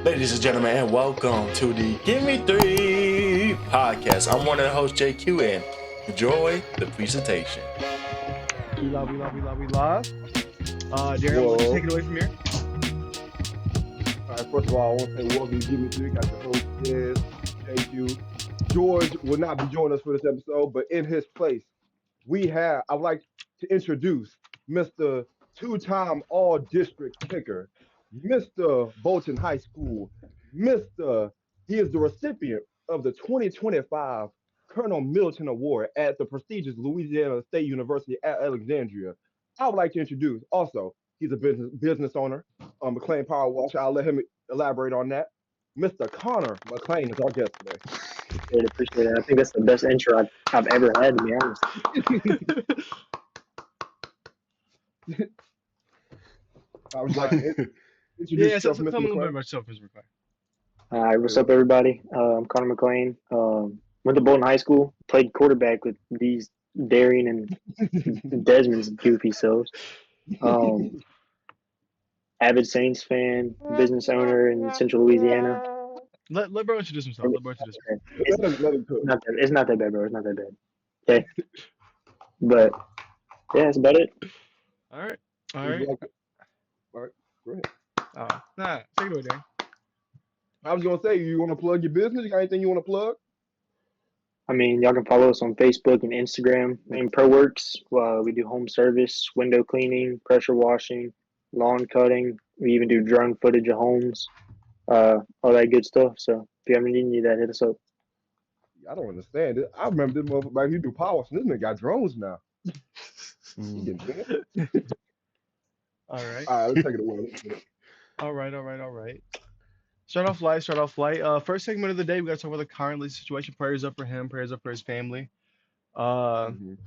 Ladies and gentlemen, and welcome to the Gimme 3 podcast. I'm one of the hosts, JQ, and enjoy the presentation. We live. Darren, why don't you take it away from here? All right, first of all, I want to say welcome to Gimme 3. Got your host, Des, JQ. George will not be joining us for this episode, but in his place, I'd like to introduce Mr. Two-time All-District kicker, Mr. Bolton High School, he is the recipient of the 2025 Colonel Middleton Award at the prestigious Louisiana State University at Alexandria. I would like to introduce, also, he's a business owner, McClain Power Wash. I'll let him elaborate on that. Mr. Connor McClain is our guest today. Appreciate it. I think that's the best intro I've ever had, to be honest. I was like, introduce yourself, tell me a Mr. little bit McClain. about yourself, Mr. McClain. All right, what's up, everybody? I'm Connor McClain. Went to Bolton High School, played quarterback with these Darian and Desmond's goofy selves. Avid Saints fan, business owner in Central Louisiana. Let bro introduce himself. Let him cook. It's not that bad, bro. It's not that bad. Okay. But, yeah, that's about it. All right. All right, go ahead. Take it away, Darren. I was going to say, you want to plug your business? You got anything you want to plug? I mean, y'all can follow us on Facebook and Instagram. ProWorks. We do home service, window cleaning, pressure washing, lawn cutting. We even do drone footage of homes, all that good stuff. So if you ever need any of that, hit us up. I don't understand it. I remember this motherfucker, you do power, so this nigga got drones now. All right. All right, let's take it away. All right. Start off light. First segment of the day, we got to talk about the Kyren Lacy situation. Prayers up for him. Prayers up for his family. Remember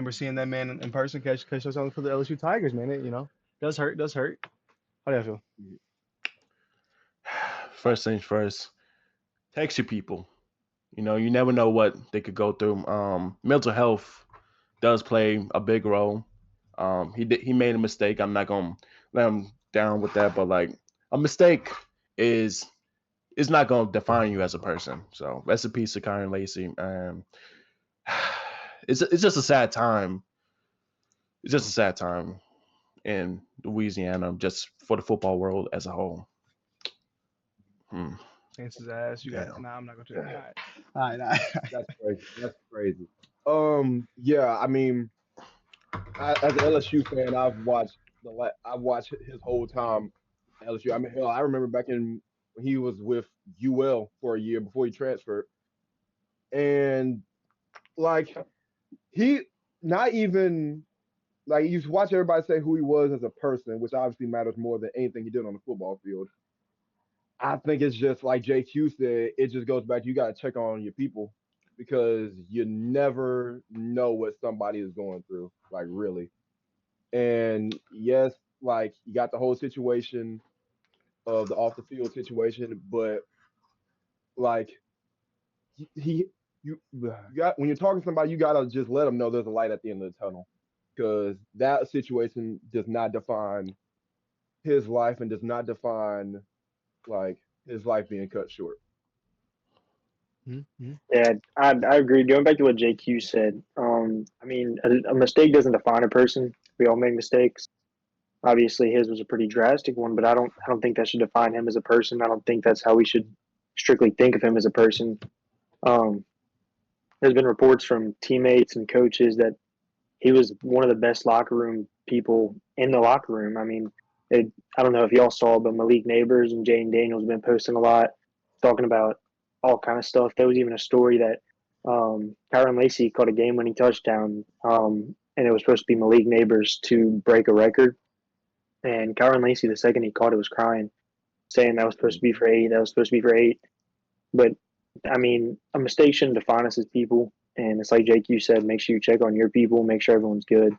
seeing that man in person catch touchdowns for the LSU Tigers, man. It does hurt. How do you feel? First things first, text your people. You never know what they could go through. Mental health does play a big role. He made a mistake. I'm not gonna let him down with that, but like a mistake is not gonna define you as a person. So rest in peace to Kyren Lacy. It's just a sad time. It's just a sad time in Louisiana, just for the football world as a whole. Against his ass. You got. Nah, I'm not gonna do that. All right. That's crazy. Yeah, I mean, as an LSU fan, I've watched his whole time at LSU. I mean, hell, I remember back when he was with UL for a year before he transferred, and like he not even like you watch everybody say who he was as a person, which obviously matters more than anything he did on the football field. I think it's just like JQ said, it just goes back, you got to check on your people because you never know what somebody is going through, like really. And yes, like you got the whole situation of the off the field situation, but like you got when you're talking to somebody, you got to just let them know there's a light at the end of the tunnel because that situation does not define his life and does not define like his life being cut short. Yeah, I agree. Going back to what JQ said, I mean, a mistake doesn't define a person. We all make mistakes. Obviously, his was a pretty drastic one, but I don't think that should define him as a person. I don't think that's how we should strictly think of him as a person. There's been reports from teammates and coaches that he was one of the best locker room people in the locker room. I mean, I don't know if y'all saw, but Malik Neighbors and Jane Daniels have been posting a lot, talking about all kind of stuff. There was even a story that Kyren Lacy caught a game-winning touchdown, and it was supposed to be Malik Neighbors to break a record. And Kyren Lacy, the second he caught it, was crying, saying that was supposed to be for 8, that was supposed to be for 8. But, I mean, a mistake shouldn't define us as people. And it's like JQ said, make sure you check on your people, make sure everyone's good.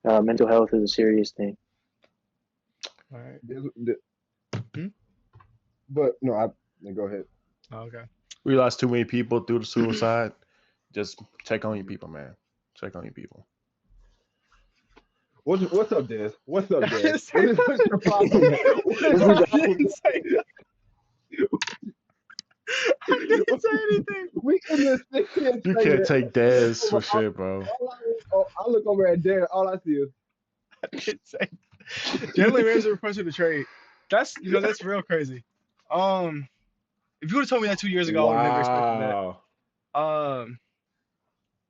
Mental health is a serious thing. All right. But no, go ahead. Oh, okay. We lost too many people through the suicide. Just check on your people, man. Check on your people. What's up, Des? What's your problem? I didn't say anything. We in this thing You can't take Dez for shit, bro. I look over at Dan. All I see is I didn't say. Jalen Ramsey requested a trade. That's real crazy. If you would have told me that 2 years ago, I would have never expected that. Wow.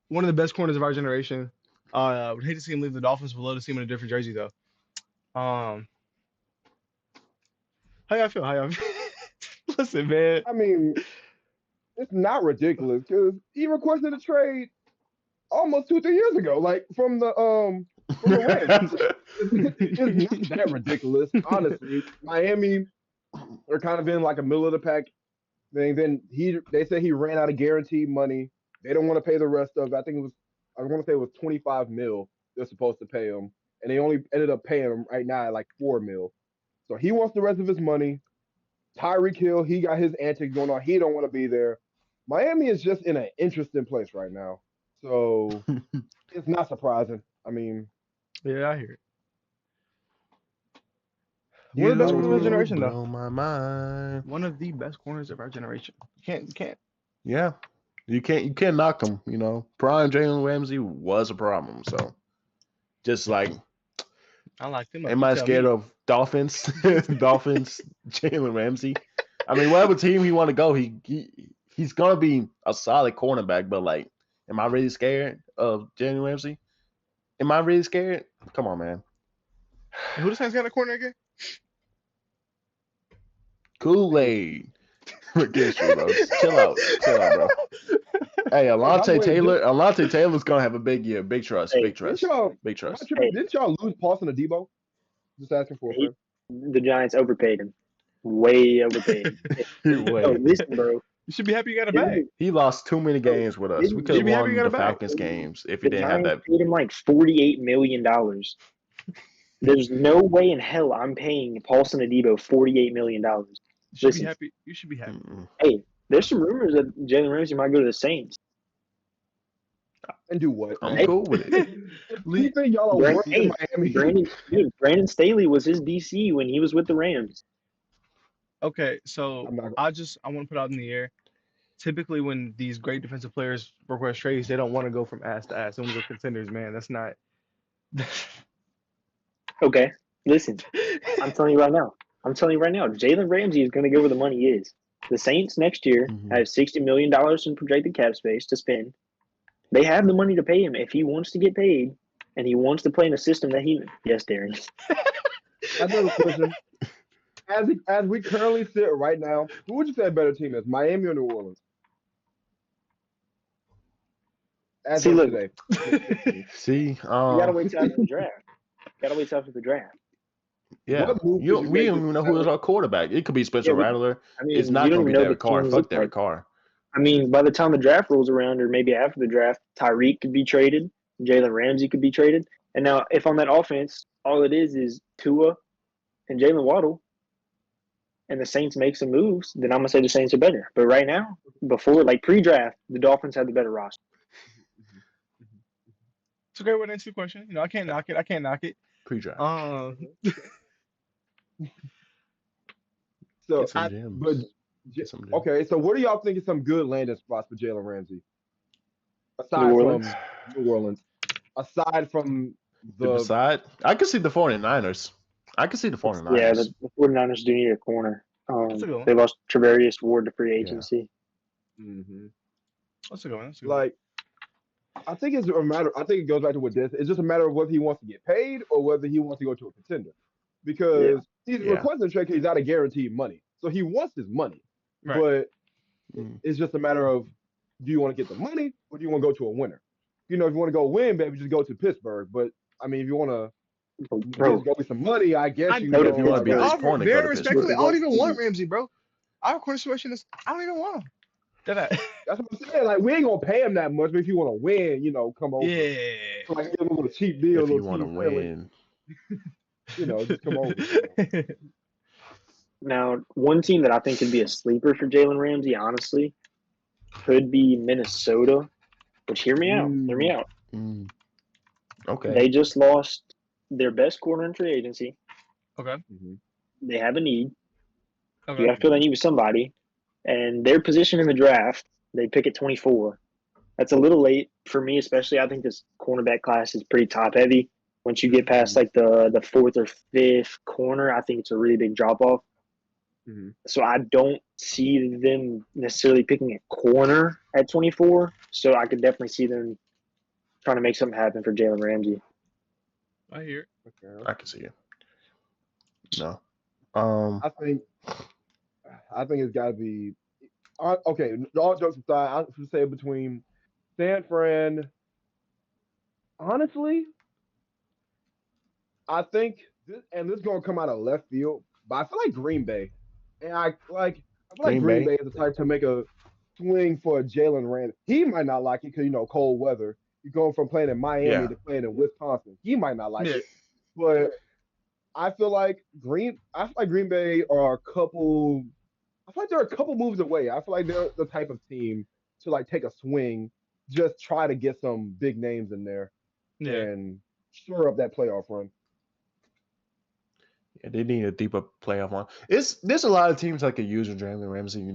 One of the best corners of our generation. Would hate to see him leave the Dolphins, but love to see him in a different jersey though. How y'all feel? How y'all feel? Listen, man. I mean, it's not ridiculous because he requested a trade almost 2-3 years ago, like from the Rams. It's not that ridiculous, honestly. Miami are kind of in like a middle of the pack thing. Then they say he ran out of guaranteed money. They don't want to pay the rest of it. I want to say it was $25 million they're supposed to pay him, and they only ended up paying him right now at like $4 million. So he wants the rest of his money. Tyreek Hill, he got his antics going on. He don't want to be there. Miami is just in an interesting place right now. So it's not surprising. I mean, Yeah, I hear it. One of the best corners of our generation, though. Blow my mind. One of the best corners of our generation. You can't. Yeah. You can't knock him, you know. Prime Jalen Ramsey was a problem. So just like, I like him. am I scared of Dolphins? Dolphins, Jalen Ramsey. I mean, whatever team he want to go, he's gonna be a solid cornerback. But like, am I really scared of Jalen Ramsey? Am I really scared? Come on, man. Who the Saints got a corner again? Kool-Aid. Against you, bro. Chill out, bro. Hey, Alontae Taylor's gonna have a big year. Big trust. Big trust. Didn't y'all lose Paulson Adebo? Just asking for a friend. The Giants overpaid him. Way overpaid him. Oh, listen, bro. You should be happy you got a bag. He lost too many games with us. We could have won the Falcons games if he didn't have that. Paid him like $48 million. There's no way in hell I'm paying Paulson Adebo $48 million. You should be happy. Hey, there's some rumors that Jalen Ramsey might go to the Saints. And do what? I'm cool with it. You think y'all are working in Miami? Brandon Staley was his DC when he was with the Rams. Okay, so I want to put out in the air. Typically, when these great defensive players request trades, they don't want to go from ass to ass. They want to go contenders, man. That's not. Okay, listen. I'm telling you right now. Jalen Ramsey is going to go where the money is. The Saints next year have $60 million in projected cap space to spend. They have the money to pay him if he wants to get paid, and he wants to play in a system that he. Yes, Darren. Another question. As we currently sit right now, who would you say a better team is, Miami or New Orleans? As of today. See, you gotta wait till after the draft. Yeah, we don't even know who is our quarterback. It could be Spencer Rattler. I mean, it's not going to be Derek Carr. Fuck Derek Carr. I mean, by the time the draft rolls around, or maybe after the draft, Tyreek could be traded, Jalen Ramsey could be traded. And now, if on that offense, all it is Tua and Jalen Waddle, and the Saints make some moves, then I'm going to say the Saints are better. But right now, before, like pre-draft, the Dolphins have the better roster. It's a great way to answer the question. You know, I can't knock it. Pre-draft. So, okay, so what do y'all think is some good landing spots for Jalen Ramsey? Aside from New Orleans. Aside from I could see the 49ers. Yeah, the 49ers do need a corner. They lost Trevarius Ward to free agency. Yeah. That's a good one. Like, I think it's a matter. I think it goes back to what this. It's just a matter of whether he wants to get paid or whether he wants to go to a contender, because he's requesting a trade. He's out of guaranteed money, so he wants his money. Right. But it's just a matter of, do you want to get the money or do you want to go to a winner? You know, if you want to go win, baby, just go to Pittsburgh. But I mean, if you want to just go with some money, I guess if you want to be disappointed. Very respectfully, I don't even want Ramsey, bro. Our corner situation is I don't even want him. That's what I'm saying. Like, we ain't gonna pay him that much, but if you want to win, you know, come over. Yeah. Like, give him a little cheap deal. If you want to win, you know, just come over. Now, one team that I think could be a sleeper for Jalen Ramsey, honestly, could be Minnesota. Which, hear me out. Okay. They just lost their best corner in free agency. Okay. They have a need. Okay. You have to fill that need with somebody. and their position in the draft, they pick at 24. That's a little late for me, especially. I think this cornerback class is pretty top heavy. Once you get past like the fourth or fifth corner, I think it's a really big drop off. Mm-hmm. So I don't see them necessarily picking a corner at 24. So I could definitely see them trying to make something happen for Jalen Ramsey. I hear it. Okay. I can see it. No. I think it's got to be okay. All jokes aside, I would say between San Fran. Honestly, I think this is going to come out of left field, but I feel like Green Bay, and I feel like Green Bay is the type to make a swing for Jalen Ramsey. He might not like it because cold weather. You're going from playing in Miami to playing in Wisconsin. He might not like it, but I feel like Green Bay are a couple. I feel like they're a couple moves away. I feel like they're the type of team to like take a swing, just try to get some big names in there, and shore up that playoff run. Yeah, they need a deeper playoff run. There's a lot of teams that could use Jalen Ramsey.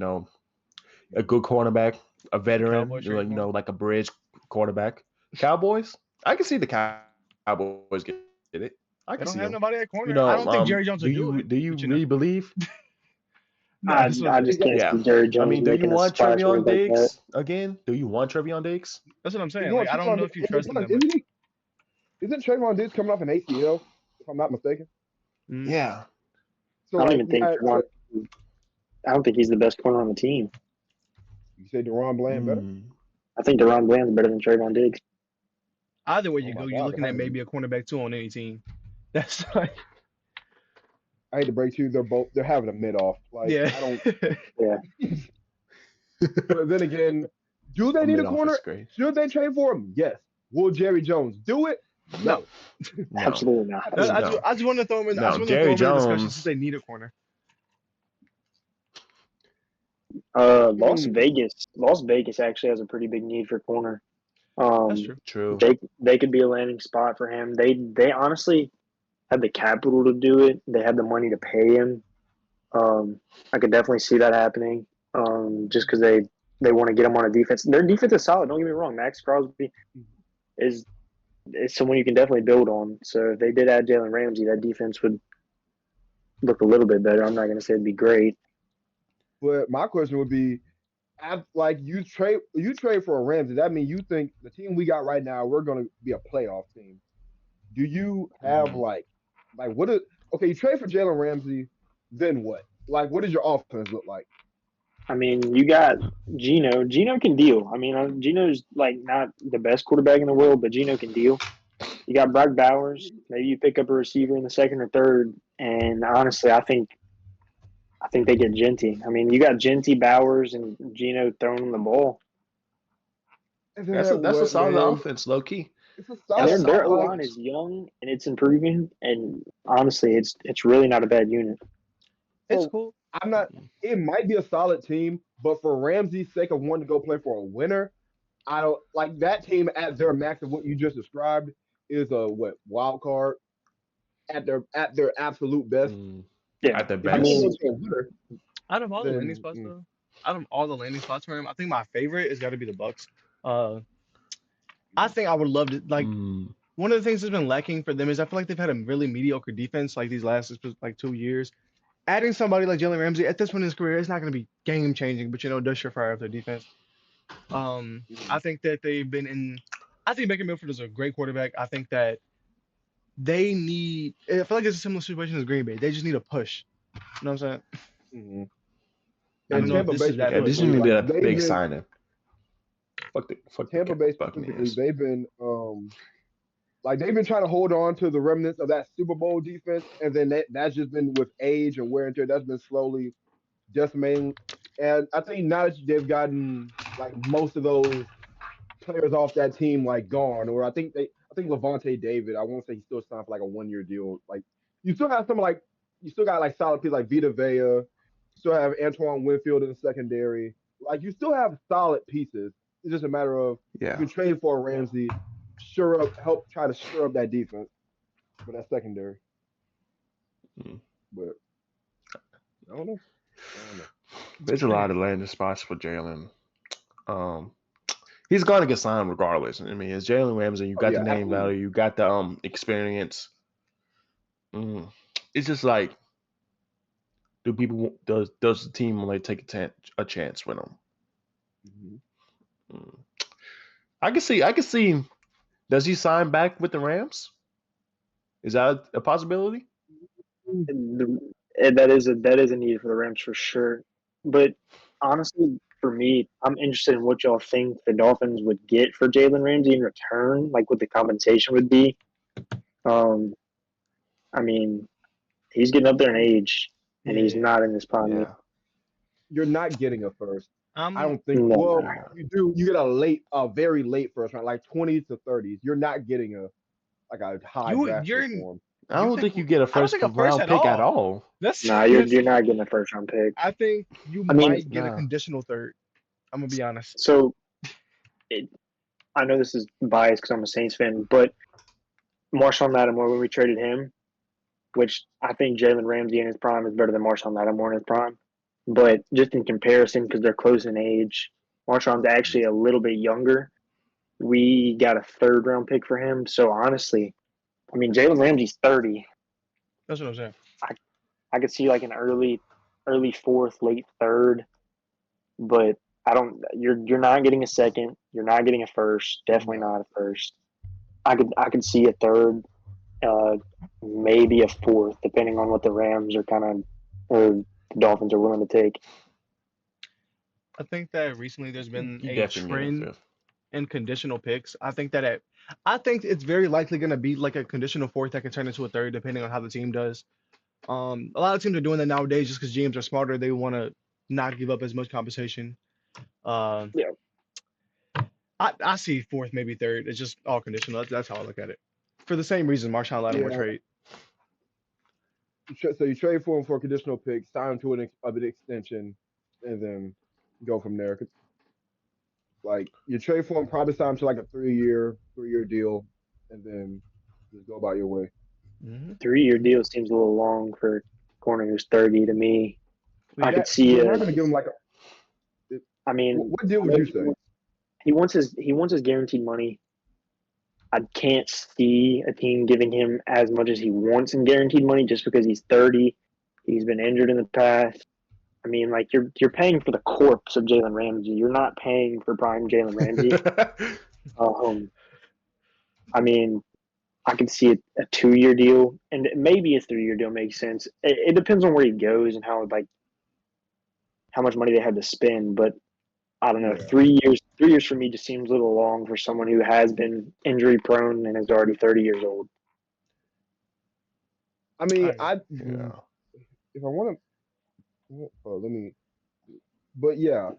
A good cornerback, a veteran, like a bridge quarterback. Cowboys, I can see the Cowboys get it. I can see have them. nobody at corner. I don't think Jerry Jones will do it. Do you really believe? I just can't see Jerry Jones. I mean, do you want Trevion Diggs again? Do you want Trevion Diggs? That's what I'm saying. Like, I don't know if you trust him. Isn't Trevion Diggs coming off an ACL, if I'm not mistaken? Mm-hmm. Yeah. So I don't even think I don't think he's the best corner on the team. You say DaRon Bland better? I think DaRon Bland's better than Trevion Diggs. Either way you go, you're looking at maybe a cornerback 2 on any team. That's like. I hate to break to you, they're having a mid-off. Like, yeah. I don't. But then again, do they need a corner? Should they trade for him? Yes. Will Jerry Jones do it? No. Absolutely not. I just want to throw him in. Jerry Jones. The discussion since they need a corner. Las Vegas actually has a pretty big need for corner. That's true. They could be a landing spot for him. They honestly had the capital to do it. They had the money to pay him. I could definitely see that happening. Just because they want to get him on a defense. Their defense is solid. Don't get me wrong. Max Crosby is someone you can definitely build on. So if they did add Jalen Ramsey, that defense would look a little bit better. I'm not going to say it'd be great. But my question would be, like you trade for a Ramsey, that means you think the team we got right now, we're going to be a playoff team. Do you have you trade for Jalen Ramsey, then what? Like, what does your offense look like? I mean, you got Geno. Geno can deal. I mean, Geno's like not the best quarterback in the world, but Geno can deal. You got Brock Bowers. Maybe you pick up a receiver in the second or third. And honestly, I think they get Genty. I mean, you got Genty, Bowers, and Geno throwing the ball. That's a solid offense, low key. And their O-line is young and it's improving. And honestly, it's really not a bad unit. It's cool. It might be a solid team, but for Ramsey's sake of wanting to go play for a winner, I don't like that team at their max of what you just described is a wild card at their absolute best. Yeah, at their best. Out of all the landing spots, though, out of all the landing spots for him, I think my favorite has got to be the Bucks. I think I would love to one of the things that's been lacking for them is I feel like they've had a really mediocre defense like these last 2 years. Adding somebody like Jalen Ramsey at this point in his career is not going to be game changing, but it does surefire up their defense. I think that they've been in. I think Baker Mayfield is a great quarterback. I think that they need. I feel like it's a similar situation as Green Bay. They just need a push. You know what I'm saying? And Tampa Bay, they just need a big signing. Fuck Tampa Bay specifically, they've been they've been trying to hold on to the remnants of that Super Bowl defense, and then that's just been with age and wear and tear. That's been slowly decimating. And I think now that they've gotten most of those players off that team gone, or I think Levante David, I won't say he still signed for a 1-year deal. You still have some you still got solid people like Vita Vea, you still have Antoine Winfield in the secondary. You still have solid pieces. It's just a matter of you can trade for a Ramsey, help try to shore up that defense for that secondary. But I don't know. There's a lot of landing spots for Jalen. He's going to get signed regardless. I mean, it's Jalen Ramsey. You got the name value. You got the experience. It's just like, does the team like take a chance with him? Mm-hmm. I can see. Does he sign back with the Rams? Is that a possibility? That is a need for the Rams for sure. But honestly, for me, I'm interested in what y'all think the Dolphins would get for Jalen Ramsey in return, like what the compensation would be. I mean, he's getting up there in age, and he's not in his prime yet. You're not getting a first. I don't think. No. Well, you do. You get a very late first round, like 20s to 30s. You're not getting a high draft pick for him. I don't think you get a first round pick at all. You're not getting a first round pick. I think you might get a conditional third. I'm gonna be honest. So, I know this is biased because I'm a Saints fan, but Marshall Lattimore, when we traded him, which I think Jalen Ramsey in his prime is better than Marshall Lattimore in his prime, but just in comparison, because they're close in age, Marshall's actually a little bit younger. We got a third round pick for him. So honestly, I mean, Jalen Ramsey's 30. That's what I'm saying. I could see like an early fourth, late third, but you're not getting a second. You're not getting a first. Definitely not a first. I could see a third, maybe a fourth, depending on what the Rams or the Dolphins are willing to take. I think that recently there's been a trend in conditional picks. I think it's very likely going to be like a conditional fourth that can turn into a third, depending on how the team does. A lot of teams are doing that nowadays just because GMs are smarter. They want to not give up as much compensation. I see fourth, maybe third. It's just all conditional. That's how I look at it. For the same reason, Marshawn Lattimore trade. So you trade for him for a conditional pick, sign him to an extension, and then go from there. Like you trade for him, probably sign him to like a 3-year deal, and then just go about your way. 3-year deal seems a little long for a corner who's 30 to me. I could see it. You're not going to give him like a. I mean, what deal would you say? He wants his guaranteed money. I can't see a team giving him as much as he wants in guaranteed money just because he's 30. He's been injured in the past. I mean, like you're paying for the corpse of Jalen Ramsey. You're not paying for prime Jalen Ramsey. I mean, I could see a 2-year deal, and maybe a 3-year deal makes sense. It depends on where he goes and how much money they had to spend. But I don't know. 3 years. 3 years for me just seems a little long for someone who has been injury prone and is already 30 years old. I mean, if I want to, but yeah,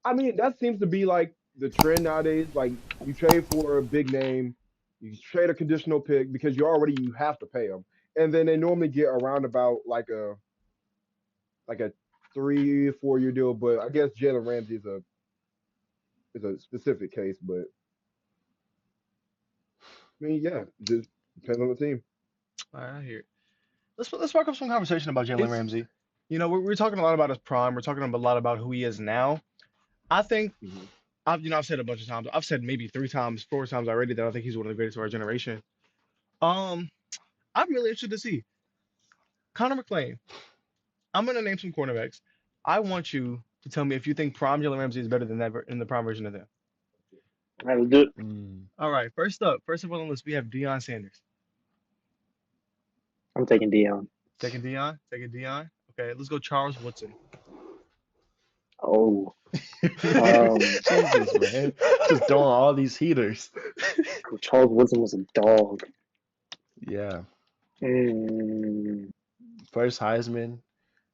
I mean, that seems to be like the trend nowadays. Like you trade for a big name, you trade a conditional pick because you have to pay them, and then they normally get around about like a 3-4 year deal. But I guess Jalen Ramsey is a specific case, but I mean, yeah, it just depends on the team. All right, I hear it. Let's spark up some conversation about Jalen Ramsey. You know, we're talking a lot about his prime. We're talking a lot about who he is now. I think I've said a bunch of times. I've said maybe 4 times already that I think he's one of the greatest of our generation. I'm really interested to see Connor McClain. I'm gonna name some cornerbacks. I want you to tell me if you think prime Jalen Ramsey is better than that in the prime version of them. All right, we'll do it. All right, first of all on the list, we have Deion Sanders. I'm taking Deion. Taking Deion? Okay, let's go Charles Woodson. Oh. Jesus, man. Just throwing all these heaters. Charles Woodson was a dog. Yeah. First Heisman,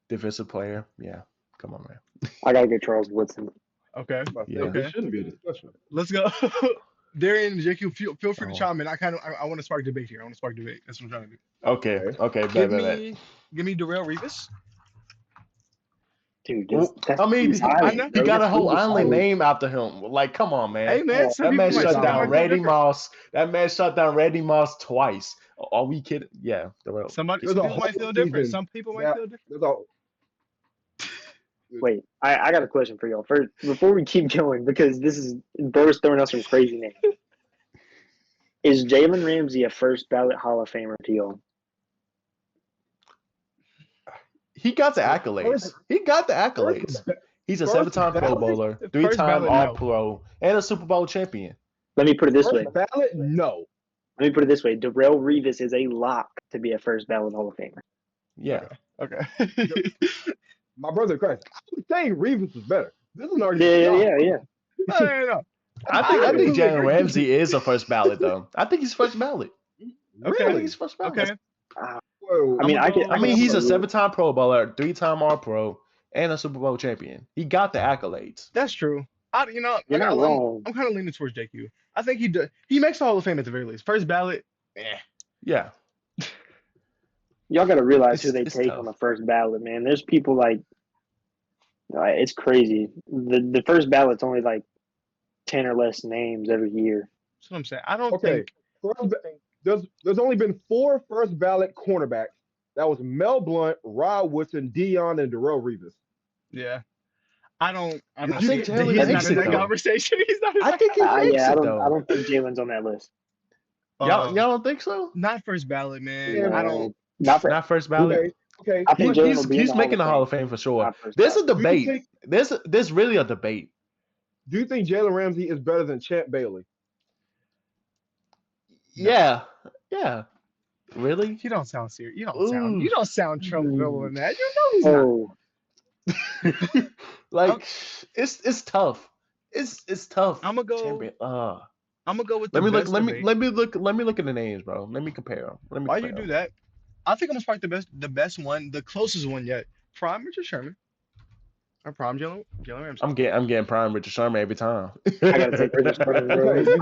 defensive player. Yeah. Come on, man. I gotta get Charles Woodson. Okay. Okay. There shouldn't be a discussion. Let's go. Darian and JQ, feel free to chime in. I want to spark debate here. That's what I'm trying to do. Okay. Give me Darrell Revis. Dude, he got a whole island name after him. Like, come on, man. Hey, man. That man shut down Randy Moss. That man shut down Randy Moss twice. Are we kidding? Yeah. Some people might feel different. Wait, I got a question for y'all. First, before we keep going, because Bro's throwing out some crazy names. Is Jalen Ramsey a first ballot Hall of Famer to y'all? He got the accolades. He's a 7-time Pro Bowler, 3-time All-Pro, and a Super Bowl champion. Let me put it this way. Ballot, no. Let me put it this way. Darrelle Revis is a lock to be a first ballot Hall of Famer. Yeah. Okay. My brother Christ. I was saying Revis was better. This is an argument. Yeah. No. I think Jalen Ramsey is a first ballot though. I think he's first ballot. Okay. I think he's first ballot. Okay. I mean, he's a 7-time Pro Bowler, 3-time All-Pro, and a Super Bowl champion. He got the accolades. That's true. You're not wrong. I'm kind of leaning towards JQ. I think he makes the Hall of Fame at the very least. First ballot, Yeah. Y'all got to realize who they take tough on the first ballot, man. There's people like it's crazy. The first ballot's only like 10 or less names every year. That's what I'm saying. I don't think. There's only been 4 first ballot cornerbacks. That was Mel Blount, Rod Woodson, Dion, and Darrelle Revis. Yeah. I don't think Jalen he's not in that conversation. He's not in that. I think he makes I it, don't though. I don't think Jalen's on that list. Y'all don't think so? Not first ballot, man. Yeah, I don't. Not first ballot. Okay. I think He's making the Hall of Fame for sure. There's a debate. There's really a debate. Do you think Jalen Ramsey is better than Champ Bailey? Yeah. Really? You don't sound serious. You don't sound Trumpville in that. You know he's not. Like it's tough. It's tough. I'm gonna go with. Let me look at the names, bro. Let me compare them. Why you do that? I think I'm gonna spark the best one, the closest one yet. Prime Richard Sherman. Or prime Jalen Ramsey. I'm getting prime Richard Sherman every time. I gotta take Richard Sherman, bro. You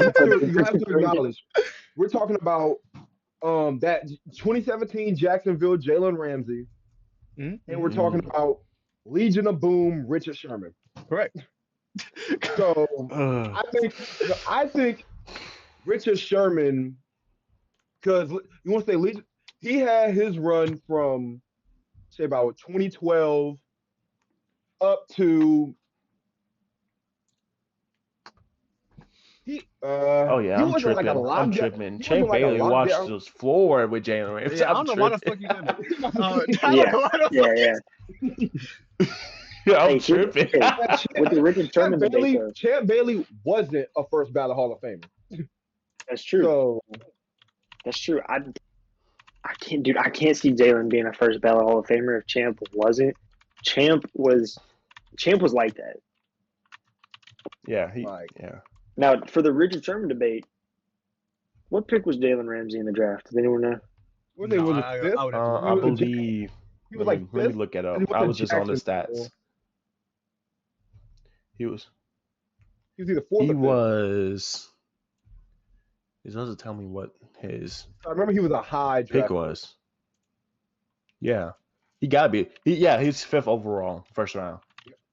have to acknowledge. We're talking about that 2017 Jacksonville Jalen Ramsey, and we're talking about Legion of Boom Richard Sherman. Correct. So I think Richard Sherman, because you want to say Legion, he had his run from say about 2012 up to I'm tripping. Champ Bailey washed his floor with Jalen Ramsey. Yeah, I don't know why the fuck you did that. I'm tripping. With the Richard Sherman debate, Champ Bailey wasn't a first ballot Hall of Famer. That's true. So, that's true. I can't see Jalen being a first ballot Hall of Famer if Champ wasn't. Champ was like that. Yeah, yeah. Now, for the Richard Sherman debate, what pick was Jalen Ramsey in the draft? Does anyone know? I believe he was like fifth. Let me look it up. I was just on the stats. He was either fourth or fifth. Was. It doesn't tell me what his. I remember he was a high pick was. Yeah, he gotta be. He's 5th overall, first round.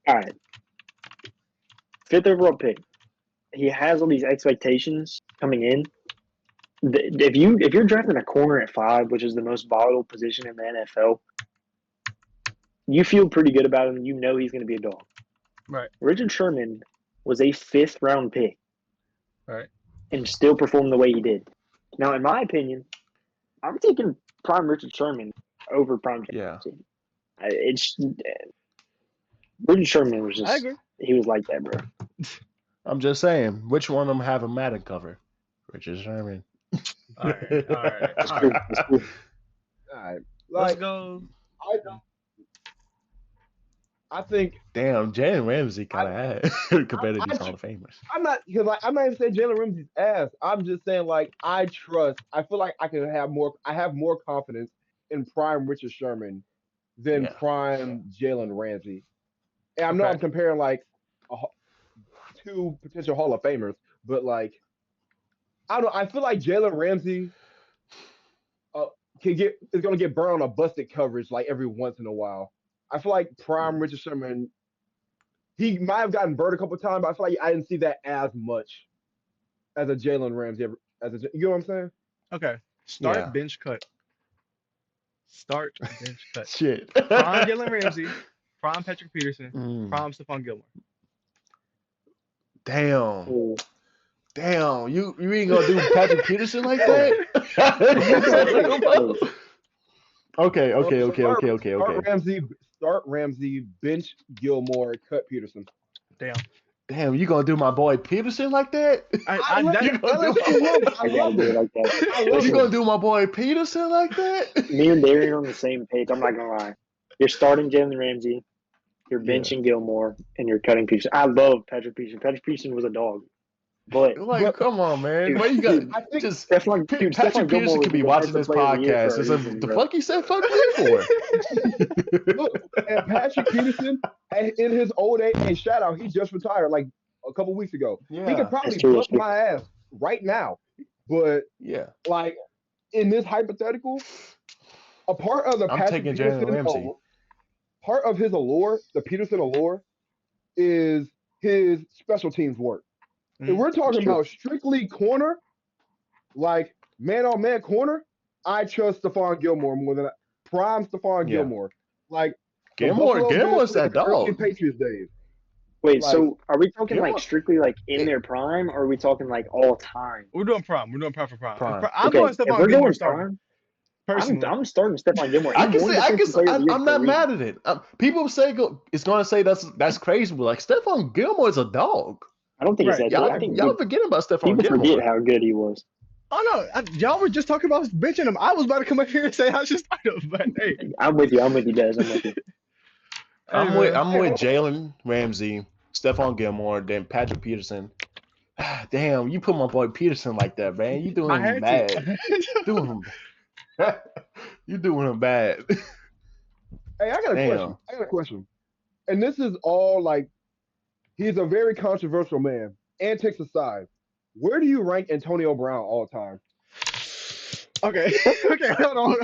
All right, 5th overall pick. He has all these expectations coming in. If you're drafting a corner at 5, which is the most volatile position in the NFL, you feel pretty good about him. You know he's going to be a dog. Right. Richard Sherman was a 5th round pick. Right. And still performed the way he did. Now, in my opinion, I'm taking prime Richard Sherman over prime James. Yeah. Richard Sherman was just. I agree. He was like that, bro. I'm just saying, which one of them have a Madden cover? Richard Sherman. All right. All right. Let's go. I think. Damn, Jalen Ramsey kind of had compared to these Hall of Famers. I'm not even saying Jalen Ramsey's ass. I'm just saying I feel like I have more confidence in prime Richard Sherman than prime Jalen Ramsey. And I know I'm comparing 2 potential Hall of Famers, but I don't know. I feel like Jalen Ramsey is gonna get burned on a busted coverage every once in a while. I feel like prime Richard Sherman, he might have gotten burned a couple of times, but I feel like I didn't see that as much as a Jalen Ramsey. You know what I'm saying? Okay. Start bench cut. Shit. Prime Jalen Ramsey, Prime Patrick Peterson. Prime Stephon Gilmore. Damn. Ooh. Damn. You ain't gonna do Patrick Peterson like that? Okay. Start Ramsey, bench Gilmore, cut Peterson. Damn, you gonna do my boy Peterson like that? I love it. You gonna do my boy Peterson like that? Me and Darian on the same page. I'm not gonna lie. You're starting Jalen Ramsey, you're benching Gilmore, and you're cutting Peterson. I love Patrick Peterson. Patrick Peterson was a dog. But come on, man. What you got? I think Just Patrick Peterson could be watching this podcast. The fuck you said fuck me for? Look, and Patrick Peterson, in his old age, and shout out, he just retired like a couple weeks ago. Yeah. He could probably bust my ass right now. But like in this hypothetical, a part of the Patrick Peterson part of his allure, the Peterson allure, is his special teams work. If we're talking about strictly corner, like man-on-man corner, I trust Stephon Gilmore more than prime Stephon Gilmore. Like Gilmore's that dog. Patriots days. Wait, so are we talking like strictly like in their prime, or are we talking like all time? We're doing prime. We're doing prime for prime. I'm going Stephon Gilmore starting. I'm starting Stephon Gilmore. I'm not mad at it. People say it's going to say that's crazy, but like Stephon Gilmore is a dog. I don't think it's that y'all, good. Y'all forget about Stephon Gilmore. People forget how good he was. Oh no, y'all were just talking about benching him. I was about to come up here and say I should start him, but hey. I'm with you, Des. I'm with you. I'm with Jalen Ramsey, Stephon Gilmore, then Patrick Peterson. Damn, you put my boy Peterson like that, man. You doing him bad. You doing him bad. Hey, I got a question. And this is all like, he's a very controversial man. Antics aside, where do you rank Antonio Brown all time? Okay, hold on.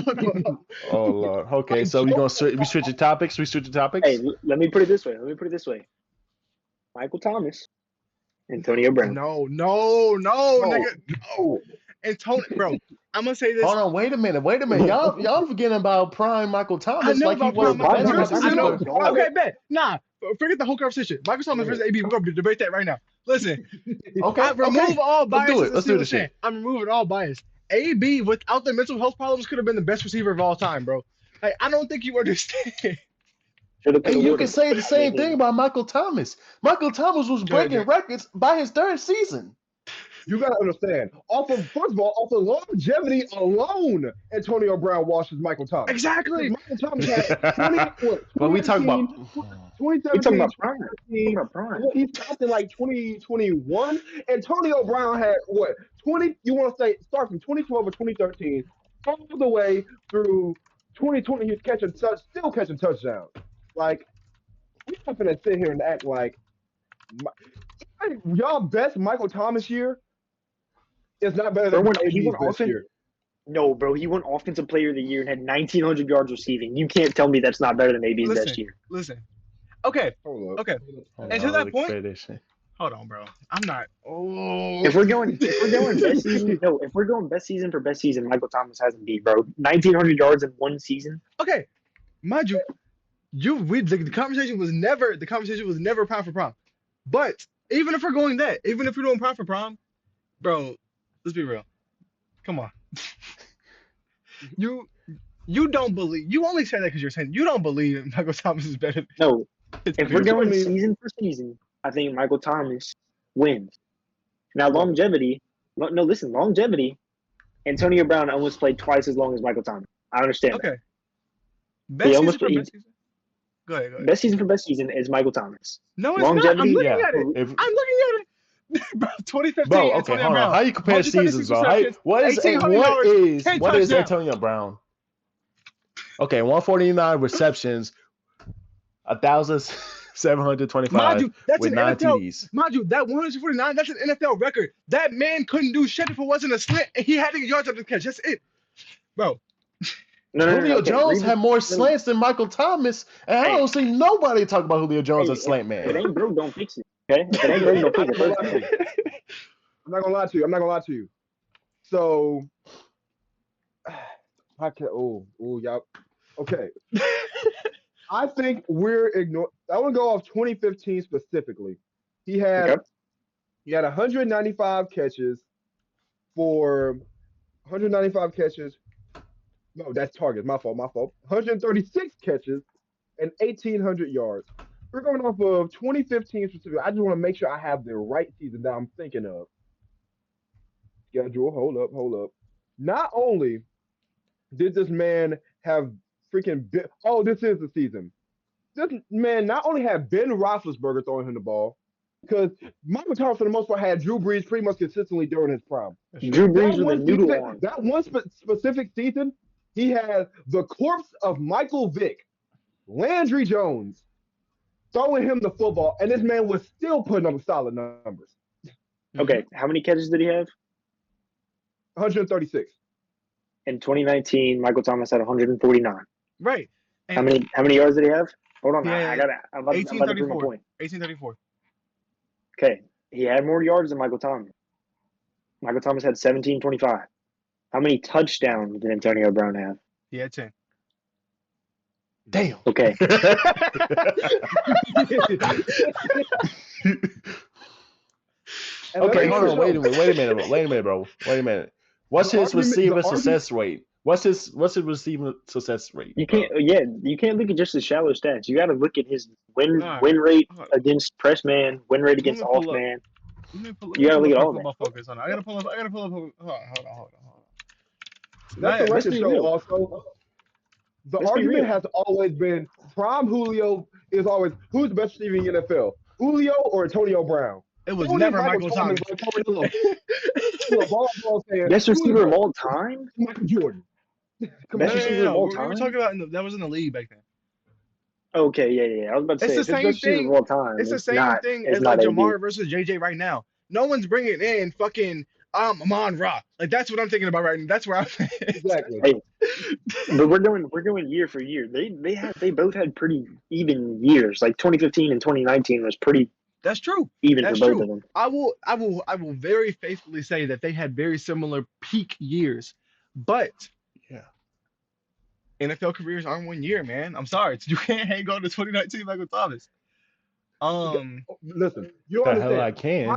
Oh Lord. Okay, so we switch the topics. Hey, let me put it this way. Michael Thomas, Antonio Brown. No, nigga, no. Antonio, bro. I'm gonna say this. Hold on, wait a minute. Y'all forgetting about prime Michael Thomas like he was the best. Okay, bet. Nah, forget the whole conversation. Michael Thomas versus AB. We're gonna debate that right now. Listen. Okay. Remove all bias. Let's do this shit. I'm removing all bias. AB without the mental health problems could have been the best receiver of all time, bro. Like, I don't think you understand. And you can say the same thing about Michael Thomas. Michael Thomas was breaking records by his third season. You gotta understand. First of all, off of longevity alone, Antonio Brown washes Michael Thomas. Exactly. Michael Thomas had 20. But we talking about 2017. He's something like 2021. Antonio Brown had what? 20. You want to say start from 2012 or 2013 all the way through 2020. He's still catching touchdowns. Like, we're not gonna sit here and act like y'all best Michael Thomas year is not better than AB's best year. No, bro, he won Offensive Player of the Year and had 1,900 yards receiving. You can't tell me that's not better than AB's best year. Listen. Okay. Okay. And to that point, hold on, bro. I'm not. Oh. If we're going best season, if we're going best season for best season, Michael Thomas hasn't beat, bro. 1,900 yards in one season. Okay, mind you, the conversation was never prime for prime. But even if we're going that, even if we're doing prime for prime, bro, let's be real. Come on. You don't believe. You only say that because you're saying you don't believe Michael Thomas is better. No. If we're going season for season, I think Michael Thomas wins. Now, longevity. Antonio Brown almost played twice as long as Michael Thomas. I understand. Okay. Best season for best season. Go ahead. Best season for best season is Michael Thomas. No, it's not. I'm looking at it. Bro, 2015. Bro, okay, hold on. How you compare seasons, bro? What is Antonio Brown? Okay, 149 receptions, 1,725 with 9 TDs. Mind you, that 149, that's an NFL record. That man couldn't do shit if it wasn't a slant, and he had to get yards after the catch. That's it, bro. Julio Jones had more slants than Michael Thomas, and I don't see nobody talk about Julio Jones as slant man. If it ain't broke, don't fix it. Okay? If it ain't broke, don't fix it. I'm not gonna lie to you. So, y'all. Okay. I think we're ignoring. I want to go off 2015 specifically. He had 195 catches for 195 catches. No, that's targets. My fault. 136 catches and 1,800 yards. We're going off of 2015 specifically. I just want to make sure I have the right season that I'm thinking of. Schedule. Hold up. Not only did this man have freaking this is the season. This man not only had Ben Roethlisberger throwing him the ball, because Michael Thomas for the most part had Drew Brees pretty much consistently during his prime. Drew Brees with a noodle arm. That one specific season, he had the corpse of Michael Vick, Landry Jones, throwing him the football, and this man was still putting up solid numbers. Okay, how many catches did he have? 136. In 2019, Michael Thomas had 149. Right. And how many yards did he have? Hold on, Yeah, I'm about to prove my point. 1834. Okay, he had more yards than Michael Thomas. Michael Thomas had 1725. How many touchdowns did Antonio Brown have? He had 10. Damn. Okay. Okay, hold on. Wait a minute, bro. What's his receiver success rate? What's his receiver success rate? You can't look at just the shallow stats. You got to look at his win rate against press man, win rate against off man. You got to look at all that. Focus on. I got to pull up. Hold on. That's the record show. Also, the argument has always been prime Julio is always who's the best receiver in the NFL, Julio or Antonio Brown. It was never Michael Thomas. Best receiver of all time? Michael Jordan. Best receiver of all time? We were talking about that was in the league back then. Okay, yeah. I was about to say it's the same thing. Of all time, it's the same thing as like Jamar versus JJ right now. No one's bringing in fucking Amon Ra. Like that's what I'm thinking about right now. That's where I'm at. Exactly. Hey, but we're going year for year. They both had pretty even years. Like 2015 and 2019 was pretty. That's true. Even for both of them. I will very faithfully say that they had very similar peak years, but NFL careers aren't 1 year, man. I'm sorry, you can't hang on to 2019 Michael Thomas. Listen, you understand? The hell I can.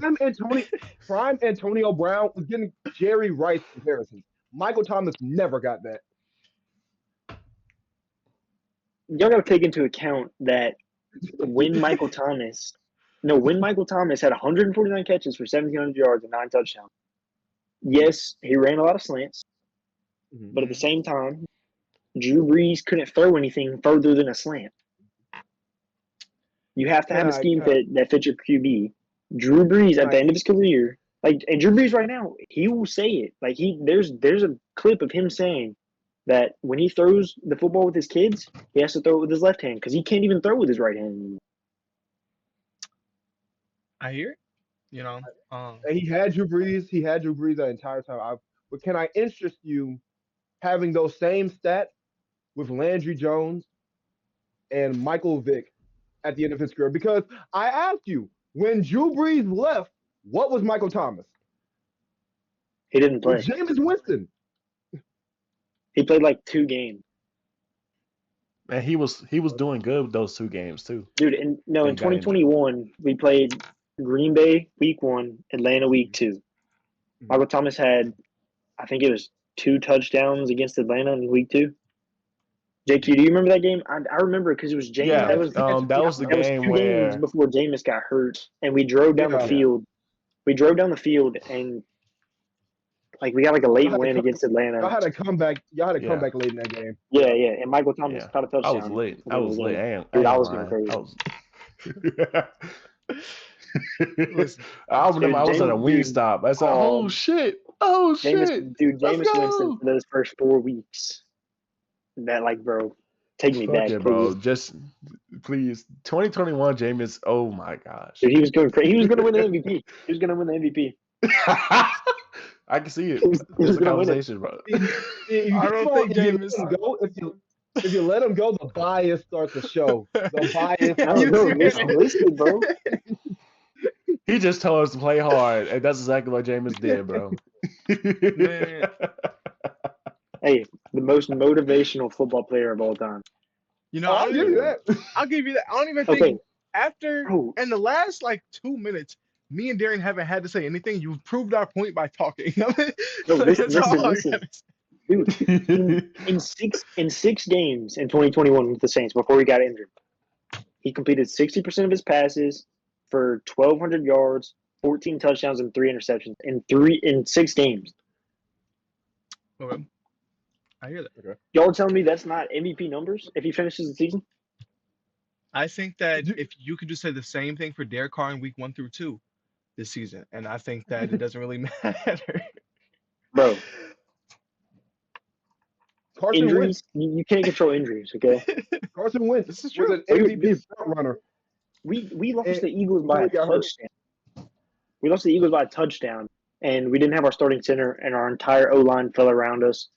Prime Antonio Brown was getting Jerry Rice comparisons. Michael Thomas never got that. Y'all got to take into account that when Michael Thomas had 149 catches for 1,700 yards and 9 touchdowns. Yes, he ran a lot of slants, but at the same time, Drew Brees couldn't throw anything further than a slant. You have to have a scheme that fits your QB. Drew Brees at the end of his career, and Drew Brees right now, he will say it. There's a clip of him saying that when he throws the football with his kids, he has to throw it with his left hand because he can't even throw with his right hand anymore. I hear it. And he had Drew Brees. He had Drew Brees the entire time. But can I interest you having those same stats with Landry Jones and Michael Vick at the end of his career? Because I asked you, when Drew Brees left, what was Michael Thomas? He didn't play. Jameis Winston. He played like 2 games. Man, he was doing good with those 2 games too. Dude, in 2021, we played Green Bay week 1, Atlanta week 2. Michael Thomas had, I think it was 2 touchdowns against Atlanta in week 2. JQ, do you remember that game? I remember it because it was Jameis. Yeah, that was the game where games before Jameis got hurt, and we drove down the field. We drove down the field, and we got a late win against Atlanta. Y'all had a comeback. Late in that game. Yeah, and Michael Thomas caught a touchdown. I was late. I was going crazy. Listen, I remember I was at a Wingstop. I said, "Oh shit! Jameis Winston for those first 4 weeks." That bro, take me back, it, bro. Just please, 2021 Jameis. Oh my gosh, dude, he was going crazy. He was going to win the MVP. He was going to win the MVP. I can see it. It's a conversation, bro. I don't think Jameis. If you let him go, the bias starts to show. The bias. Listen, bro. He just told us to play hard, and that's exactly what Jameis did, bro. Man. Hey, the most motivational football player of all time. You know, I'll give you that. I'll give you that. I don't even Okay. think in the last like 2 minutes, me and Darren haven't had to say anything. You've proved our point by talking. No, Like, that's all I listen. gotta say. Dude, in 6 games in 2021 with the Saints before he got injured, he completed 60% of his passes for 1,200 yards, 14 touchdowns, and 3 interceptions in 6 games. Okay. I hear that. Okay. Y'all telling me that's not MVP numbers if he finishes the season? I think that if you could just say the same thing for Derek Carr in week 1 through 2 this season, and I think that it doesn't really matter. Bro, Carson injuries, Wentz. you can't control injuries, okay? Carson Wentz This is was true. an MVP front runner. We lost And the Eagles by a he got hurt. touchdown. We lost the Eagles by a touchdown, and we didn't have our starting center, and our entire O-line fell around us.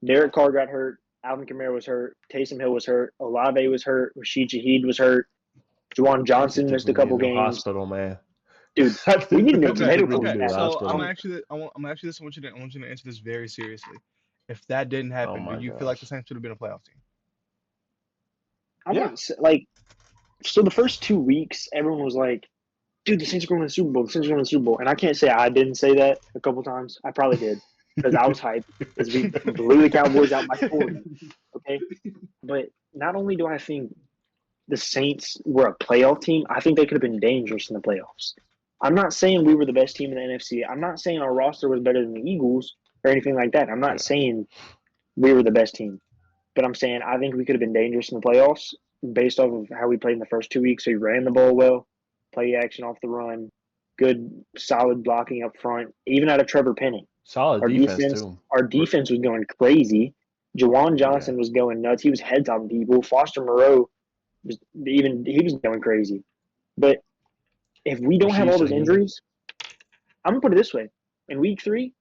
Derek Carr got hurt. Alvin Kamara was hurt. Taysom Hill was hurt. Olave was hurt. Rashid Shaheed was hurt. Juwan Johnson missed a couple games. Hospital, man. Dude, we need to know Okay, medical okay. staff. So hospital. I'm actually this. I want you to answer this very seriously. If that didn't happen, my do you feel like the Saints should have been a playoff team? I wouldn't say, like, so the first 2 weeks, everyone was like, dude, the Saints are going to the Super Bowl. The Saints are going to the Super Bowl. And I can't say I didn't say that a couple times. I probably did because I was hyped because we blew the Cowboys out by 40. Okay? But not only do I think the Saints were a playoff team, I think they could have been dangerous in the playoffs. I'm not saying we were the best team in the NFC. I'm not saying our roster was better than the Eagles or anything like that. I'm not saying we were the best team. But I'm saying I think we could have been dangerous in the playoffs based off of how we played in the first 2 weeks. So we ran the ball well, play action off the run, good, solid blocking up front, even out of Trevor Penning. Solid defense, too. Our defense was going crazy. Juwan Johnson was going nuts. He was head-topping people. Foster Moreau he was going crazy. But if we don't have all those injuries, I'm going to put it this way. In week 3,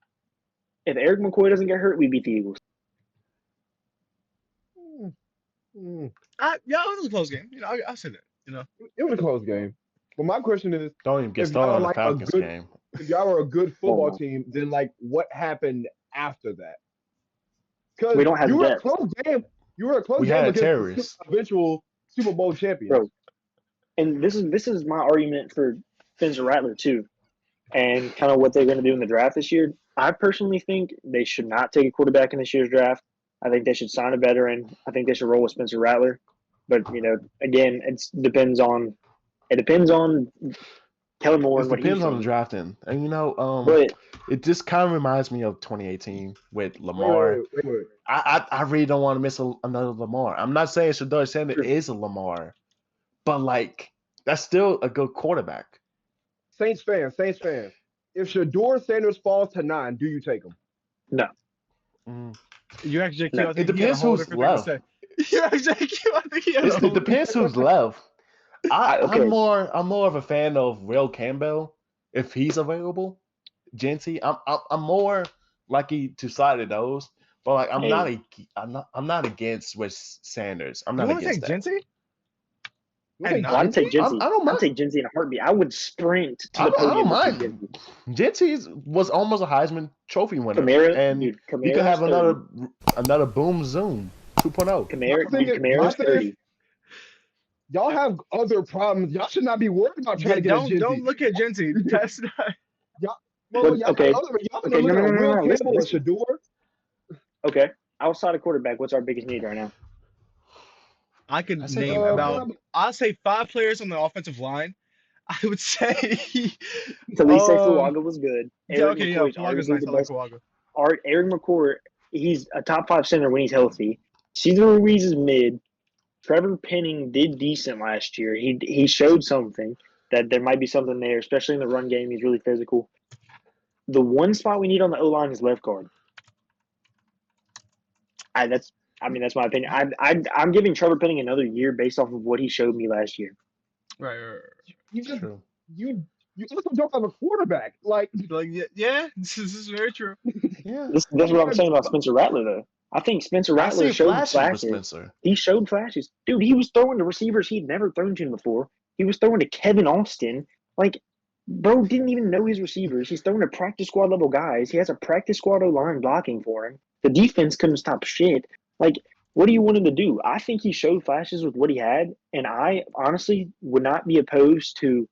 if Eric McCoy doesn't get hurt, we beat the Eagles. Yeah, it was a close game. You know, I said that. You know, it was a close game. But my question is, don't even get started on the Falcons game. If y'all were a good football team, then like what happened after that? Because we don't have you were depth. a close game. You were a close we game had against terrorists. the eventual Super Bowl champions. Bro. And this is my argument for Spencer Rattler too, and kind of what they're going to do in the draft this year. I personally think they should not take a quarterback in this year's draft. I think they should sign a veteran. I think they should roll with Spencer Rattler. But you know, again, it depends on Kellen Moore. It depends on the drafting, and you know, but it just kind of reminds me of 2018 with Lamar. Wait. I really don't want to miss another Lamar. I'm not saying Shador Sanders is a Lamar, but like that's still a good quarterback. Saints fans. If Shador Sanders falls to 9, do you take him? No. You actually it depends who's left. It depends who's left. I'm more of a fan of Will Campbell if he's available. Genty, I'm more likely to side of those, but like I'm not against with Sanders. I'm not against that. Genty? I'd take Genty. I'd take Genty in a heartbeat. I would sprint to the podium. I don't mind. Genty was almost a Heisman Trophy winner, and you could have another boom zoom 2.0. Kamara's 30. Y'all have other problems. Y'all should not be worried about trying to get Genty. Don't look at Genty. That's not. Okay. Outside of quarterback, what's our biggest need right now? I could name I'll say 5 players on the offensive line. I would say Talise Fuaga was good. Fuaga's nice. I like Fuaga. Eric McCoy, he's a top 5 center when he's healthy. Cesar Ruiz is mid. Trevor Penning did decent last year. He showed something that there might be something there, especially in the run game. He's really physical. The one spot we need on the O-line is left guard. That's my opinion. I'm giving Trevor Penning another year based off of what he showed me last year. Right. You also don't have a quarterback. Yeah, this is very true. Yeah. That's what I'm saying about Spencer Rattler, though. I think Spencer Rattler showed flashes. He showed flashes. Dude, he was throwing to receivers he'd never thrown to before. He was throwing to Kevin Austin. Like, bro didn't even know his receivers. He's throwing to practice squad level guys. He has a practice squad O-line blocking for him. The defense couldn't stop shit. Like, what do you want him to do? I think he showed flashes with what he had, and I honestly would not be opposed to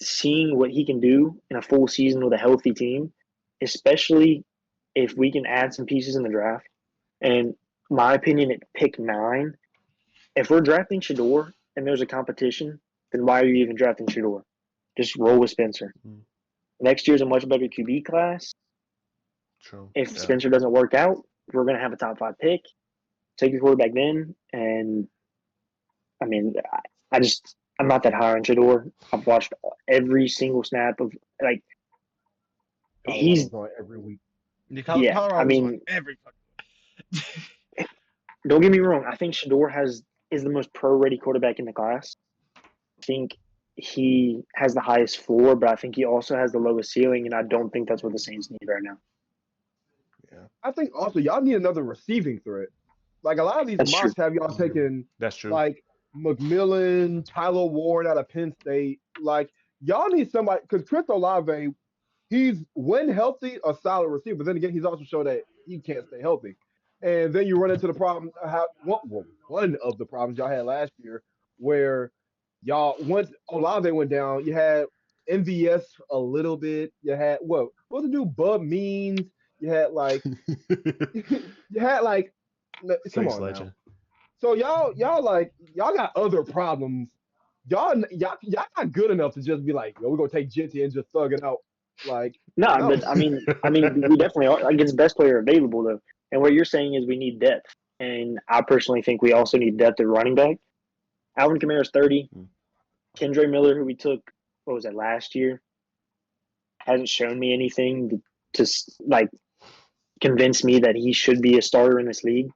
seeing what he can do in a full season with a healthy team, especially if we can add some pieces in the draft. And my opinion, at pick 9, if we're drafting Shedeur and there's a competition, then why are you even drafting Shedeur? Just roll with Spencer. Next year's a much better QB class. True. If Spencer doesn't work out, we're going to have a top 5 pick. Take your quarterback then. And, I mean, I'm not that high on Shedeur. I've watched every single snap of, like, Colorado's on every week. Colorado's I mean, on every fucking don't get me wrong. I think Shedeur is the most pro-ready quarterback in the class. I think he has the highest floor, but I think he also has the lowest ceiling, and I don't think that's what the Saints need right now. Yeah, I think also y'all need another receiving threat. Like a lot of these mocks have y'all taking. That's true. Like McMillan, Tyler Ward out of Penn State. Like y'all need somebody because Chris Olave, he's when healthy a solid receiver, but then again he's also shown that he can't stay healthy. And then you run into the problem. One of the problems y'all had last year, where y'all once Olave went down, you had MVS a little bit. You had what was the dude Bub Means. You had like come on legend. Now. So y'all got other problems. Y'all not good enough to just be like, yo, we're gonna take Jinty and just thug it out. Like no, but I mean we definitely are against best player available though. And what you're saying is we need depth. And I personally think we also need depth at running back. Alvin Kamara's 30. Kendre Miller, who we took, what was that, last year, hasn't shown me anything to like convince me that he should be a starter in this league.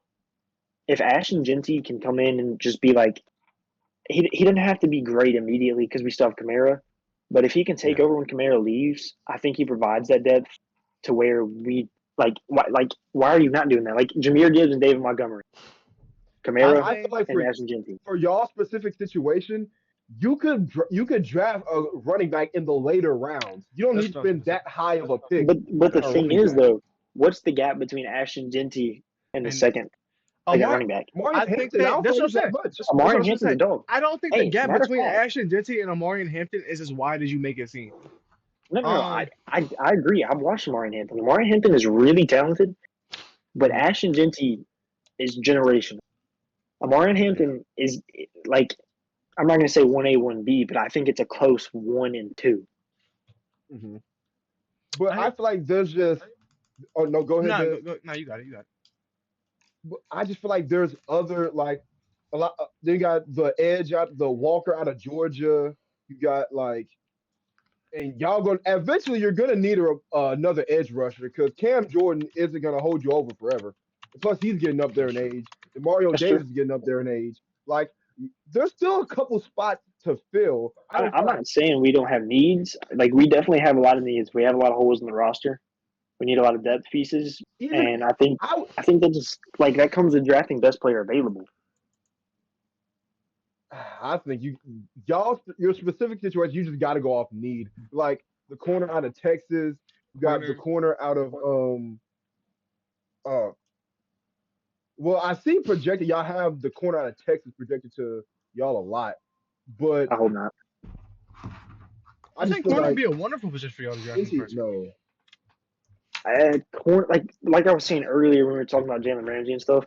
If Ashton Jinty can come in and just be like, he doesn't have to be great immediately because we still have Kamara, but if he can take over when Kamara leaves, I think he provides that depth to where we why are you not doing that? Like Jahmyr Gibbs and David Montgomery, Kamara, I feel like and Ashton Jinty. For y'all specific situation, you could draft a running back in the later rounds. You don't need to spend that high of a pick. But the thing is though, what's the gap between Ashton Jinty and the second? Running back. I think that's what I'm saying. Amari Hampton's a dog. I don't think the gap between Ashton Jinty and Amari Hampton is as wide as you make it seem. No, I agree. I've watched Amari Hampton. Amari Hampton is really talented, but Ashton Jinty is generational. Amari Hampton is like, I'm not going to say 1A, 1B, but I think it's a close 1 and 2. Mm-hmm. But I feel like there's just. Oh no, go ahead. No, you got it. I just feel like there's other a lot. They got the edge out, the Walker out of Georgia. You got and y'all eventually you're gonna need another edge rusher because Cam Jordan isn't gonna hold you over forever. Plus he's getting up there in age. And Mario Davis is getting up there in age. Like there's still a couple spots to fill. I'm not saying we don't have needs. Like we definitely have a lot of needs. We have a lot of holes in the roster. We need a lot of depth pieces, and I think that just that comes with drafting best player available. I think your specific situation, you just got to go off need. Like the corner out of Texas, you got the corner out of Well, I see projected. Y'all have the corner out of Texas projected to y'all a lot, but I hope not. I think corner would be a wonderful position for y'all to draft. No. Corner, like I was saying earlier when we were talking about Jalen Ramsey and stuff,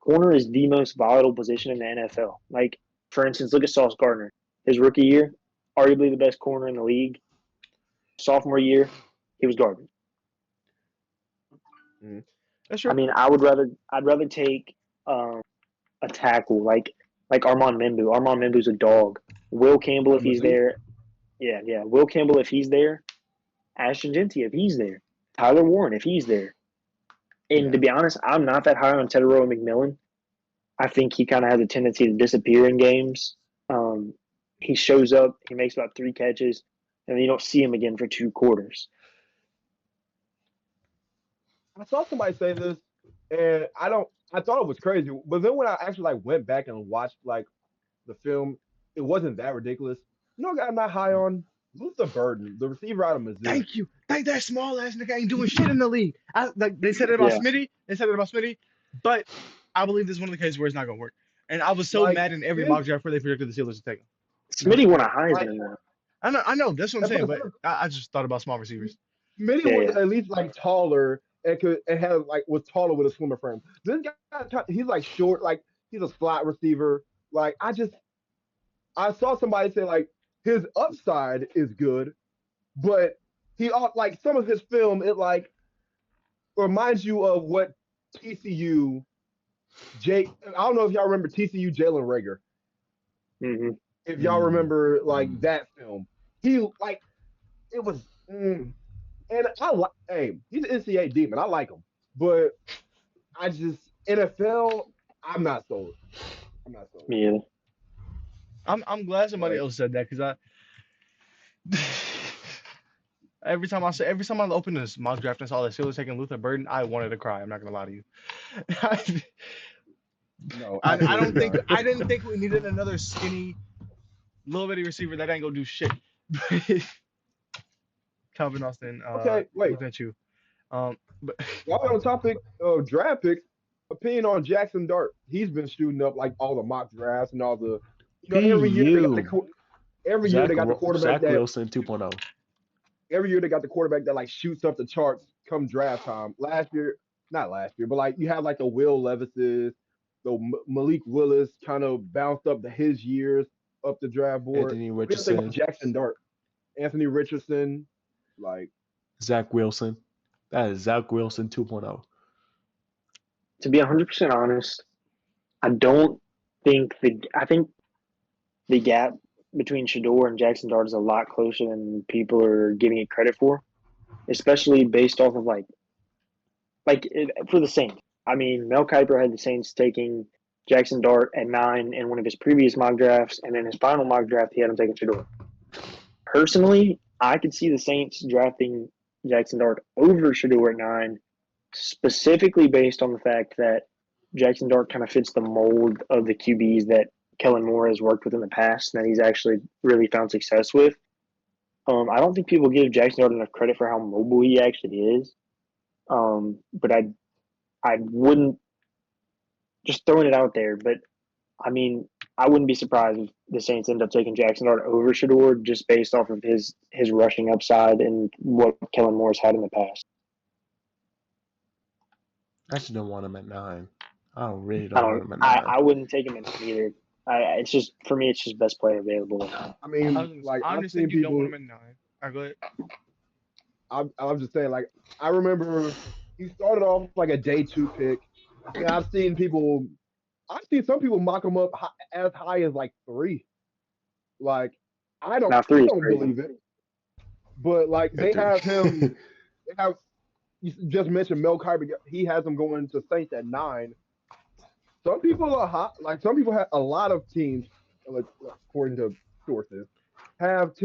corner is the most volatile position in the NFL. Like, for instance, look at Sauce Gardner. His rookie year, arguably the best corner in the league. Sophomore year, he was garbage. That's true. I mean, I'd rather take a tackle like Armand Membu. Armand Membu's a dog. Will Campbell if he's there. Yeah. Will Campbell if he's there. Ashton Jinty if he's there. Tyler Warren if he's there. And to be honest, I'm not that high on Tedero and McMillan. I think he kind of has a tendency to disappear in games. He shows up, he makes about 3 catches, and then you don't see him again for 2 quarters. I saw somebody say this, and I thought it was crazy. But then when I actually went back and watched the film, it wasn't that ridiculous. You know, guy I'm not high on. Luther Burden, the receiver out of Missouri. Thank you. That small ass nigga ain't doing shit in the league. They said it about Smitty. They said it about Smitty. But I believe this is one of the cases where it's not going to work. And I was so Like, mad in every mock draft where they predicted the Steelers to take him. Smitty won a Heisman now. I know. That's what I'm saying. But I just thought about small receivers. Smitty was at least like taller and was taller with a slimmer frame. This guy, he's like short, like he's a slot receiver. Like I saw somebody say like his upside is good, but he like some of his film it like reminds you of what TCU I don't know if y'all remember TCU Jalen Rager. Mm-hmm. If y'all remember like that film, he like it was. And he's an NCAA demon. I like him, but I just NFL. I'm not sold. Yeah. I'm glad somebody else said that because every time I open this mock draft and saw that Steelers taking Luther Burden, I wanted to cry. I'm not gonna lie to you. No, I didn't think we needed another skinny, little bitty receiver that ain't gonna do shit. Calvin Austin. Okay, wait. Looking at you. But while we're on the topic of draft picks, opinion on Jackson Dart. He's been shooting up like all the mock drafts and all the. Every year they got the quarterback Zach Wilson 2.0. Every year they got the quarterback that like shoots up the charts come draft time. Not last year, but like you have like the Will Levises, the Malik Willis kind of bounced up his years up the draft board. Anthony Richardson. Jackson Dart, Anthony Richardson, like Zach Wilson. That is Zach Wilson 2.0. To be 100% honest, I think the gap between Shedeur and Jackson Dart is a lot closer than people are giving it credit for, especially based off of for the Saints. I mean, Mel Kiper had the Saints taking Jackson Dart at 9 in one of his previous mock drafts, and in his final mock draft, he had him taking Shedeur. Personally, I could see the Saints drafting Jackson Dart over Shedeur at 9, specifically based on the fact that Jackson Dart kind of fits the mold of the QBs that Kellen Moore has worked with in the past and that he's actually really found success with. I don't think people give Jackson Dart enough credit for how mobile he actually is. But I wouldn't, just throwing it out there, but I mean, I wouldn't be surprised if the Saints end up taking Jackson Dart over Shedeur just based off of his rushing upside and what Kellen Moore's had in the past. I just don't want him at 9. I really don't want him at 9. I wouldn't take him in either. It's just for me, it's just best player available. I mean, I've seen people. Don't want him at 9. Go ahead. I'm just saying, like I remember he started off like a day 2 pick. And I've seen some people mock him up as high as like 3. Like I don't believe it. But like they have him. You just mentioned Mel Kiper. He has him going to Saints at 9. Some people are hot. Like some people have a lot of teams, according to sources, have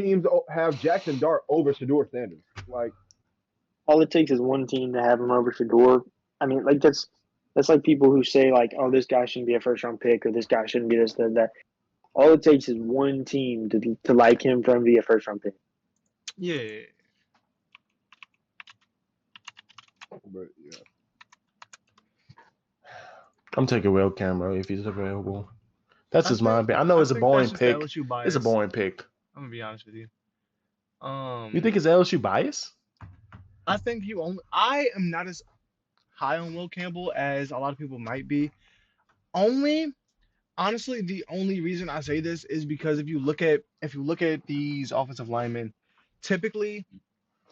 Jackson Dart over Shedeur Sanders. Like all it takes is one team to have him over Shedeur. I mean, like that's like people who say like, oh, this guy shouldn't be a first round pick or this guy shouldn't be this, that. All it takes is one team to like him for him to be a first round pick. Yeah. But yeah. I'm taking Will Cameron if he's available. That's just my opinion. I know it's a boring pick. It's a boring pick. I'm gonna be honest with you. You think it's LSU bias? I think I am not as high on Will Campbell as a lot of people might be. Honestly, the only reason I say this is because if you look at these offensive linemen, typically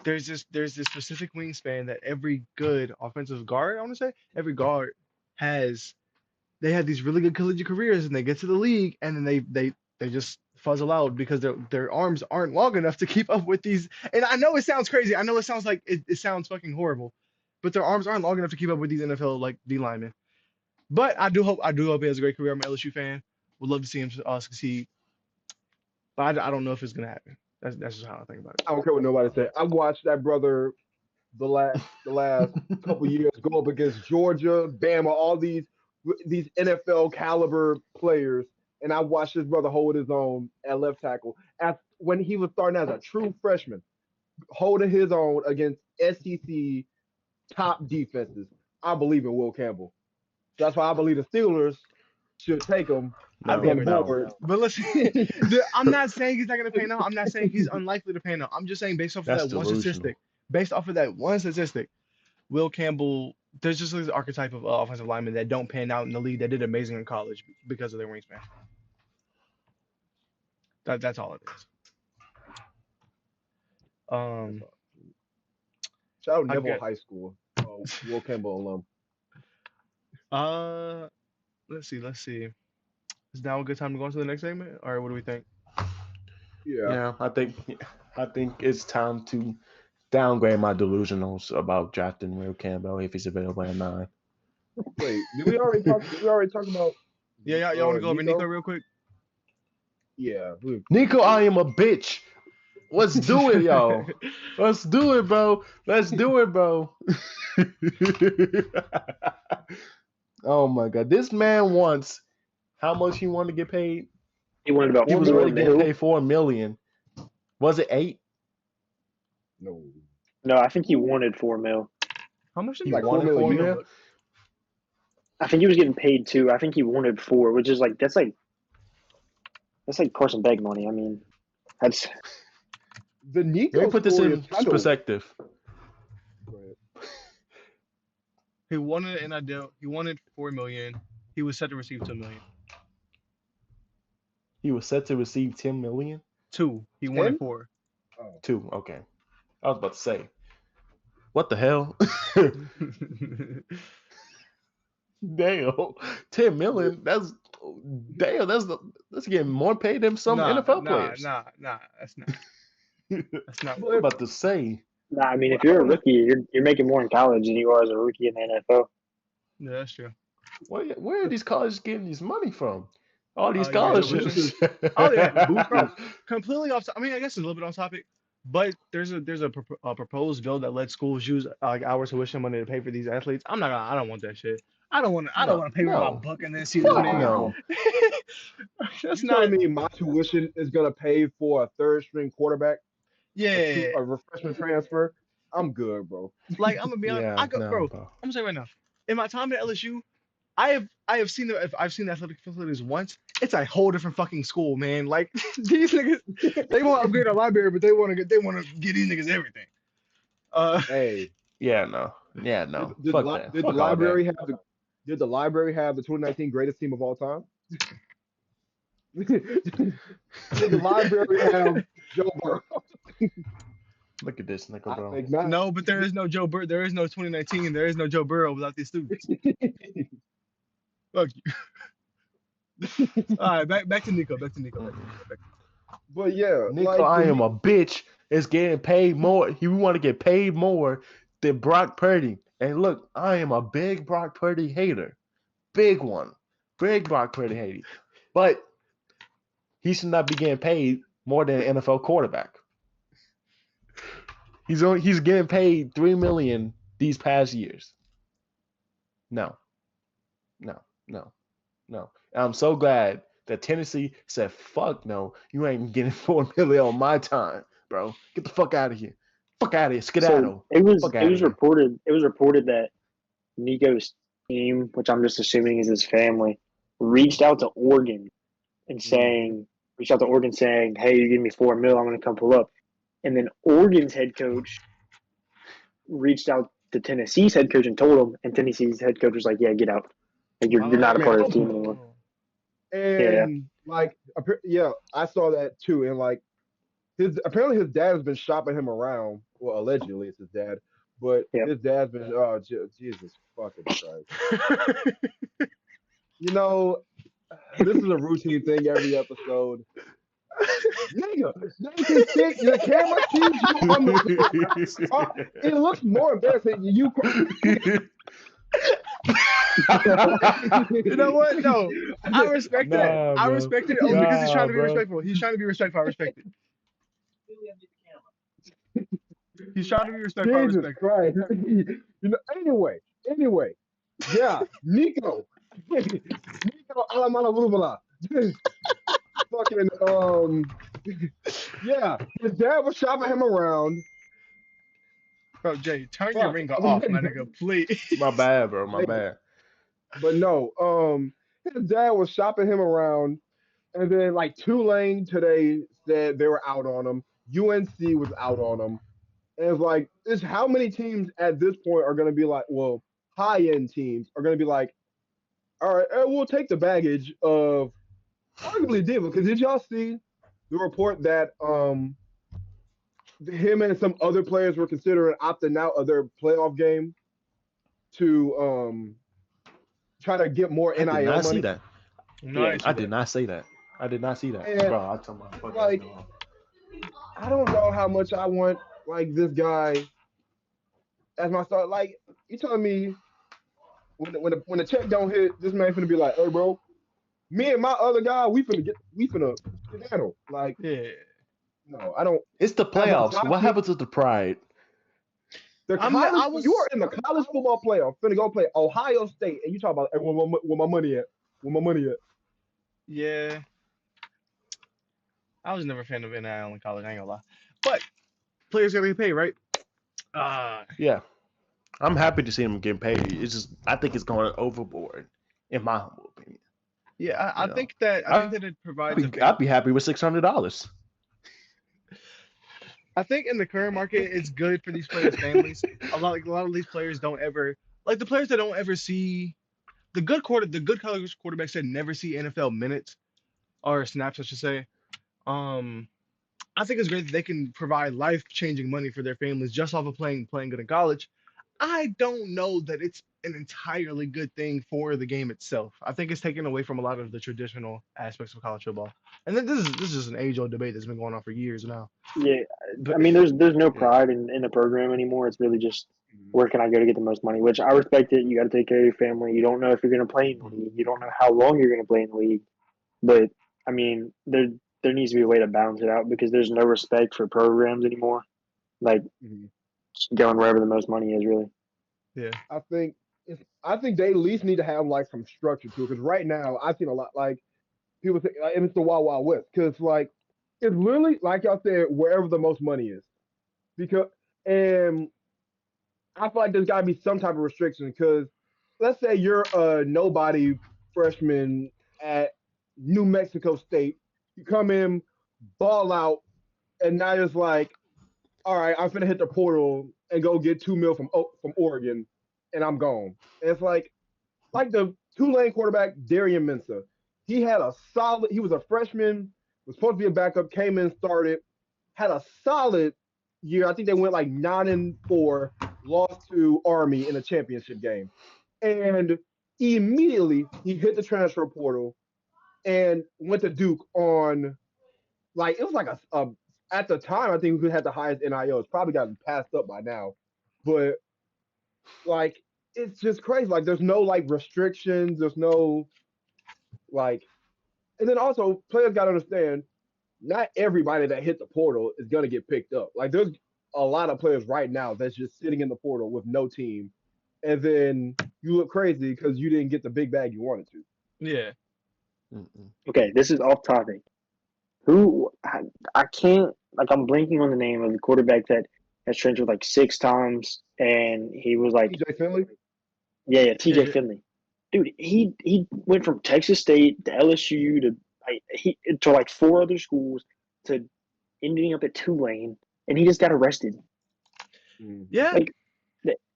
there's this specific wingspan that every good offensive guard, I want to say, every guard has. They have these really good collegiate careers and they get to the league and then they just fuzzle out because their arms aren't long enough to keep up with these. And I know it sounds crazy. I know it sounds like it sounds fucking horrible, but their arms aren't long enough to keep up with these NFL like D linemen. But I do hope he has a great career. I'm an LSU fan. Would love to see him succeed. But I don't know if it's gonna happen. That's just how I think about it. I don't care what nobody says. I've watched that brother the last couple years go up against Georgia, Bama, all these NFL caliber players, and I watched his brother hold his own at left tackle when he was starting as a true freshman, holding his own against SEC top defenses. I believe in Will Campbell. That's why I believe the Steelers should take him. But listen, I'm not saying he's not going to pay now. I'm not saying he's unlikely to pay now. I'm just saying based off of that one statistic. Based off of that one statistic, Will Campbell, there's just this archetype of offensive linemen that don't pan out in the league that did amazing in college because of their wingspan. That's all it is. Shout out Neville High School. Will Campbell alum. Let's see. Is now a good time to go on to the next segment, or what do we think? Yeah, I think it's time to downgrade my delusionals about drafting Will Campbell if he's available at 9. Wait, did we already talk about? Yeah, y'all want to go over Nico real quick? Yeah. Nico, I am a bitch. Let's do it, yo. Let's do it, bro. Oh my God, this man wants. How much he wanted to get paid? He wanted about $4 million. He was paid $4 million. Was it 8? No, I think he wanted $4 million. How much did he wanted $4 million? I think he was getting paid 2. I think he wanted 4, which is that's like Carson Beck money. I mean, that's the Nico. Let me put this in perspective. He wanted $4 million. He was set to receive $2 million. He was set to receive $10 million? 2. He wanted 4. Oh. 2, okay. I was about to say, what the hell? Damn, $10 million. That's getting more paid than some NFL players. Nah, that's not. That's not what I'm about to say. Nah, I mean, if you're a rookie, you're making more in college than you are as a rookie in the NFL. Yeah, that's true. Where are these colleges getting this money from? All these scholarships. Completely off. I mean, I guess it's a little bit on topic, but there's a proposed bill that lets schools use our tuition money to pay for these athletes. I don't want that shit. I don't want to pay for my book and then see the no. That's you not. telling me my tuition is gonna pay for a third string quarterback? Yeah. A refreshment transfer. I'm good, bro. Like I'm gonna be honest. Bro. I'm gonna say right now. In my time at LSU, I have seen the athletic facilities once. It's a whole different fucking school, man. Like these niggas, they want to upgrade our library, but they want to get these niggas everything. Hey. No. Did the library have the 2019 greatest team of all time? Did the library have Joe Burrow? Look at this, Nico, bro. No, but there is no Joe Burrow. There is no 2019. There is no Joe Burrow without these students. Fuck you. All right, back to Nico. But yeah, Nico, I am a bitch. Is getting paid more. He want to get paid more than Brock Purdy. And look, I am a big Brock Purdy hater. Big one. Big Brock Purdy hater. But he should not be getting paid more than an NFL quarterback. He's getting paid $3 million these past years. No. And I'm so glad that Tennessee said, "Fuck no, you ain't getting $4 million on my time, bro. Get the fuck out of here. Skedaddle." So it was reported that Nico's team, which I'm just assuming is his family, reached out to Oregon saying, "Hey, you give me $4 million, I'm gonna come pull up." And then Oregon's head coach reached out to Tennessee's head coach and told him, and Tennessee's head coach was like, "Yeah, get out. Like you're not a part of the team anymore." And I saw that too. And like apparently his dad has been shopping him around. Well, allegedly it's his dad, but his dad's been Jesus fucking Christ. You know, this is a routine thing every episode. Nigga, the camera sees you on the it looks more embarrassing than you. You know what? No, I respect that. I respect it only because he's trying to be respectful. He's trying to be respectful. I respect it. He's trying to be respectful. I respect Christ. You know, anyway. Yeah, Nico Alamana Lubala. Fucking yeah, his dad was shopping him around. Bro, Jay, turn your ringer off, my nigga, please. My bad, bro. My bad. But no, his dad was shopping him around, and then like Tulane today said they were out on him. UNC was out on him, and it's like, this how many teams at this point are going to be like, well, high end teams are going to be like, all right, we'll take the baggage of arguably Diva, because did y'all see the report that him and some other players were considering opting out of their playoff game to try to get more I did NIL not see money? that. Nice. I did not say that. I did not see that. And, Bro, I told my fucking like, I don't know how much I want like this guy as my start. Like, you telling me when the check don't hit, this man finna be like, hey bro, me and my other guy, we finna handle. Like, Yeah. no, I don't. It's the playoffs. What happens with the pride? You are in the college football playoff, finna go play Ohio State, and you talk about, hey, where my money at? Where my money at? Yeah. I was never a fan of NIL in college, I ain't gonna lie. But players gotta get paid, right? Yeah. I'm happy to see him getting paid. It's just I think it's going overboard, in my humble opinion. Yeah, I think that it provides. I'd be happy with $600. I think in the current market, it's good for these players' families. A lot of these players don't ever like the players that don't ever see the good college quarterbacks that never see NFL minutes or snaps, I should say. I think it's great that they can provide life-changing money for their families just off of playing good in college. I don't know that it's an entirely good thing for the game itself. I think it's taken away from a lot of the traditional aspects of college football. And then this is an age-old debate that's been going on for years now. Yeah, I mean, there's no pride in the program anymore. It's really just where can I go to get the most money, which I respect it. You got to take care of your family. You don't know if you're going to play in the league. You don't know how long you're going to play in the league. But, I mean, there needs to be a way to balance it out because there's no respect for programs anymore. Like, going wherever the most money is, really. Yeah. I think they at least need to have like some structure to it, because right now I've seen a lot like people think and it's the Wild Wild West, because like it's literally like y'all said, wherever the most money is, because and I feel like there's got to be some type of restriction, because let's say you're a nobody freshman at New Mexico State, you come in, ball out, and now it's like, all right, I'm finna hit the portal and go get $2 million from Oregon, and I'm gone. And it's like the Tulane quarterback Darian Mensah. He was a freshman, was supposed to be a backup, came in, started, had a solid year. I think they went like 9-4, lost to Army in a championship game. And immediately he hit the transfer portal and went to Duke on, like, it was like a at the time, I think we had the highest NIL. It's probably gotten passed up by now. But, like, it's just crazy. Like, there's no, like, restrictions. There's no, like, and then also, players got to understand, not everybody that hit the portal is going to get picked up. Like, there's a lot of players right now that's just sitting in the portal with no team. And then you look crazy because you didn't get the big bag you wanted to. Yeah. Okay, this is off topic. I can't, like, I'm blanking on the name of the quarterback that has transferred like 6 times, and he was like TJ Finley? Yeah, TJ Finley. Dude, he went from Texas State to LSU to like 4 other schools to ending up at Tulane, and he just got arrested. Yeah. Like,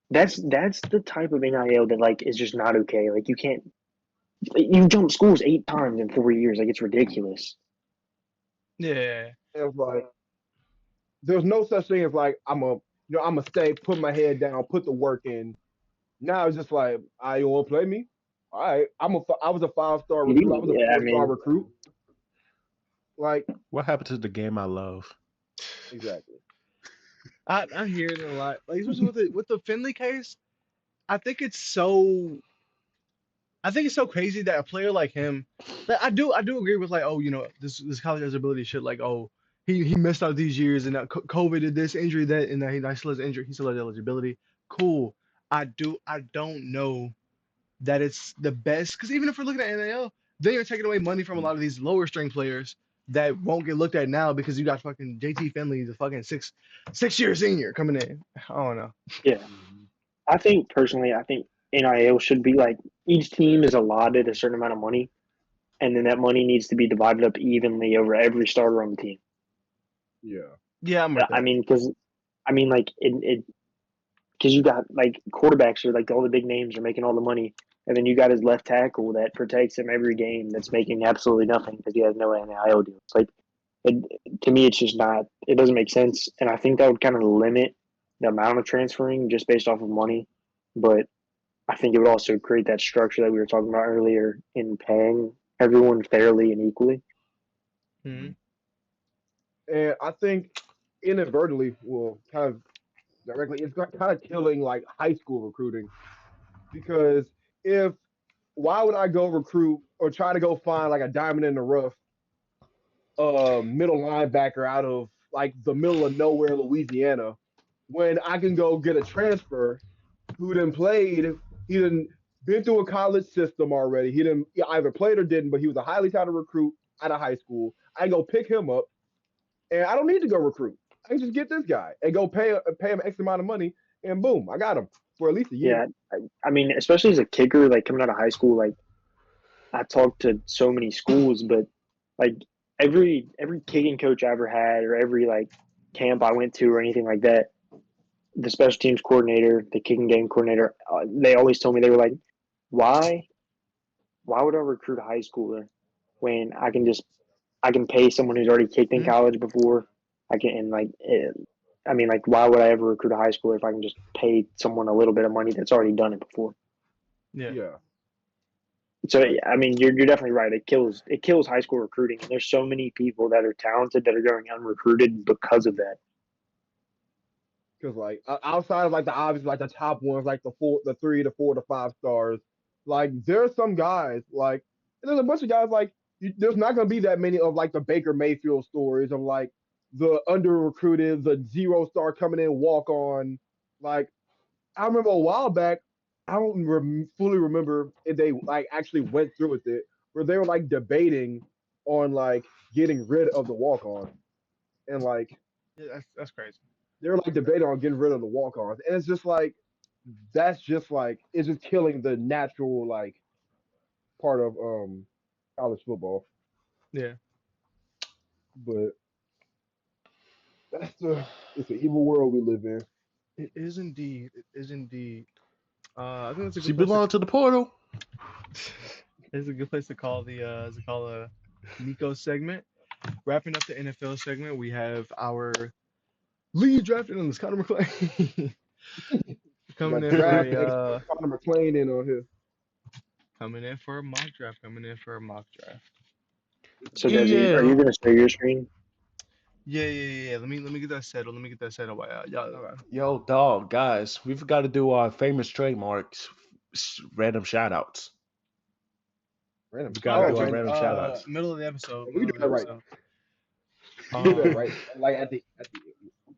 that's the type of NIL that like is just not okay. Like, you jump schools 8 times in 4 years. Like, it's ridiculous. Yeah. It's like, there's no such thing as like, I'm gonna stay, put my head down, put the work in. Now it's just like, you want to play me? All right, I was a 5-star recruit. I was a 4-star recruit. Like, what happened to the game I love? Exactly. I hear it a lot. Like, especially with the Finley case, I think it's so crazy that a player like him, that I do agree with, like, oh, this college eligibility shit, like, oh, he missed out these years and COVID did this, injury that, and that he still has injury, he still has eligibility. Cool. I don't know that it's the best, because even if we're looking at NIL, then you're taking away money from a lot of these lower string players that won't get looked at now because you got fucking JT Finley, the fucking six-year senior coming in. I don't know. Yeah. I think NIL should be like each team is allotted a certain amount of money, and then that money needs to be divided up evenly over every starter on the team. Yeah, I'm with that. I mean, because like because you got like quarterbacks are like all the big names are making all the money, and then you got his left tackle that protects him every game that's making absolutely nothing because he has no NIL deal. It's like to me, it's just not. It doesn't make sense, and I think that would kind of limit the amount of transferring just based off of money. But I think it would also create that structure that we were talking about earlier in paying everyone fairly and equally. Mm-hmm. And I think inadvertently, well, kind of directly, it's kind of killing like high school recruiting because if why would I go recruit or try to go find like a diamond in the rough middle linebacker out of like the middle of nowhere, Louisiana, when I can go get a transfer who then played, he didn't been through a college system already. He didn't either played or didn't, but he was a highly touted recruit out of high school. I go pick him up, and I don't need to go recruit. I can just get this guy and go pay him X amount of money, and boom, I got him for at least a year. Yeah, I mean, especially as a kicker, like coming out of high school, like I talked to so many schools, but like every kicking coach I ever had, or every like camp I went to, or anything like that, the special teams coordinator, the kicking game coordinator, they always told me they were like, why would I recruit a high schooler when I can pay someone who's already kicked in college before? I can and like I mean, like, why would I ever recruit a high schooler if I can just pay someone a little bit of money that's already done it before? Yeah. So I mean, you're definitely right. It kills high school recruiting, and there's so many people that are talented that are going unrecruited because of that. Because like outside of like the obvious like the top ones like the 3 to 4 to 5 stars, like there's some guys like there's a bunch of guys like there's not gonna be that many of like the Baker Mayfield stories of like the under recruited, the 0 star coming in walk on. Like I remember a while back, I don't fully remember if they like actually went through with it, where they were like debating on like getting rid of the walk on, and like Yeah, that's crazy. they're like debating on getting rid of the walk-ons, and it's just like that's just like it's just killing the natural like part of college football. Yeah. But it's an evil world we live in. It is indeed. It is indeed. I think that's a She good place belonged to the portal. It's a good place to call the Nico segment. Wrapping up the NFL segment, we have our lead drafted on this Connor McClain coming in for a Connor McClain in on here. Coming in for a mock draft. So, Desi, are you going to share your screen? Yeah. Let me get that settled. Yo, dog, guys, we forgot to do our famous trademarks, random shout outs. We gotta do our random shout outs. Middle of the episode. We do that right. We do that right. Like at the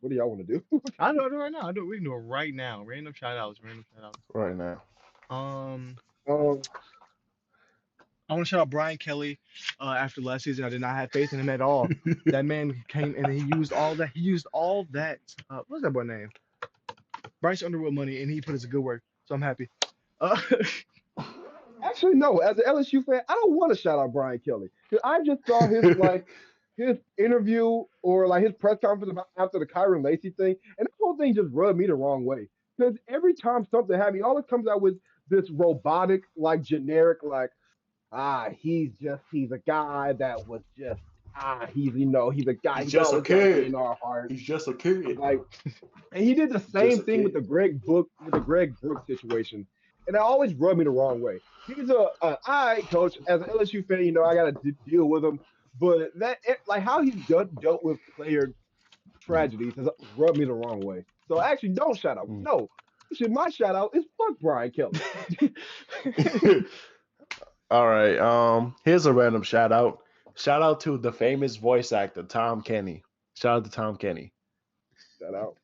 what do y'all want to do? I do it right now. We can do it right now. Random shout outs. Right now. I want to shout out Brian Kelly. After last season, I did not have faith in him at all. That man came and he used all that. What's that boy name? Bryce Underwood money, and he put us a good work. So I'm happy. Actually, no. As an LSU fan, I don't want to shout out Brian Kelly because I just saw his his interview or like his press conference after the Kyren Lacy thing, and the whole thing just rubbed me the wrong way. Because every time something happens, he always comes out with this robotic, like generic, like he's a guy that was just he's a guy. He's just a kid in our hearts. He's just a kid. Like, and he did the same thing with the Greg Brooks situation. And that always rubbed me the wrong way. He's all right, coach. As an LSU fan, I got to deal with him. But like how he's dealt with player tragedies has rubbed me the wrong way. So actually, don't shout out. No, my shout out is fuck Brian Kelly. All right. Here's a random shout out. Shout out to the famous voice actor Tom Kenny. Shout out to Tom Kenny. Shout out.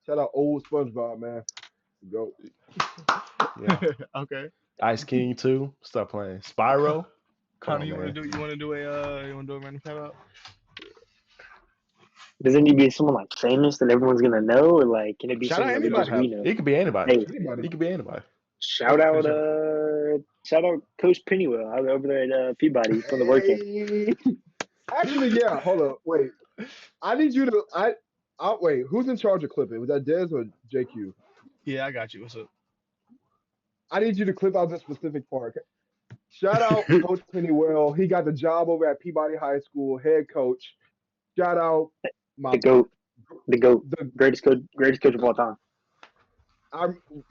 Shout out old SpongeBob, man. Go. Yeah. Okay. Ice King too. Stop playing. Spyro. Connor, you want to do a random shout out? Does it need to be someone like famous that everyone's gonna know, or like can it be Shout out someone that anybody. we know? It could be anybody. Hey, It could be anybody. shout out Coach Pennywell over there at Peabody from the work camp. Actually, yeah. Hold up. Wait. I need you to. Wait. Who's in charge of clipping? Was that Dez or JQ? Yeah, I got you. What's up? I need you to clip out this specific part. Shout out Coach Pennywell. He got the job over at Peabody High School, head coach. Shout out the GOAT, the greatest coach of all time.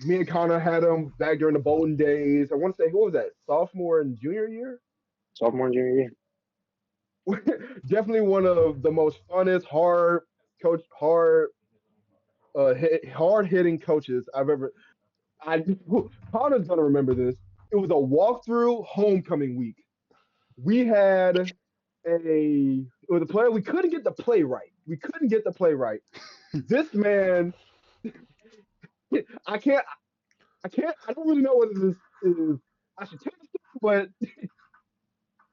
Me and Connor had him back during the Bolton days. I want to say, who was that? Sophomore and junior year? Sophomore and junior year. Definitely one of the most funnest, hard hitting coaches I've ever. Connor's gonna remember this. It was a walkthrough homecoming week. We had it was a player. We couldn't get the play right. This man, I don't really know what this is. I should tell you, but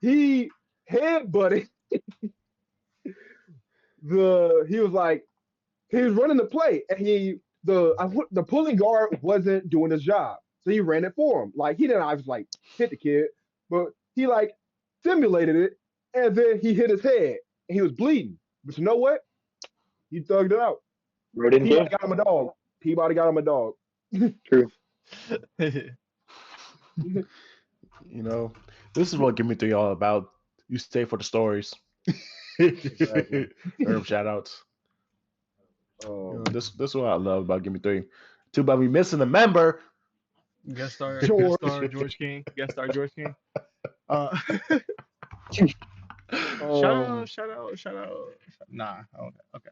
he headbutted he was running the play and the pulling guard wasn't doing his job. So he ran it for him. Like he didn't obviously like hit the kid, but he like simulated it and then he hit his head and he was bleeding. But you know what? He thugged it out. Peabody got him a dog. True. You know, this is what Gimme 3 all about. You stay for the stories. Exactly. Shout outs. This is what I love about Gimme 3. Too bad we missing a member. Guest star George King. Shout out. Nah. Okay.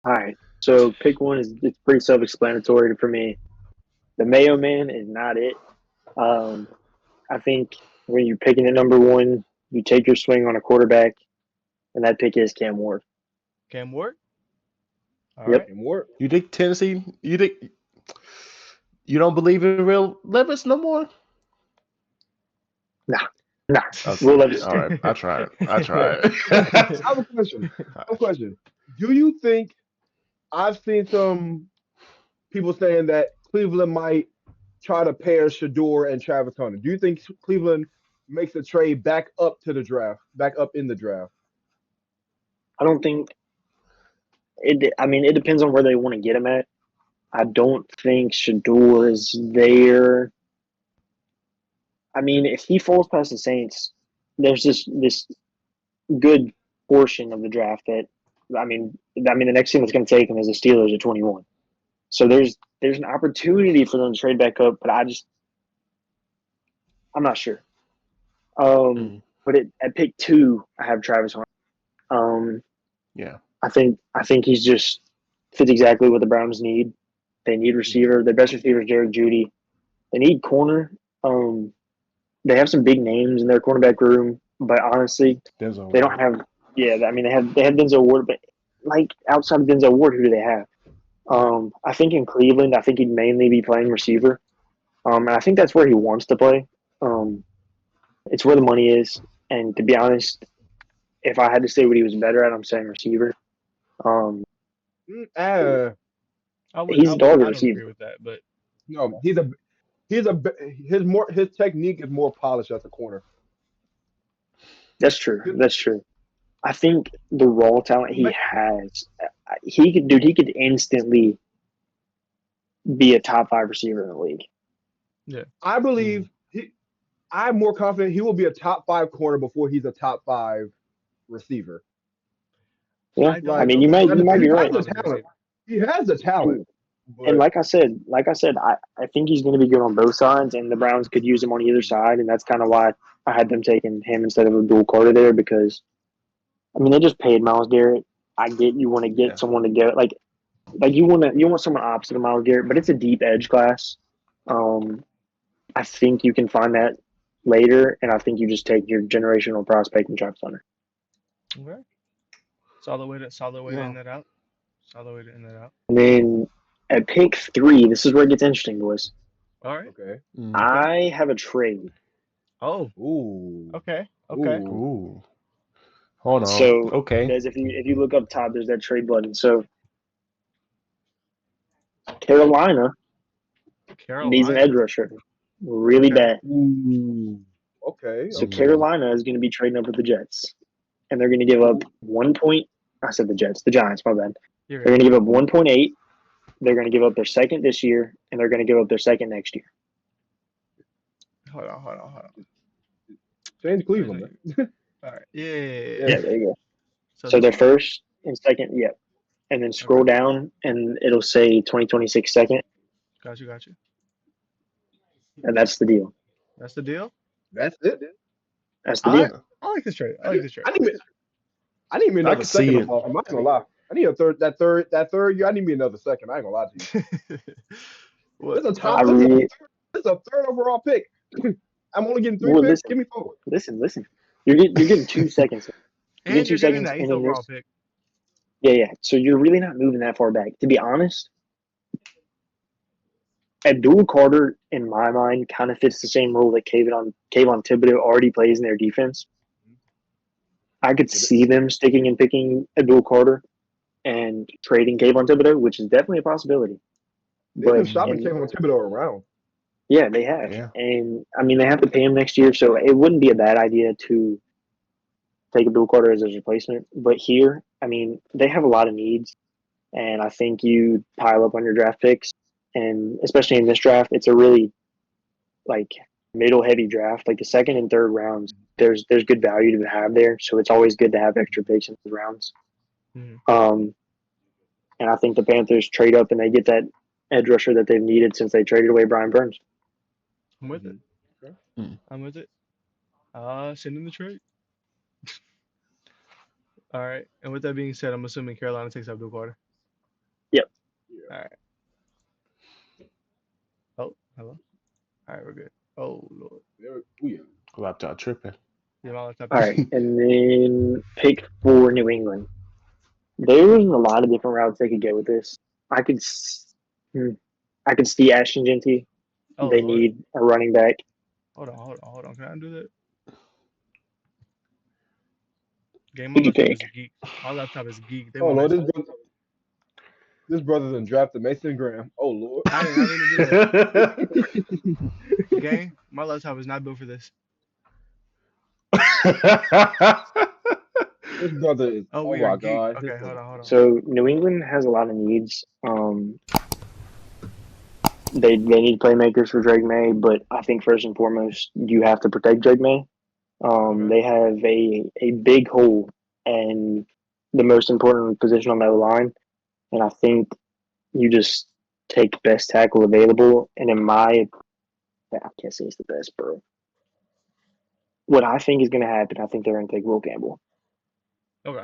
All right. So pick one it's pretty self-explanatory for me. The Mayo Man is not it. I think when you're picking at number one, you take your swing on a quarterback, and that pick is Cam Ward. Cam Ward? All right. Cam Ward. You think Tennessee? You don't believe in real Levis no more? Nah. Okay. Will Levis. All right. I tried. I have a question. Do you think I've seen some people saying that Cleveland might try to pair Shador and Travis Hunter? Do you think Cleveland makes a trade back up in the draft? I don't think it. I mean, it depends on where they want to get him at. I don't think Shador is there. I mean, if he falls past the Saints, there's this good portion of the draft that the next team that's going to take him is the Steelers at 21. So there's an opportunity for them to trade back up, but I'm not sure. But at pick 2, I have Travis Hunter. Yeah. I think he's just fits exactly what the Browns need. They need receiver. Their best receiver is Jerry Jeudy. They need corner. They have some big names in their cornerback room, but honestly, they don't have. Yeah, I mean they have Denzel Ward, but like outside of Denzel Ward, who do they have? I think in Cleveland, I think he'd mainly be playing receiver. And I think that's where he wants to play. It's where the money is. And to be honest, if I had to say what he was better at, I'm saying receiver. He's a dog receiver. I don't agree with that, but no, his technique is more polished as a corner. That's true. I think the raw talent he has, he could instantly be a top 5 receiver in the league. Yeah, I believe I'm more confident he will be a top 5 corner before he's a top 5 receiver. Yeah, I mean, you might be right. He has the talent. And like I said, I think he's going to be good on both sides, and the Browns could use him on either side, and that's kind of why I had them taking him instead of a dual Carter there because, I mean, they just paid Myles Garrett. I get you want to get someone to get like you want someone opposite of Myles Garrett, but it's a deep edge class. I think you can find that later, and I think you just take your generational prospect and Travis Hunter. Okay. Solid way to end that out. And then at pick 3, this is where it gets interesting, boys. All right. Okay. I have a trade. Oh. Ooh. Okay. Ooh. Hold on. So, okay. Guys, if you look up top, there's that trade button. So, Carolina needs an edge rusher, really bad. Ooh. Okay. So Carolina is going to be trading up with the Jets, and they're going to give up 1 point. I said the Jets, the Giants. My bad. They're going to give up 1.8. They're going to give up their second this year, and they're going to give up their second next year. Hold on. Change Cleveland. All right. Yeah, there you go. So their first and second, and then scroll down, and it'll say 2026 second. Got you. And that's the deal. That's the deal? That's it. That's the deal. I like this trade. I need me another second of all. I'm not gonna lie. I need a third. That third year. I need me another second. I ain't gonna lie to you. It's a third overall pick. I'm only getting 3 picks. Give me 4. Listen. You're getting 2 seconds. You're getting 2 seconds. That 8th overall pick. Yeah. So you're really not moving that far back. To be honest, Abdul Carter, in my mind, kind of fits the same role that Kayvon Thibodeau already plays in their defense. I could see them sticking and picking Abdul Carter and trading Kayvon Thibodeau, which is definitely a possibility. They've been shopping Kayvon Thibodeau around. Yeah, they have. Yeah. And, I mean, they have to pay him next year, so it wouldn't be a bad idea to take Abdul Carter as his replacement. But here, I mean, they have a lot of needs, and I think you pile up on your draft picks. And especially in this draft, it's a really, middle-heavy draft. Like, the second and third rounds, there's good value to have there. So it's always good to have extra picks in the rounds. Mm-hmm. And I think the Panthers trade up and they get that edge rusher that they've needed since they traded away Brian Burns. I'm with it. I'm with it. Send in the trade. All right. And with that being said, I'm assuming Carolina takes Abdul Carter. Yep. All right. Oh, hello. All right, we're good. Oh, Lord. Laptop tripping. Yeah, my laptop. All right. And then pick 4 New England. There's a lot of different routes they could go with this. I could see Ashton Genty. Oh, they Lord. need a running back. Hold on. Can I do that? Game my laptop is geek. Oh Lord, this brother done drafted Mason Graham. Oh Lord. I didn't do that. Game, my laptop is not built for this. This brother is. Oh, Oh we are my geek. God. Okay, hold on. So New England has a lot of needs. They need playmakers for Drake May, but I think first and foremost you have to protect Drake May. Okay. They have a big hole and the most important position on that line, and I think you just take best tackle available. And I can't say it's the best, bro. What I think is going to happen, I think they're going to take Will Campbell. Okay.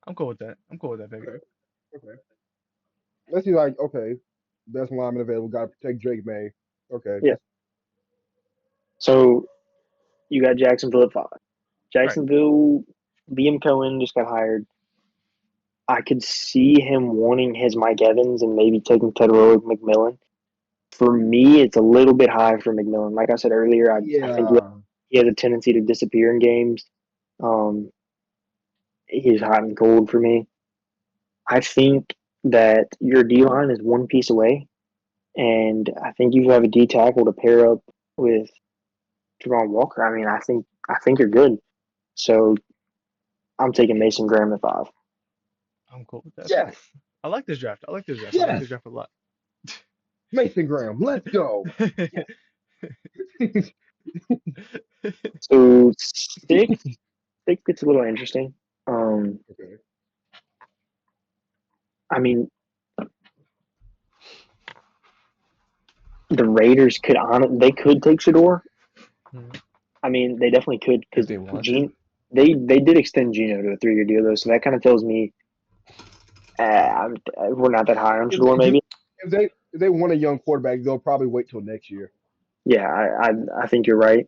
I'm cool with that. Baby. Okay. Okay. Let's see. Like, okay, best lineman available. Got to protect Drake May. Okay. Yeah. So you got Jacksonville at 5. Jacksonville, Liam Cohen just got hired. I could see him wanting his Mike Evans and maybe taking Tedrow McMillan. For me, it's a little bit high for McMillan. Like I said earlier, I think Yeah. he has a tendency to disappear in games. He's hot and cold for me. I think that your D line is one piece away, and I think you have a D tackle to pair up with Javon Walker. I mean, I think you're good. So I'm taking Mason Graham at 5. I'm cool with that. Yes. I like this draft. I like this Yes. draft a lot. Mason Graham. Let's go. Yes. So 6 gets a little interesting. Okay. I mean, the Raiders they could take Shador. I mean, they definitely could If because they want to. they did extend Geno to a 3-year deal though, so that kind of tells me we're not that high on If Shador. they do, Maybe. if they want a young quarterback, they'll probably wait till next year. Yeah, I think you're right.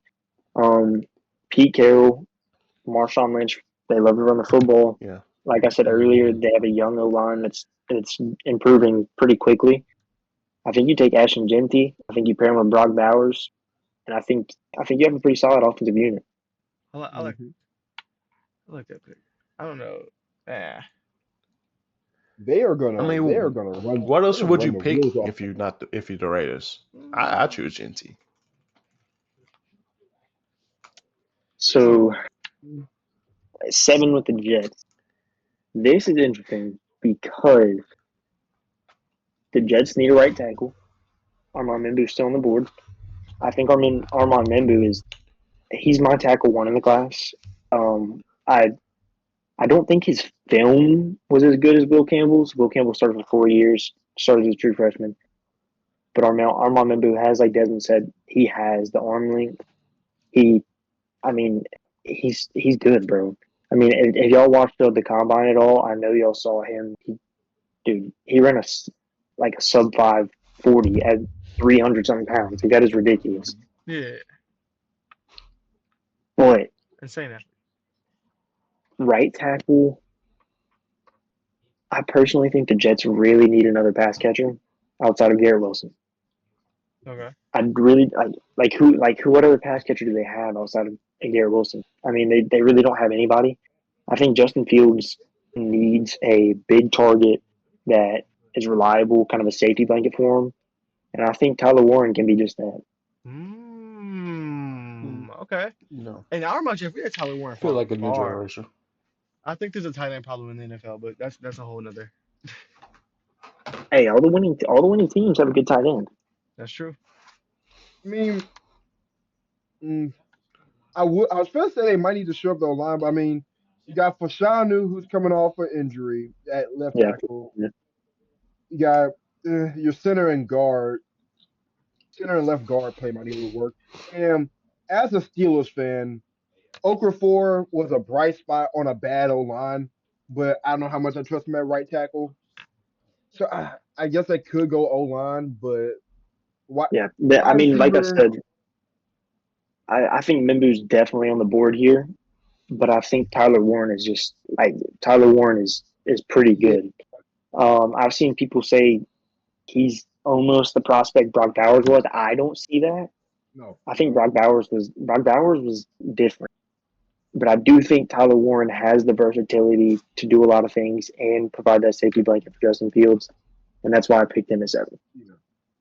Pete Carroll, Marshawn Lynch, they love to run the football. Yeah. Like I said earlier, they have a young O line that's improving pretty quickly. I think you take Ashton Genty. I think you pair him with Brock Bowers, and I think you have a pretty solid offensive unit. I like that pick. I don't know. They are I gonna mean, run. what else They're gonna would you run the pick wheels off. if you're the Raiders? I choose GNT. So 7 with the Jets. This is interesting because the Jets need a right tackle. Armand Membu's still on the board. I think Armand Membu he's my tackle 1 in the class. I don't think his film was as good as Will Campbell's. Will Campbell started for 4 years, started as a true freshman. But Armand Membu has, like Desmond said, he has the arm length. I mean, he's good, bro. I mean, if y'all watched the combine at all, I know y'all saw him. He ran a sub 540 at 300 something pounds. Like, that is ridiculous. Yeah. But Insane athlete. right tackle, I personally think the Jets really need another pass catcher outside of Garrett Wilson. Okay. I'd really what other pass catcher do they have outside of Garrett Wilson? I mean, they really don't have anybody. I think Justin Fields needs a big target that is reliable, kind of a safety blanket for him. And I think Tyler Warren can be just that. Okay. No. And our much if we had Tyler Warren I feel like a new far. generation. I think there's a tight end problem in the NFL, but that's a whole nother. Hey, all the winning teams have a good tight end. That's true. I mean, I was gonna say they might need to shore up the line, but I mean, you got Fashanu who's coming off an injury at left tackle. Yeah. You got your center and left guard play might need a little work. And as a Steelers fan, Okafor was a bright spot on a bad O line, but I don't know how much I trust him at right tackle. So I guess I could go O line, but why? Yeah. I Wide mean, like I receiver. said, I think Membu's definitely on the board here, but I think Tyler Warren is pretty good. I've seen people say he's almost the prospect Brock Bowers was. I don't see that. No. I think Brock Bowers was different. But I do think Tyler Warren has the versatility to do a lot of things and provide that safety blanket for Justin Fields. And that's why I picked him at 7.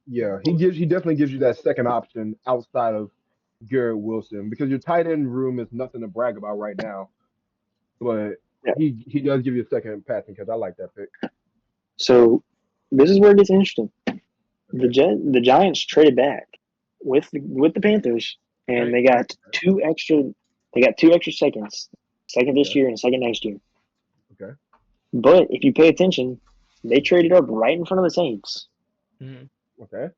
Yeah, he definitely gives you that second option outside of Garrett Wilson because your tight end room is nothing to brag about right now. but Yeah. he does give you a second passing because I like that pick. So this is where it gets interesting. The Giants traded back with the Panthers, and they got two extra seconds, second this year and second next year. Okay. But if you pay attention, they traded up right in front of the Saints. Mm-hmm. Okay.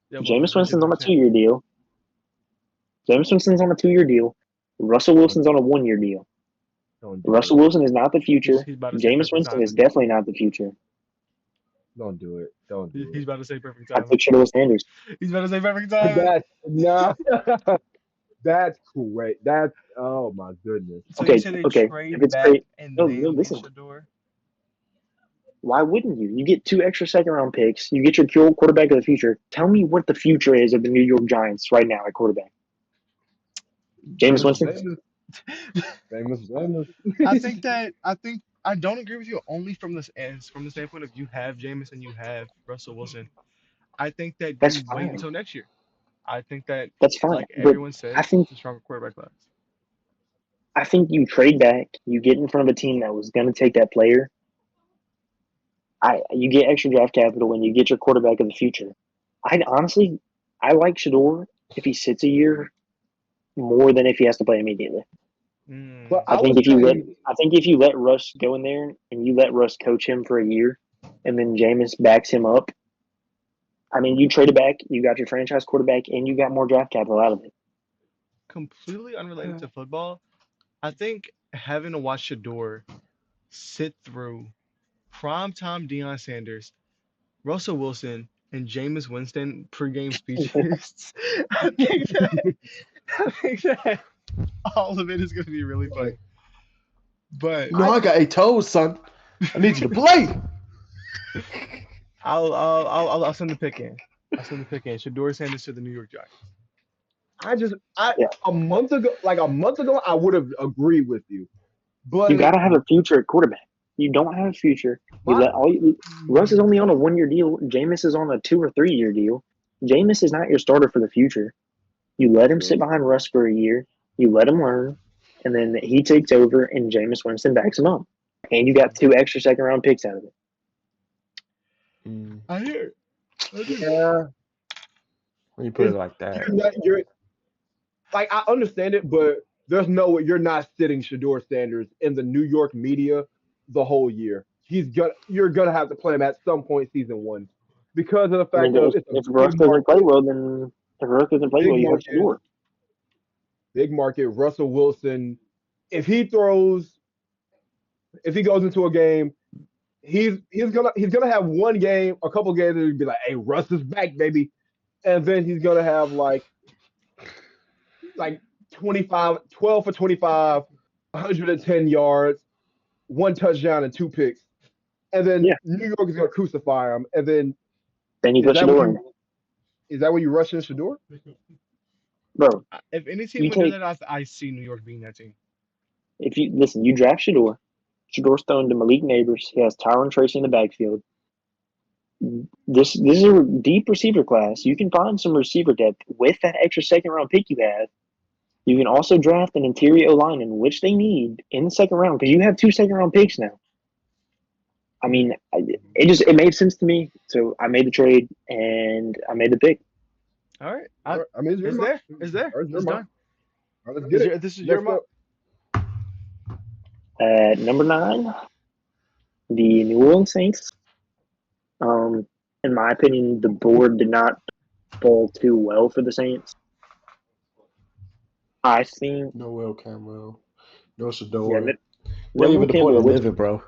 Yeah, Jameis Winston's on a 2-year deal. Russell Wilson's on a 1-year deal. Russell Wilson is not the future. Jameis Winston is definitely not the future. Don't do it. Don't do it. He's about to say perfect I time. took Shador Sanders. He's about to say perfect time. That's great. That's oh my goodness. So you said they trade back and then listen. Shador? Why wouldn't you? You get 2 extra second-round picks. You get your quarterback of the future. Tell me what the future is of the New York Giants right now at quarterback. Jameis Winston? I think I don't agree with you only from the standpoint of you have Jameis and you have Russell Wilson. I think that you wait until next year. I think that's fine. Like everyone says, it's a stronger quarterback class. I think you trade back, you get in front of a team that was going to take that player. You get extra draft capital and you get your quarterback of the future. I like Shador if he sits a year more than if he has to play immediately. But I think if you let Russ go in there and you let Russ coach him for a year, and then Jameis backs him up, I mean, you traded back, you got your franchise quarterback, and you got more draft capital out of it. Completely unrelated to football, I think having to watch Shador sit through primetime Deion Sanders, Russell Wilson, and Jameis Winston pregame speeches, I think that all of it is going to be really funny. But I got 8 toes, son. I need you to play. I'll send the pick in. Shador Sanders to the New York Giants. A month ago, I would have agreed with you. But you gotta have a future at quarterback. You don't have a future. Russ is only on a 1-year deal. Jameis is on a 2 or 3-year deal. Jameis is not your starter for the future. You let him sit behind Russ for a year. You let him learn, and then he takes over, and Jameis Winston backs him up. And you got 2 extra second-round picks out of it. I hear it. Yeah. When you put it like that. I understand it, but there's no way you're not sitting Shador Sanders in the New York media the whole year. You're gonna have to play him at some point season 1 because of the fact if Russ doesn't play well, then you have Shador. Big market. Russell Wilson, if he goes into a game, he's gonna have one game, a couple games, and he'll be like, "Hey, Russ is back, baby," and then he's gonna have like 12 for 25, 110 yards, 1 touchdown and 2 picks, and then New York is gonna crucify him, and then you put Shador in. Is that when you rush in Shador? Bro, if any team would do that, I see New York being that team. If you draft Shador, Shador's thrown to Malik Neighbors. He has Tyron Tracy in the backfield. This is a deep receiver class. You can find some receiver depth with that extra second-round pick you have. You can also draft an interior O-lineman, which they need in the second round because you have 2 second-round picks now. I mean, it made sense to me, so I made the trade and I made the pick. All right. It's there. It's done. All right, let's get it. This is your mark. At number 9, the New Orleans Saints. In my opinion, the board did not fall too well for the Saints. I think no Will Campbell, no Shador. Yeah, what even the point of living, bro?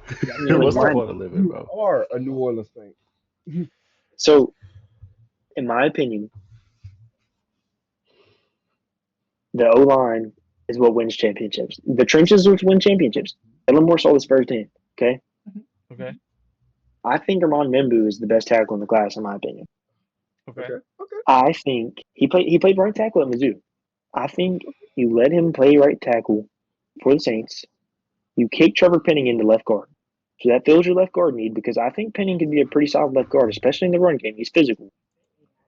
What's the point of living, bro? You are a New Orleans Saint. So, in my opinion, the O-line is what wins championships. The trenches which win championships. Ellen Moore saw this first team. Okay. Okay. I think Ramon Membu is the best tackle in the class, in my opinion. Okay. I think he played right tackle at Mizzou. I think you let him play right tackle for the Saints. You kick Trevor Penning into left guard. So that fills your left guard need because I think Penning can be a pretty solid left guard, especially in the run game. He's physical.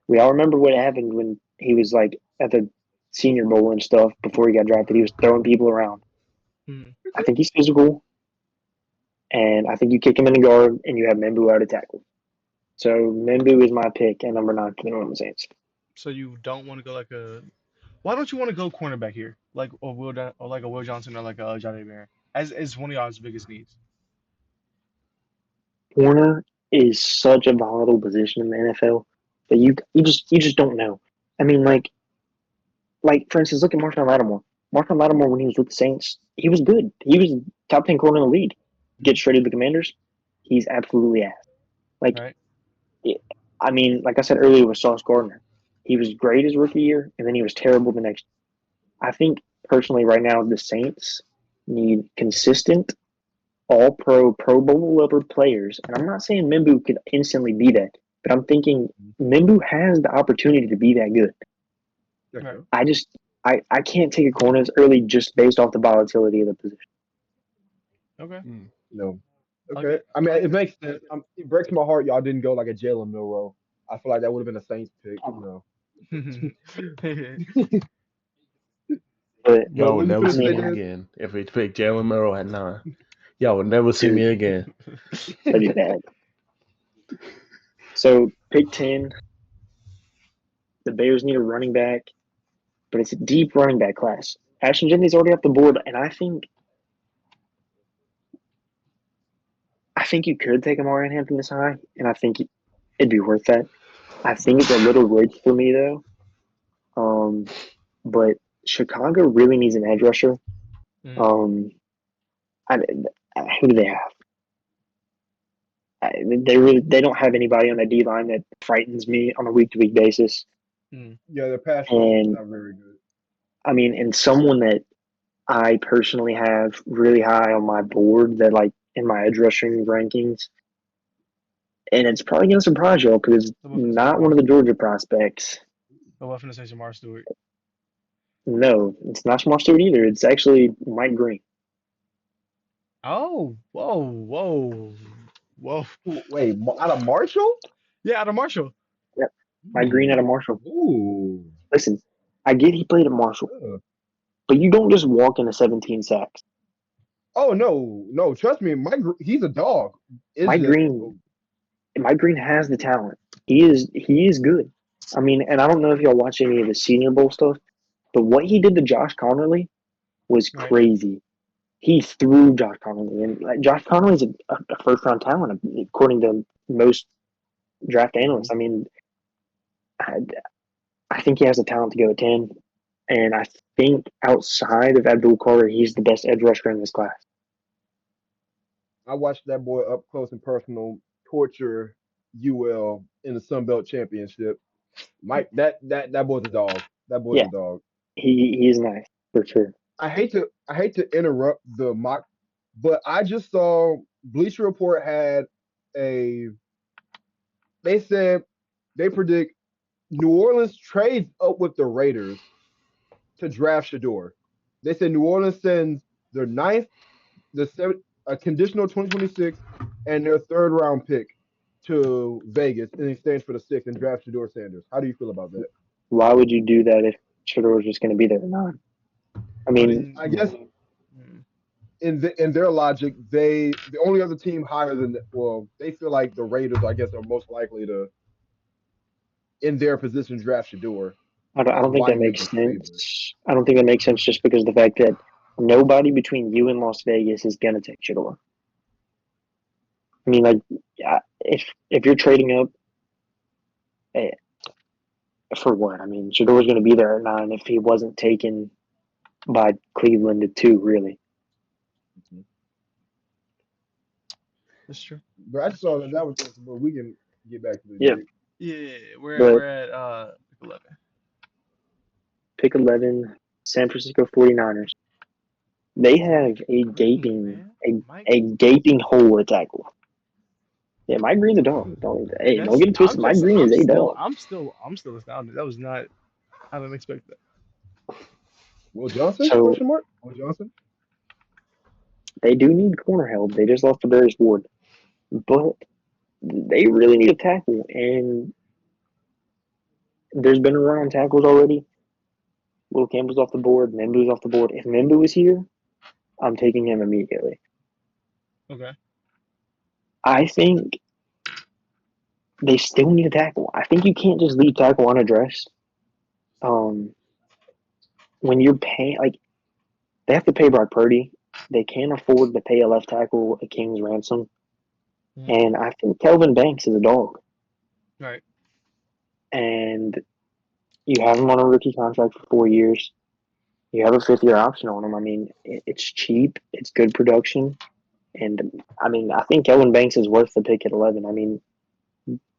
We all remember what happened when he was like at the Senior Bowl and stuff before he got drafted. He was throwing people around. I think he's physical, and I think you kick him in the guard and you have Membu out of tackle. So Membu is my pick at number 9 for the New Orleans Saints. So you don't want to go like a. Why don't you want to go cornerback here, like or like a Will Johnson or like a Johnny Barron, as one of y'all's biggest needs? Corner is such a volatile position in the NFL that you just don't know. I mean, like for instance, look at Marshon Lattimore. Marshon Lattimore, when he was with the Saints, he was good. He was top 10 corner in the league. Gets traded to the Commanders, he's absolutely ass. Like, Right. I mean, like I said earlier with Sauce Gardner, he was great his rookie year, and then he was terrible the next. I think personally, right now, the Saints need consistent, All-Pro, Pro Bowl level players, and I'm not saying Membu could instantly be that, but I'm thinking Membu has the opportunity to be that good. Right. I can't take a corner this early just based off the volatility of the position. Okay. No. Okay. Okay. I mean, it makes sense. It breaks my heart y'all didn't go like a Jalen Milroe. I feel like that would have been a Saints pick. But Y'all will never see me this. again if we pick Jalen Merrill at 9. Y'all will never see me again. That'd be bad. So pick 10. The Bears need a running back, but it's a deep running back class. Ashton Jennings already off the board, and I think you could take Amari Hampton this high, and I think it'd be worth that. I think it's a little rich for me though. But Chicago really needs an edge rusher. Who do they have? They don't have anybody on the D line that frightens me on a week to week basis. Yeah, their pass rush is not very good. I mean, and someone that I personally have really high on my board that like in my edge rushing rankings, and it's probably gonna surprise y'all because it's not one of the Georgia prospects. I'm going to say Jamar Stewart. No, it's not Jamar Stewart either. It's actually Mike Green. Oh, whoa. Wait, out of Marshall? Yeah, out of Marshall. Yep, Mike Green out of Marshall. Ooh. Listen, I get he played at Marshall, but you don't just walk into 17 sacks. Oh no! Trust me, he's a dog. Mike Green has the talent. He is good. I mean, and I don't know if y'all watch any of the Senior Bowl stuff, but what he did to Josh Connerly was crazy. He threw Josh Connerly, and like, Josh Connerly's a first round talent according to most draft analysts. I mean, I think he has the talent to go at 10, and I think outside of Abdul Carter, he's the best edge rusher in this class. I watched that boy up close and personal torture UL in the Sun Belt Championship. Mike, that boy's a dog. That boy's a dog. He's nice for sure. I hate to interrupt the mock, but I just saw Bleacher Report had they said they predict New Orleans trades up with the Raiders to draft Shador. They said New Orleans sends their 9th, a conditional 2026, and their 3rd round pick to Vegas in exchange for the 6th and draft Shador Sanders. How do you feel about that? Why would you do that if Shador was just going to be there or not? I mean, I guess in their logic, the only other team higher than they feel like the Raiders, I guess, are most likely to, in their position, draft Shador. I don't think that makes sense. I don't think that makes sense just because of the fact that nobody between you and Las Vegas is going to take Shador. I mean, like, if you're trading up for what? I mean, Shador's going to be there at 9 if he wasn't taken by Cleveland at 2, really. That's true. But I saw that was, but we can get back to the game. Yeah, we're at pick 11. Pick 11, San Francisco 49ers. They have a gaping hole at tackle. Yeah, Mike Green's a dog. Don't get it twisted. Mike Green is a dog. I'm still astounded. That was not. I didn't expect that. Will Johnson? Question mark? Will Johnson? They do need corner help. They just lost to Darius Ward, but they really need a tackle. And there's been a run on tackles already. Will Campbell's off the board. Membu's off the board. If Membu is here, I'm taking him immediately. Okay. I think they still need a tackle. I think you can't just leave tackle unaddressed. When you're paying, like, they have to pay Brock Purdy. They can't afford to pay a left tackle a king's ransom. Mhm. And I think Kelvin Banks is a dog. Right. And you have him on a rookie contract for 4 years. You have a 5th-year option on him. I mean, it's cheap. It's good production. And, I mean, I think Kelvin Banks is worth the pick at 11. I mean,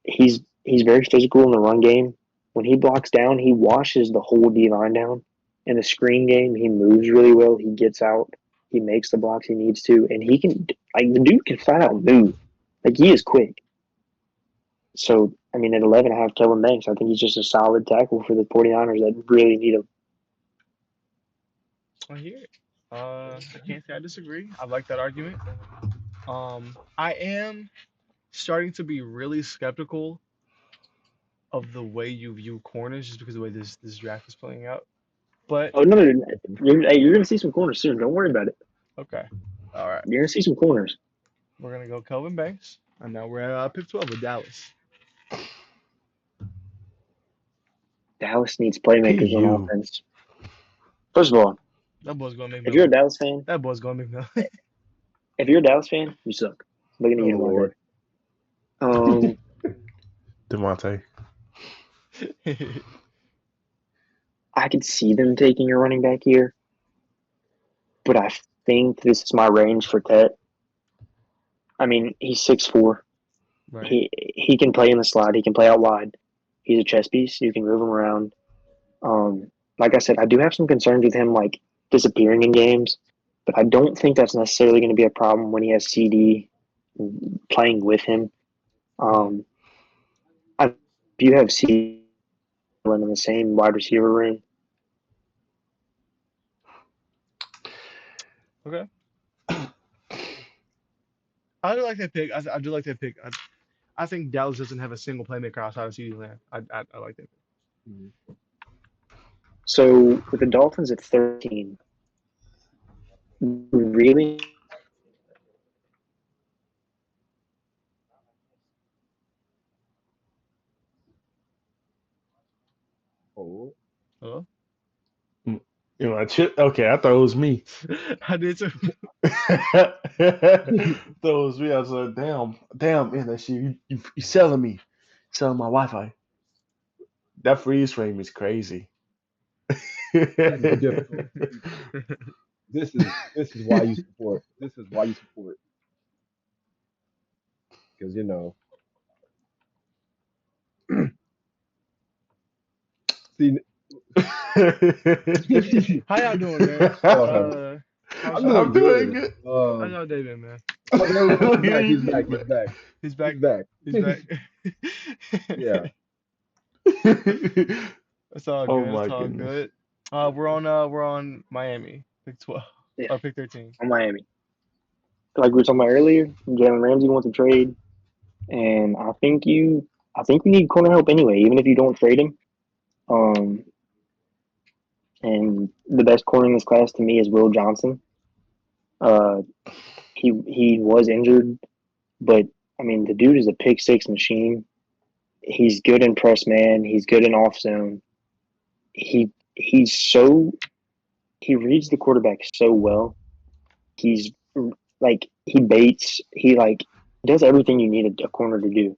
he's very physical in the run game. When he blocks down, he washes the whole D-line down. In the screen game, he moves really well. He gets out. He makes the blocks he needs to. And he can, like, the dude can flat out move. Like, he is quick. So, I mean, at 11, I have Kelvin Banks. I think he's just a solid tackle for the 49ers that really need him. I hear it. I can't say I disagree. I like that argument. I am starting to be really skeptical of the way you view corners just because of the way this draft is playing out. But Oh, no. You're going to see some corners soon. Don't worry about it. okay. All right. You're going to see some corners. We're gonna go Kelvin Banks. And now we're at pick 12 with Dallas. Dallas needs playmakers on you. offense. First of all, That boy's gonna make if me you're a Dallas fan, that boy's gonna make me if you're a Dallas fan, you suck. Looking at you, Lord. Devontae. I could see them taking a running back here, but I think this is my range for Tet. I mean, he's 6'4". Right. He can play in the slot. He can play out wide. He's a chess piece. You can move him around. Like I said, I do have some concerns with him, like, disappearing in games, but I don't think that's necessarily going to be a problem when he has CD playing with him. If you have CD in the same wide receiver room, Okay. I do like that pick. I do like that pick. I think Dallas doesn't have a single playmaker outside of CeeDee Lamb. I like that pick. So with the Dolphins at 13, really? Oh. Hello? You know, okay, I thought it was me. I did too. thought it was me. I was like, damn, man, that shit, you selling me, selling my Wi-Fi. That freeze frame is crazy. Technical difficulty. This is why you support. This is why you support. Because see, How y'all doing, man? I'm doing good. How's y'all day been, man? He's back. He's back. He's back. He's back. He's back. Yeah. It's all Oh good. my It's all goodness. good. We're on Miami, pick 12 Yeah. or pick 13. On Miami. Like we were talking about earlier, Jalen Ramsey wants to trade, and I think we need corner help anyway, even if you don't trade him. And the best corner in this class to me is Will Johnson. He was injured, but I mean the dude is a pick six machine. He's good in press man. He's good in off zone. He reads the quarterback so well. He's like he baits. He like does everything you need a corner to do.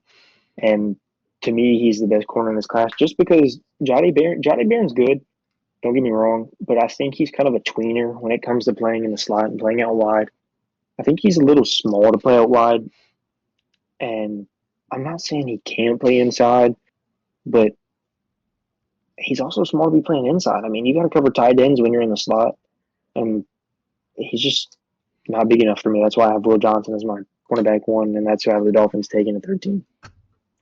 And to me, he's the best corner in this class just because Johnny Barron's good. Don't get me wrong, but I think he's kind of a tweener when it comes to playing in the slot and playing out wide. I think he's a little small to play out wide, and I'm not saying he can't play inside, but he's also small to be playing inside. I mean, you got to cover tight ends when you're in the slot, and he's just not big enough for me. That's why I have Will Johnson as my cornerback one, and that's who I have the Dolphins taking at 13.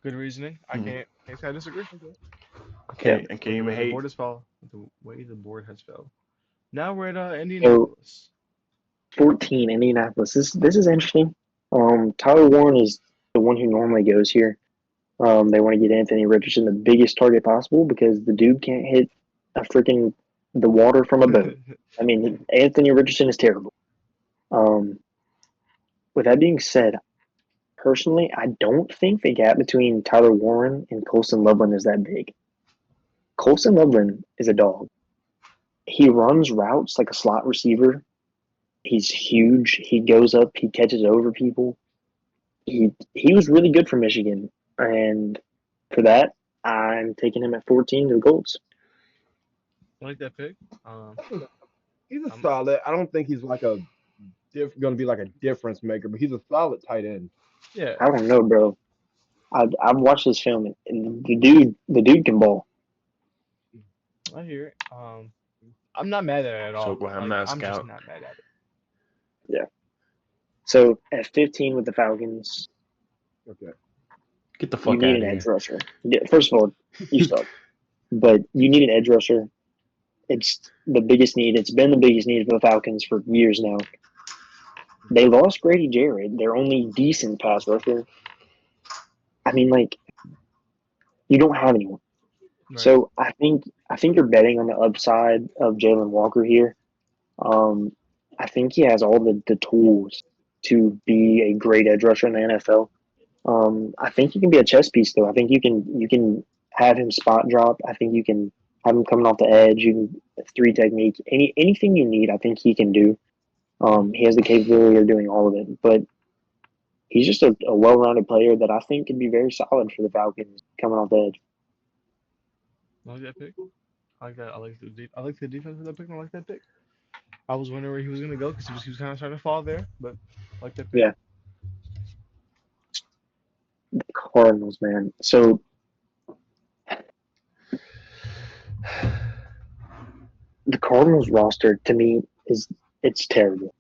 Good reasoning. I can't say I disagree. Okay, and can you even The hate? board has fallen. The way the board has fell. Now we're at Indianapolis. 14, Indianapolis. This is interesting. Tyler Warren is the one who normally goes here. They want to get Anthony Richardson the biggest target possible because the dude can't hit a freaking the water from a boat. I mean, Anthony Richardson is terrible. With that being said, personally, I don't think the gap between Tyler Warren and Colson Loveland is that big. Colson Loveland is a dog. He runs routes like a slot receiver. He's huge. He goes up. He catches over people. He was really good for Michigan, and for that, I'm taking him at 14 to the Colts. I like that pick. He's a solid. I don't think he's like going to be like a difference maker, but he's a solid tight end. Yeah. I don't know, bro. I've watched this film, and the dude can ball. I hear it. I'm not mad at it at all. So glad I'm not a I'm just scout. not mad at it. Yeah. So at 15 with the Falcons, Okay. Get the you fuck need out an of edge here. rusher. Yeah, first of all, you suck. But you need an edge rusher. It's the biggest need. It's been the biggest need for the Falcons for years now. They lost Grady Jarrett, their only decent pass rusher. I mean, like, you don't have anyone. Right. So I think you're betting on the upside of Jalen Walker here. I think he has all the tools to be a great edge rusher in the NFL. I think he can be a chess piece though. I think you can have him spot drop. I think you can have him coming off the edge. You can three technique. Anything you need, I think he can do. He has the capability of doing all of it. But he's just a well-rounded player that I think could be very solid for the Falcons coming off the edge. I like that pick. I like that. I like the defense for that pick. And I like that pick. I was wondering where he was gonna go because he was kind of starting to fall there, but I like that pick. Yeah. The Cardinals, man. So the Cardinals roster to me it's terrible.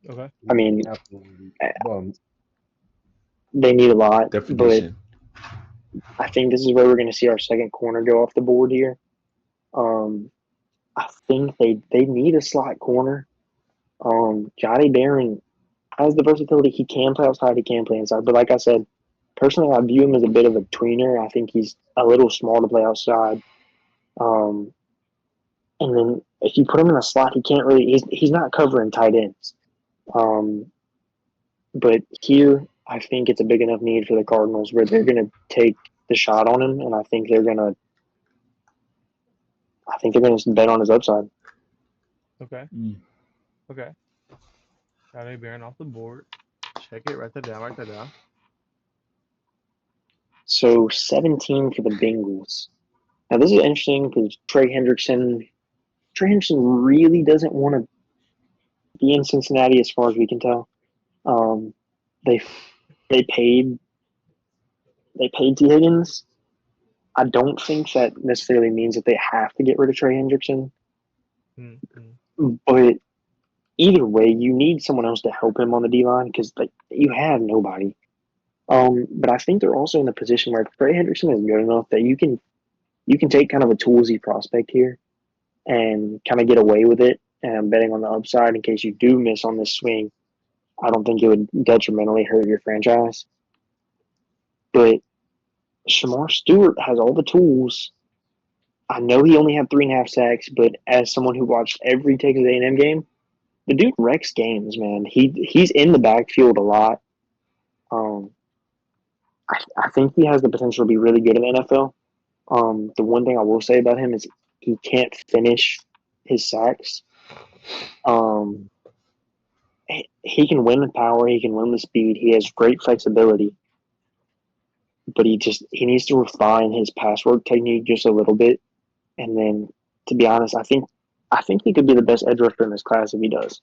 Okay. I mean, Absolutely. Bummed. they need a lot, Definition. but I think this is where we're going to see our second corner go off the board here. I think they need a slot corner. Johnny Barron has the versatility. He can play outside. He can play inside. But like I said, personally, I view him as a bit of a tweener. I think he's a little small to play outside. And then if you put him in a slot, he can't really. He's not covering tight ends. But here, I think it's a big enough need for the Cardinals where they're going to take the shot on him, and I think they're going to bet on his upside. Okay. Okay. Got a Baron off the board. Check it. Write that down. Write that down. So 17 for the Bengals. Now this is interesting because Trey Hendrickson really doesn't want to be in Cincinnati as far as we can tell. They paid T. Higgins. I don't think that necessarily means that they have to get rid of Trey Hendrickson. Mm-hmm. But either way, you need someone else to help him on the D-line because you have nobody. But I think they're also in the position where Trey Hendrickson is good enough that you can take kind of a toolsy prospect here and kind of get away with it. And I'm betting on the upside in case you do miss on this swing. I don't think it would detrimentally hurt your franchise. But Shamar Stewart has all the tools. I know he only had 3.5 sacks, but as someone who watched every Texas A&M game, the dude wrecks games, man. He's in the backfield a lot. I think he has the potential to be really good in the NFL. The one thing I will say about him is he can't finish his sacks. He can win with power. He can win with speed. He has great flexibility, but he needs to refine his pass work technique just a little bit. And then, to be honest, I think he could be the best edge rusher in this class if he does.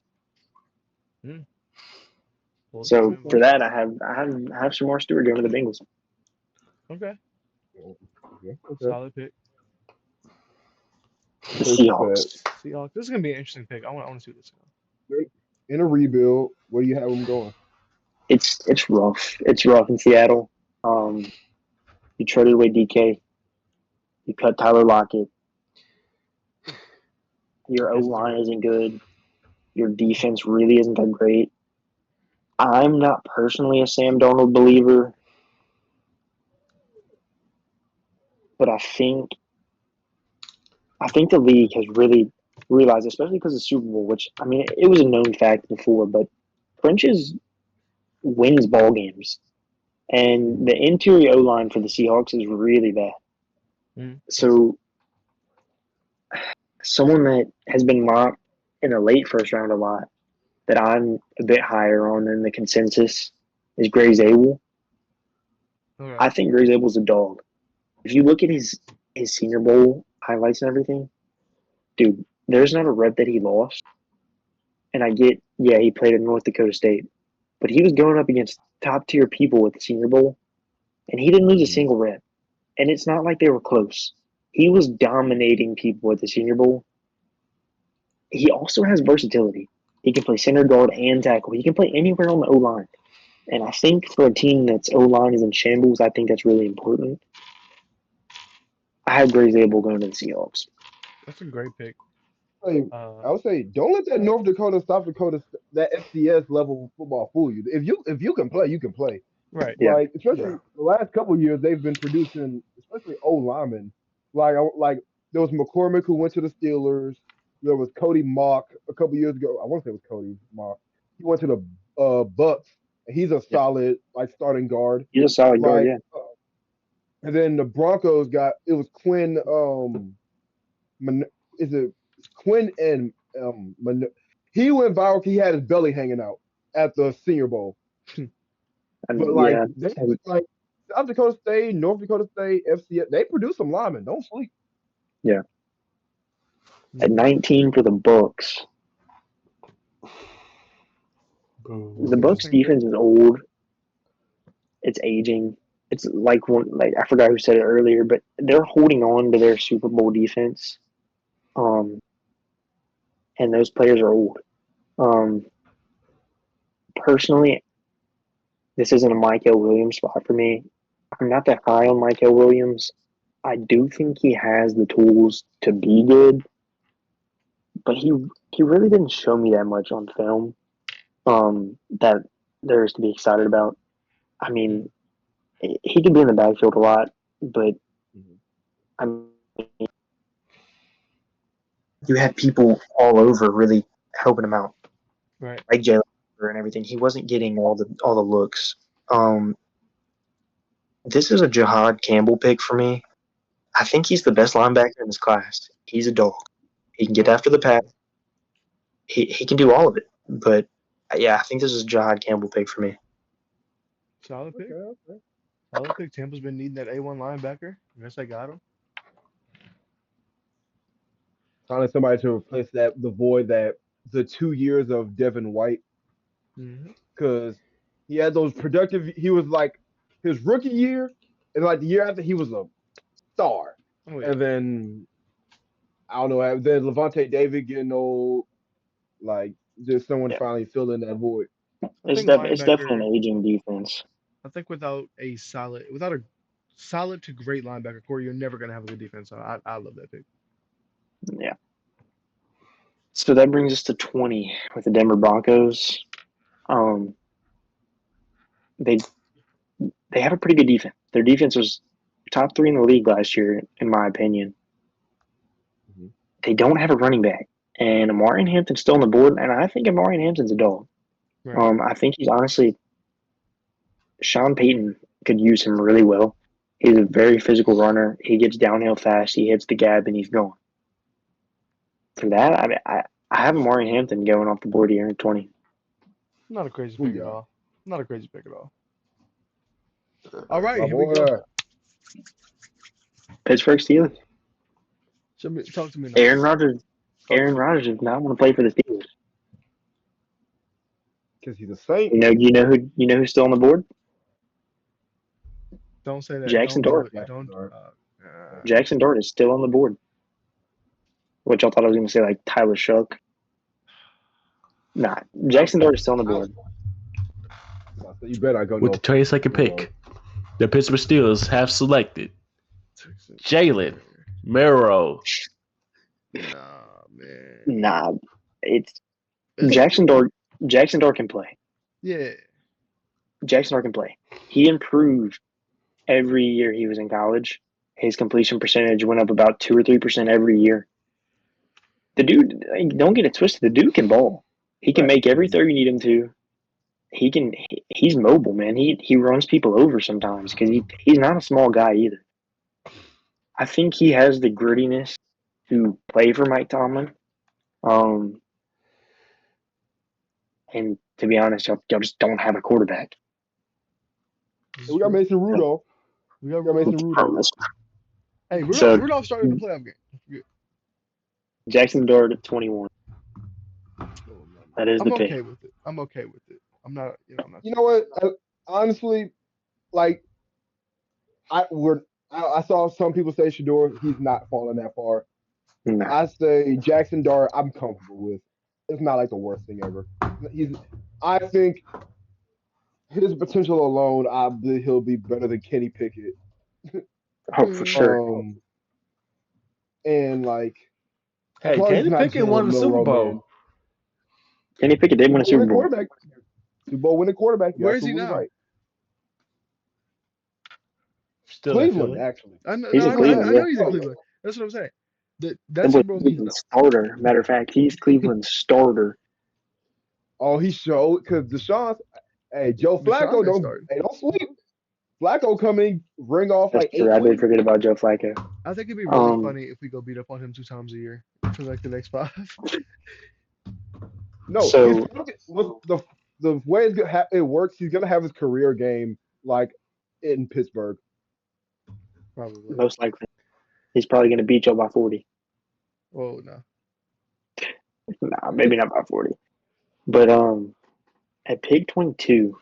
So for that, I have Shamar Stewart going to the Bengals. Okay. Okay. Solid pick. The Seahawks. This is gonna be an interesting pick. I want to see this one. In a rebuild, where do you have them going? It's rough. It's rough in Seattle. You traded away DK. You cut Tyler Lockett. Your O-line isn't good. Your defense really isn't that great. I'm not personally a Sam Darnold believer, but I think I think the league has really realized, especially because of the Super Bowl, which, I mean, it was a known fact before, but Trenches wins ball games. And the interior O-line for the Seahawks is really bad. So someone that has been mocked in the late first round a lot that I'm a bit higher on than the consensus is Gray Zabel. Okay. I think Gray Zabel's a dog. If you look at his Senior Bowl highlights and everything, dude, there's not a rep that he lost. And I get, yeah, he played at North Dakota State, but he was going up against top tier people at the Senior Bowl, and he didn't lose a single rep. And it's not like they were close. He was dominating people at the Senior Bowl. He also has versatility. He can play center, guard, and tackle. He can play anywhere on the O-line. And I think for a team that's O-line is in shambles, I think that's really important. I have Gray Zabel going to the Seahawks. That's a great pick. I would say don't let that North Dakota, South Dakota, that FCS level football fool you. If you can play, you can play. Right. Yeah. Like especially the last couple of years, they've been producing, especially O linemen. Like there was McCormick who went to the Steelers. There was Cody Mock a couple years ago. I want to say it was Cody Mock. He went to the Bucks. And he's a solid like starting guard. He's a solid guard, yeah. And then the Broncos it was Quinn. Is it Quinn and he went viral. He had his belly hanging out at the Senior Bowl. But like, like South Dakota State, North Dakota State, FCS, they produce some linemen. Don't sleep. Yeah. At 19 for the Bucks. The Bucks defense is old. It's aging. It's like I forgot who said it earlier, but they're holding on to their Super Bowl defense. And those players are old. Personally, this isn't a Micheal Williams spot for me. I'm not that high on Micheal Williams. I do think he has the tools to be good, but he really didn't show me that much on film that there is to be excited about. I mean, he could be in the backfield a lot, but I mean, you had people all over really helping him out, right? Like Jalen and everything. He wasn't getting all the looks. This is a Jahad Campbell pick for me. I think he's the best linebacker in this class. He's a dog. He can get after the pass. He can do all of it. But yeah, I think this is a Jahad Campbell pick for me. Solid pick. Okay. Solid pick. Tampa's been needing that A1 linebacker. I guess I got him. Finding somebody to replace the void that the 2 years of Devin White, because he had those productive. He was like his rookie year, and like the year after he was a star, and then I don't know. Then Levante David getting old, like just someone finally filling that void. It's definitely an aging defense. I think without a solid to great linebacker core, you're never gonna have a good defense. So I love that pick. Yeah. So that brings us to 20 with the Denver Broncos. They have a pretty good defense. Their defense was top 3 in the league last year, in my opinion. They don't have a running back, and Amari Hampton's still on the board, and I think Amari Hampton's a dog. Right. I think he's honestly Sean Payton could use him really well. He's a very physical runner. He gets downhill fast. He hits the gap, and he's gone. For that, I mean, I have Amari Hampton going off the board here at 20. Not a crazy pick at all. Not a crazy pick at all. All right, here we go. Pittsburgh Steelers. Talk to me now. Aaron Rodgers does not want to play for the Steelers. Because he's a Saint. You know who's still on the board? Don't say that. Jackson Dart. Jackson Dart is still on the board. Which I thought I was going to say like Tyler Shough. Nah, Jackson Dart is still on the board. You bet I go with the 22nd pick. The Pittsburgh Steelers have selected Jalen Ramsey. Nah, man. Nah, it's Jackson Dart. Jackson Dart can play. Yeah. Jackson Dart can play. He improved every year he was in college. His completion percentage went up about 2 or 3% every year. The dude, don't get it twisted. The dude can ball. He can make every throw you need him to. He's mobile, man. He runs people over sometimes because he's not a small guy either. I think he has the grittiness to play for Mike Tomlin. And to be honest, y'all just don't have a quarterback. We got Mason Rudolph. We got Mason Rudolph. Hey, Rudolph started the playoff game. Jackson Dart at 21. That is the pick. I'm okay with it. I'm not. You know what? Honestly, like I saw some people say Shador. He's not falling that far. No. I say Jackson Dart. I'm comfortable with. It's not like the worst thing ever. I think his potential alone, I believe he'll be better than Kenny Pickett. Oh, for sure. And like, hey, Kenny Pickett won the Super Bowl. Kenny Pickett did win a Super Bowl. Super Bowl winning quarterback. Where is he now? Right. Still Cleveland, actually. He's in Cleveland. I know he's in Cleveland. That's what I'm saying. That's Cleveland starter. Matter of fact, he's Cleveland's starter. Oh, he showed because Deshaun. Hey, Joe Flacco don't sleep. Flacco come in, ring off That's like true. 8 I did forget about Joe Flacco. I think it'd be really funny if we go beat up on him 2 times a year for like the next 5. No, so the way it works, he's gonna have his career game like in Pittsburgh. Probably. Most likely, he's probably gonna beat Joe by 40. Oh no. Nah, maybe not by 40. But at pick 22,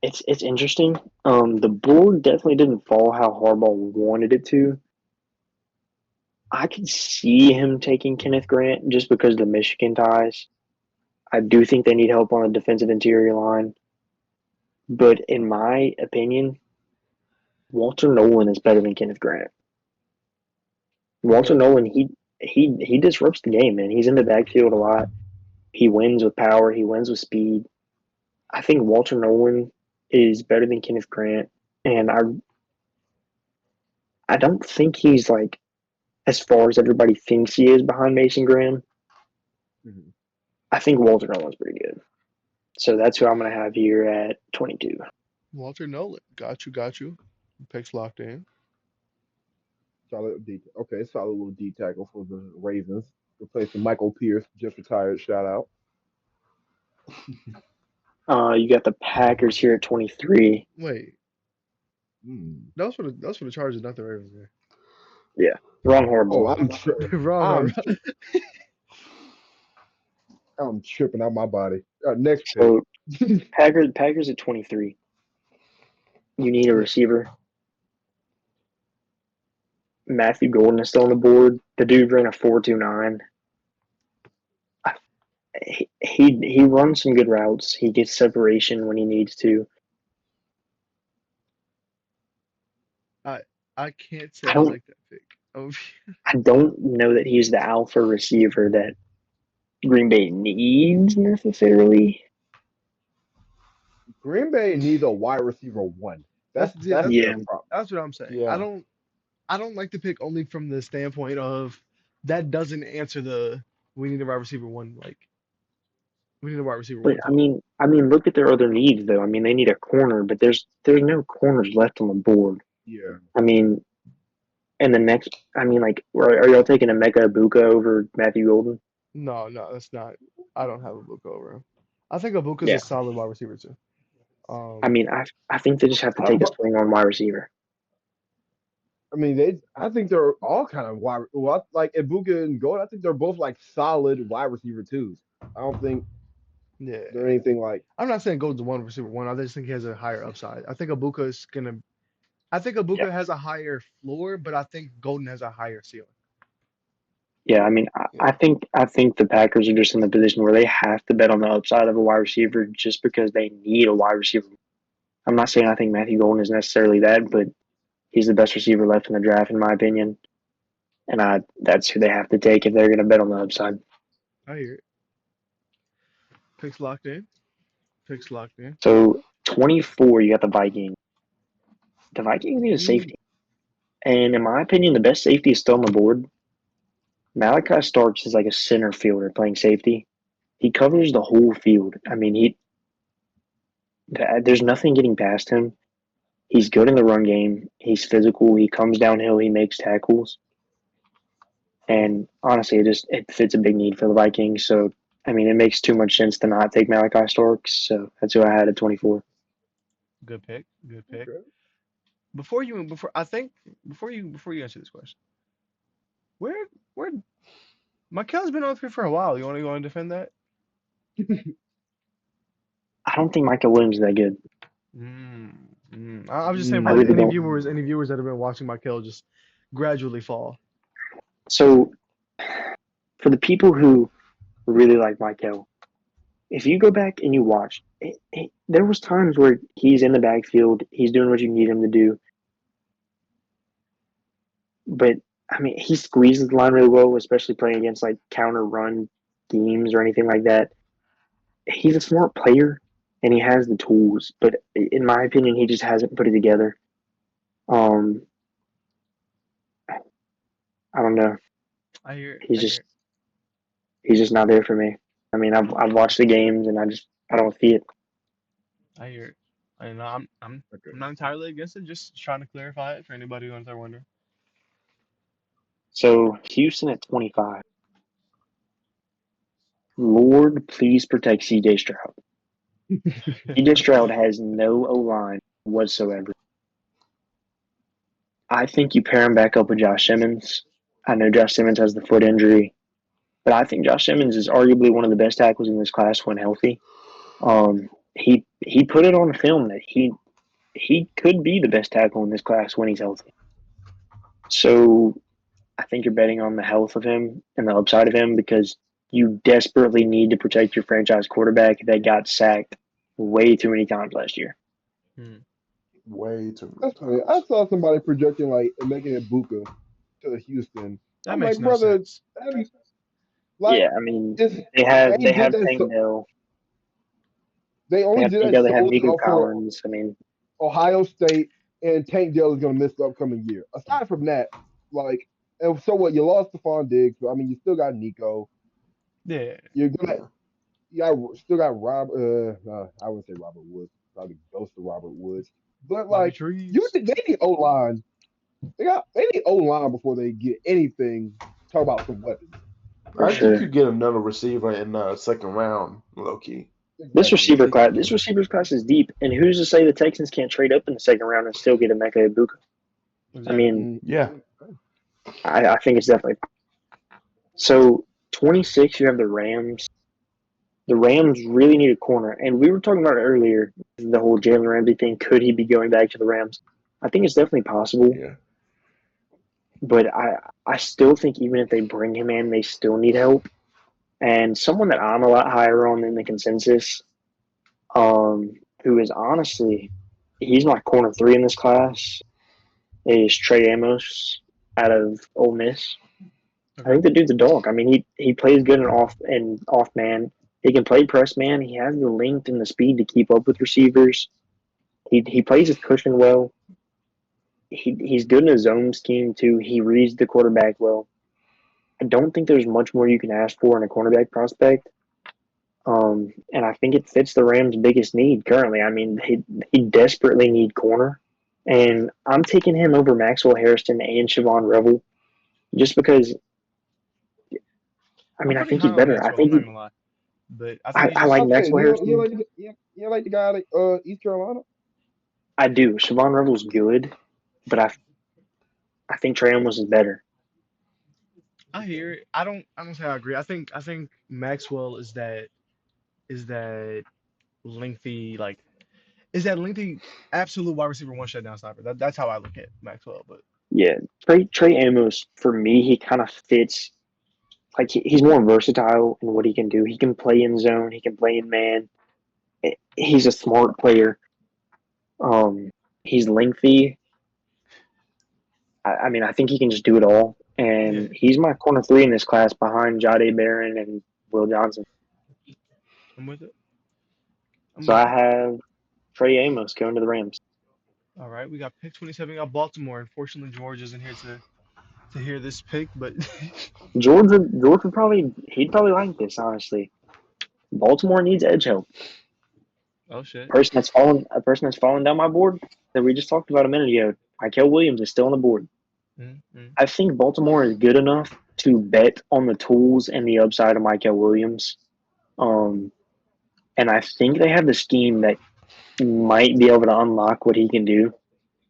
it's interesting. The board definitely didn't fall how Harbaugh wanted it to. I could see him taking Kenneth Grant just because of the Michigan ties. I do think they need help on the defensive interior line. But in my opinion, Walter Nolan is better than Kenneth Grant. Walter Nolan, he disrupts the game, man. He's in the backfield a lot. He wins with power. He wins with speed. I think Walter Nolan is better than Kenneth Grant, and I don't think he's like as far as everybody thinks he is behind Mason Graham. Mm-hmm. I think Walter Nolan's pretty good. So that's who I'm going to have here at 22. Walter Nolan. Got you. Picks locked in. Solid D. Okay, solid little D tackle for the Ravens. Replacing Michael Pierce, just retired. Shout out. You got the Packers here at 23. Wait. That's for the Chargers, not the Ravens. Man. Yeah. Wrong horrible. Oh, I'm wrong. I'm tripping out my body. Next pick. So, Packers at 23. You need a receiver. Matthew Golden is still on the board. The dude ran a 4.29. He runs some good routes. He gets separation when he needs to. I can't say I like that pick. Oh. I don't know that he's the alpha receiver that Green Bay needs necessarily. Green Bay needs a wide receiver 1. That's what I'm saying. Yeah. I don't like the pick only from the standpoint of that doesn't answer the we need a wide receiver 1 like. We need a wide receiver. But I mean, look at their other needs though. I mean, they need a corner, but there's no corners left on the board. Yeah. I mean, and the next, like, are y'all taking Emeka Ibuka over Matthew Golden? No, that's not. I don't have Ibuka over him. I think Ibuka's a solid wide receiver too. I think they just have to take a swing on wide receiver. I mean, I think they're all kind of wide. Well, like Ibuka and Golden, I think they're both like solid wide receiver 2s. I don't think. Yeah. There anything like. I'm not saying Golden's one receiver 1. I just think he has a higher upside. I think Ibuka has a higher floor, but I think Golden has a higher ceiling. Yeah, I mean, I think the Packers are just in the position where they have to bet on the upside of a wide receiver just because they need a wide receiver. I'm not saying I think Matthew Golden is necessarily that, but he's the best receiver left in the draft, in my opinion. And that's who they have to take if they're going to bet on the upside. I hear it. Picks locked in. So, 24, you got the Vikings. The Vikings need a safety. And in my opinion, the best safety is still on the board. Malachi Starks is like a center fielder playing safety. He covers the whole field. I mean, there's nothing getting past him. He's good in the run game. He's physical. He comes downhill. He makes tackles. And honestly, it fits a big need for the Vikings. So, I mean, it makes too much sense to not take Malachi Starks. So that's who I had at 24. Good pick. Good pick. Okay. Before you answer this question, where Micheal's been on three for a while. You want to go and defend that? I don't think Michael Williams is that good. I was just saying I for really any don't. viewers that have been watching Micheal just gradually fall. So, for the people who really like Michael, if you go back and you watch, there was times where he's in the backfield, he's doing what you need him to do. But I mean, he squeezes the line really well, especially playing against like counter run teams or anything like that. He's a smart player and he has the tools, but in my opinion, he just hasn't put it together. I don't know. I hear. He's just not there for me. I mean, I've watched the games and I don't see it. I hear. And I'm not entirely against it. Just trying to clarify it for anybody who's wondering. So Houston at 25. Lord, please protect C.J. Stroud. C.J. Stroud has no O-line whatsoever. I think you pair him back up with Josh Simmons. I know Josh Simmons has the foot injury, but I think Josh Simmons is arguably one of the best tackles in this class when healthy. He put it on film that he could be the best tackle in this class when he's healthy. So I think you're betting on the health of him and the upside of him because you desperately need to protect your franchise quarterback that got sacked way too many times last year. Way too many That's funny. times. I saw somebody projecting like making it Buka to Houston. That I'm makes like, no brother, sense. like, Yeah, I mean they they did have that. Tank Dell. They They only have did Tank that Dell. They have solely Nico for Collins. I mean, Ohio State, and Tank Dell is going to miss the upcoming year. Aside from that, like, and so what? You lost Stephon Diggs, but I mean, you still got Nico. Yeah. You're gonna, still got Rob. I wouldn't say Robert Woods, probably ghost of Robert Woods. But Bobby like, Trees. they need O line. They need O line before they get anything. Talk about some weapons. for I think sure. you get another receiver in the second round, low key. This Exactly. receiver class is deep, and who's to say the Texans can't trade up in the second round and still get a Mecca Ibuka? I Exactly. mean, Yeah. I think it's definitely so. 26, you have the Rams. The Rams really need a corner, and we were talking about it earlier. The whole Jalen Ramsey thing. Could he be going back to the Rams? I think it's definitely possible, Yeah. but I still think even if they bring him in, they still need help. And someone that I'm a lot higher on than the consensus, who is honestly, he's my corner three in this class, is Trey Amos out of Ole Miss. I think the dude's a dog. I mean, he plays good and off man. He can play press man. He has the length and the speed to keep up with receivers. He plays his cushion well. He's good in a zone scheme too. He reads the quarterback well. I don't think there's much more you can ask for in a cornerback prospect. And I think it fits the Rams' biggest need currently. I mean, he desperately need corner, and I'm taking him over Maxwell Harrison and Siobhan Revel, just because. I I'm mean, I pretty think high he's on better. I Maxwell. I'm think not gonna lie, but I think he I just. like I'm saying Maxwell Harrison. you like the guy at East Carolina. I do. Siobhan Revel's good, but I think Trey Amos is better. I hear it. I don't say I agree. I think Maxwell is that lengthy like is that lengthy absolute wide receiver one shutdown sniper. That's how I look at Maxwell. But Yeah, Trey Amos for me, he kind of fits. Like he's more versatile in what he can do. He can play in zone. He can play in man. He's a smart player. He's lengthy. I mean, I think he can just do it all. yeah, And he's my corner three in this class behind Jade Barron and Will Johnson. I'm with it. I'm So with I it. have Trey Amos going to the Rams. All right, we got pick 27. We got Baltimore. Unfortunately, George isn't here to hear this pick, but George would he'd probably like this, honestly. Baltimore needs edge help. oh shit. A person that's fallen down my board that we just talked about a minute ago. Micheal Williams is still on the board. Mm-hmm. I think Baltimore is good enough to bet on the tools and the upside of Micheal Williams. And I think they have the scheme that might be able to unlock what he can do.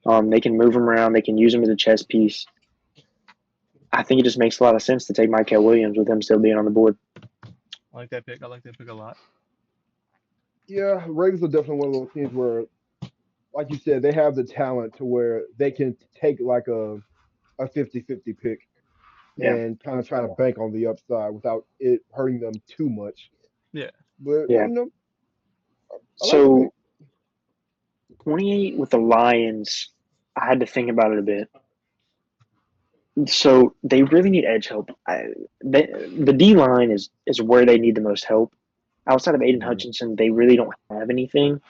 They can move him around. They can use him as a chess piece. I think it just makes a lot of sense to take Micheal Williams with him still being on the board. I like that pick. I like that pick a lot. Yeah, Ravens are definitely one of those teams where, like you said, they have the talent to where they can take like a 50-50 pick Yeah. and kind of try to bank on the upside without it hurting them too much. Yeah. But Yeah. I like the pick. 28 with the Lions, I had to think about it a bit. So they really need edge help. The D line is where they need the most help. Outside of Aiden Hutchinson, they really don't have anything.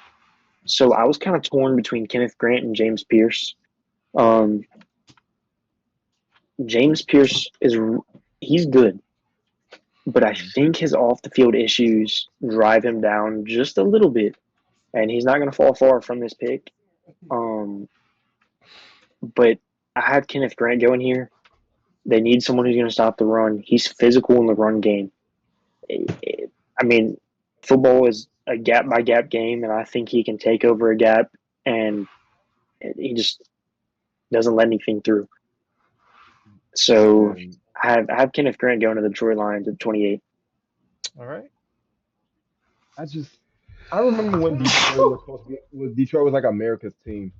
So I was kind of torn between Kenneth Grant and James Pierce. James Pierce he's good, but I think his off the field issues drive him down just a little bit, and he's not going to fall far from this pick. But I have Kenneth Grant going here. They need someone who's going to stop the run. He's physical in the run game. I mean, football is a gap by gap game, and I think he can take over a gap, and he just doesn't let anything through. So I have Kenneth Grant going to the Detroit Lions at 28. All right. I remember when Detroit was supposed to be. Detroit was like America's team.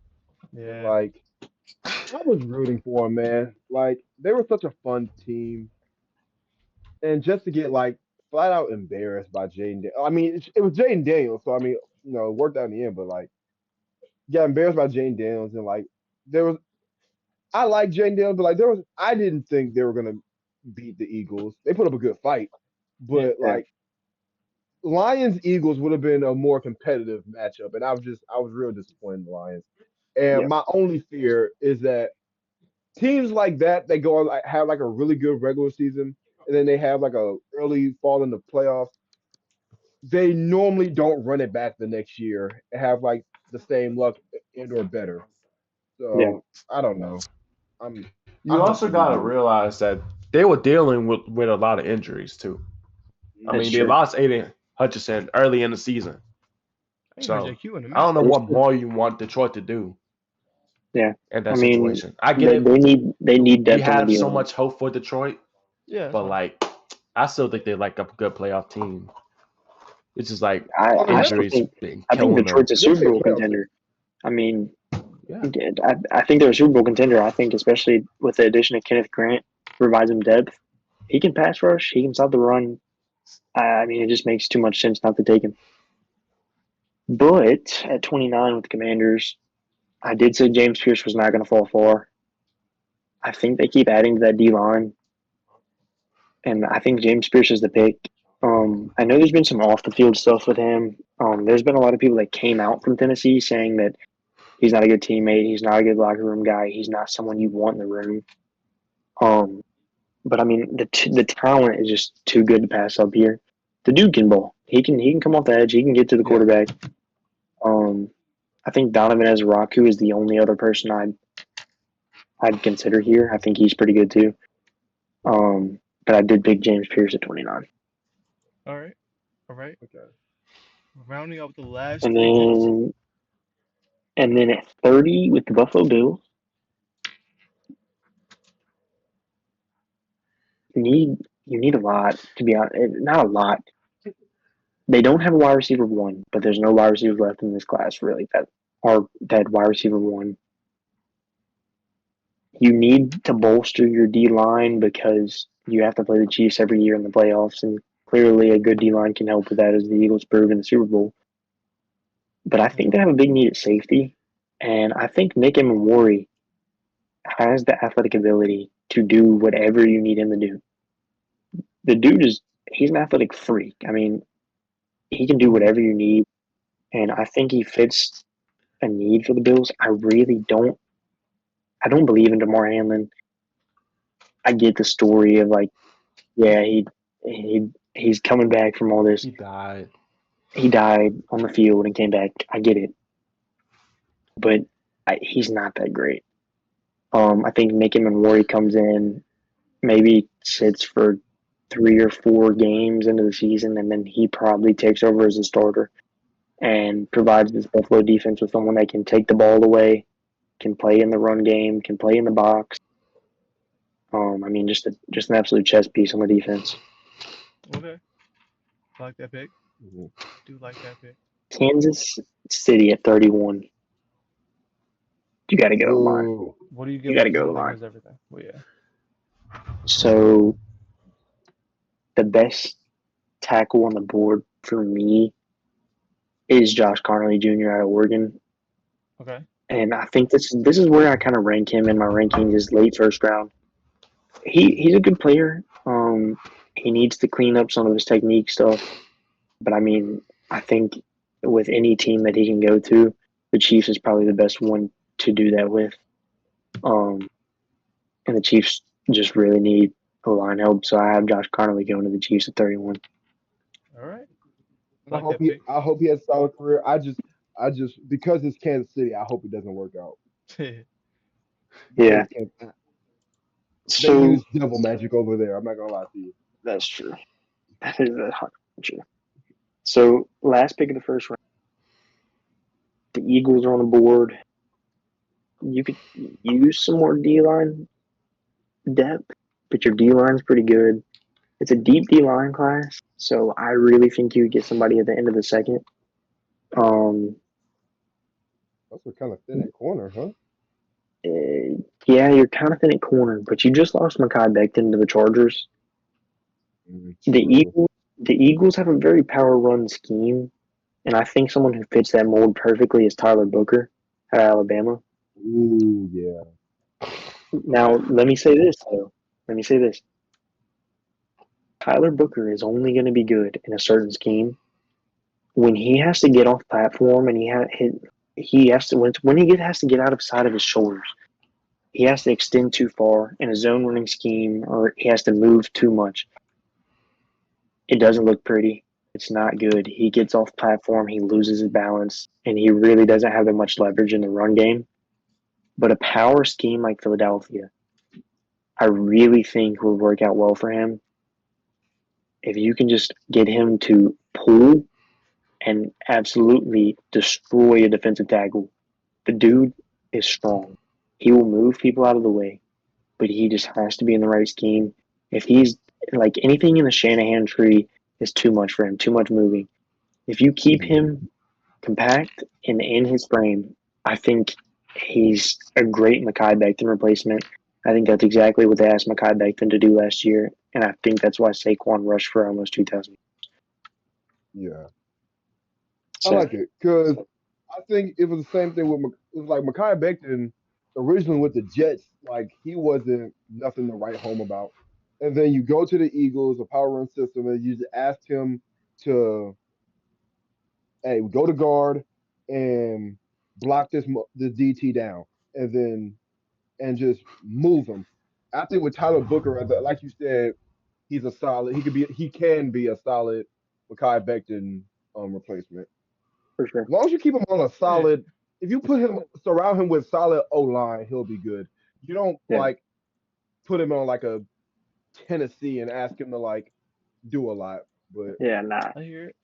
Yeah. Like I was rooting for them, man. Like they were such a fun team, and just to get like flat out embarrassed by Jaden. I mean, it was Jaden Daniels, so I mean, it worked out in the end. But like, got embarrassed by Jaden Daniels, and like there was. I like Jaden Daniels, but like I didn't think they were gonna beat the Eagles. They put up a good fight, but like Lions Eagles would have been a more competitive matchup, and I was real disappointed in the Lions. And my only fear is that teams like that they go on like have like a really good regular season, and then they have like a early fall in the playoffs. They normally don't run it back the next year and have like the same luck and or better. So I don't know. You also got to realize that they were dealing with a lot of injuries too. I mean, they lost Aiden Hutchinson early in the season. So I don't know what more you want Detroit to do. Yeah, in that situation, I get it. They need depth. We have so much hope for Detroit. Yeah, but like, I still think they're like a good playoff team. It's just like injuries. I think Detroit's a Super Bowl contender. I mean, I think they're a Super Bowl contender. I think especially with the addition of Kenneth Grant, provides him depth. He can pass rush. He can stop the run. I mean, it just makes too much sense not to take him. But at 29 with the Commanders, I did say James Pierce was not going to fall far. I think they keep adding to that D line, and I think James Pierce is the pick. I know there's been some off the field stuff with him. There's been a lot of people that came out from Tennessee saying that he's not a good teammate. He's not a good locker room guy. He's not someone you want in the room. But I mean, the talent is just too good to pass up here. The dude can ball. He can come off the edge. He can get to the quarterback. I think Donovan Ezraku is the only other person I'd consider here. I think he's pretty good too. But I did pick James Pierce at 29. All right. Okay. Rounding up the last. And then at 30 with the Buffalo Bills, you need a lot, to be honest. Not a lot. They don't have a wide receiver one, but there's no wide receivers left in this class really that wide receiver one. You need to bolster your D line because you have to play the Chiefs every year in the playoffs, and clearly a good D line can help with that, as the Eagles proved in the Super Bowl. But I think they have a big need at safety, and I think Nick Emmanwori has the athletic ability to do whatever you need him to do. The dude he's an athletic freak. I mean, he can do whatever you need, and I think he fits a need for the Bills. I really don't. I don't believe in DeMar Hamlin. I get the story of like, yeah, he's coming back from all this. He died. He died on the field and came back. I get it, but he's not that great. I think Mickey Rory comes in, maybe sits for 3 or 4 games into the season, and then he probably takes over as a starter and provides this Buffalo defense with someone that can take the ball away, can play in the run game, can play in the box. I mean, just an absolute chess piece on the defense. Okay. I like that pick. Do like that pick. Kansas City at 31. You got to go, man. What do you give? You got to go, man. Everything. Well, yeah. So the best tackle on the board for me is Josh Connolly Jr. out of Oregon. Okay. And I think this is where I kind of rank him in my rankings is late first round. He's a good player. He needs to clean up some of his technique stuff. But I mean, I think with any team that he can go to, the Chiefs is probably the best one to do that with. And the Chiefs just really need O-line help. So I have Josh Connolly going to the Chiefs at 31. All right. I hope he has a solid career. I just because it's Kansas City, I hope it doesn't work out. Yeah. They use devil magic over there. I'm not gonna lie to you. That's true. That is 100% true. So last pick of the first round, the Eagles are on the board. You could use some more D-line depth, but your D-line's pretty good. It's a deep D-line class, so I really think you would get somebody at the end of the second. That's what kind of thin at corner, huh? Yeah, you're kind of thin at corner, but you just lost Mekhi Becton to the Chargers. The Eagles have a very power run scheme, and I think someone who fits that mold perfectly is Tyler Booker at Alabama. Ooh, yeah. Now, let me say this, though. Tyler Booker is only going to be good in a certain scheme when he has to get off platform and he has to when he has to get out of sight of his shoulders. He has to extend too far in a zone running scheme, or he has to move too much. It doesn't look pretty. It's not good. He gets off platform, he loses his balance, and he really doesn't have that much leverage in the run game. But a power scheme like Philadelphia, I really think will work out well for him. If you can just get him to pull and absolutely destroy a defensive tackle, the dude is strong. He will move people out of the way, but he just has to be in the right scheme. If he's like anything in the Shanahan tree is too much for him, too much moving. If you keep him compact and in his frame, I think he's a great Mekhi Becton replacement. I think that's exactly what they asked Mekhi Becton to do last year, and I think that's why Saquon rushed for almost 2,000. Yeah. So, I like it because I think it was the same thing with it was like Mekhi Becton originally with the Jets. Like he wasn't nothing to write home about, and then you go to the Eagles, a power run system, and you just ask him to, hey, go to guard and block the DT down, and just move him. I think with Tyler Booker, like you said, he's a solid. He can be a solid Mekhi Becton replacement. For sure. As long as you keep him on a solid, if you surround him with solid O line, he'll be good. You don't like put him on like a Tennessee and ask him to like do a lot. But yeah, nah. I hear it.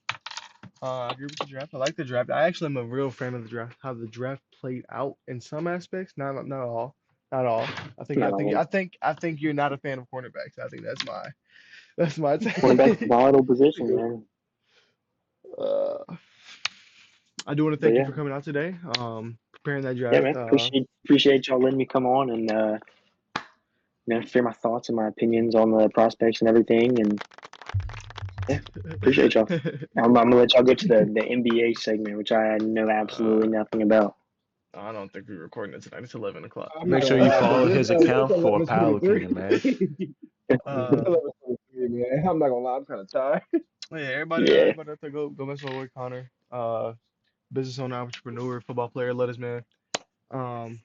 I agree with the draft. I like the draft. I actually am a real fan of the draft. How the draft played out in some aspects, not all. I think you're not a fan of cornerbacks. I think that's my take. Cornerback's a volatile position, man. I do want to thank you for coming out today. Preparing that draft. Yeah, man. Appreciate y'all letting me come on and share my thoughts and my opinions on the prospects and everything. And yeah, appreciate y'all. I'm gonna let y'all get to the NBA segment, which I know absolutely nothing about. I don't think we're recording it tonight. It's 11 o'clock. Make sure you follow his account for a power opinion, man. I'm not gonna lie, I'm kind of tired. Yeah, everybody have to go mess with Connor. business owner, entrepreneur, football player. Love this man. Didn't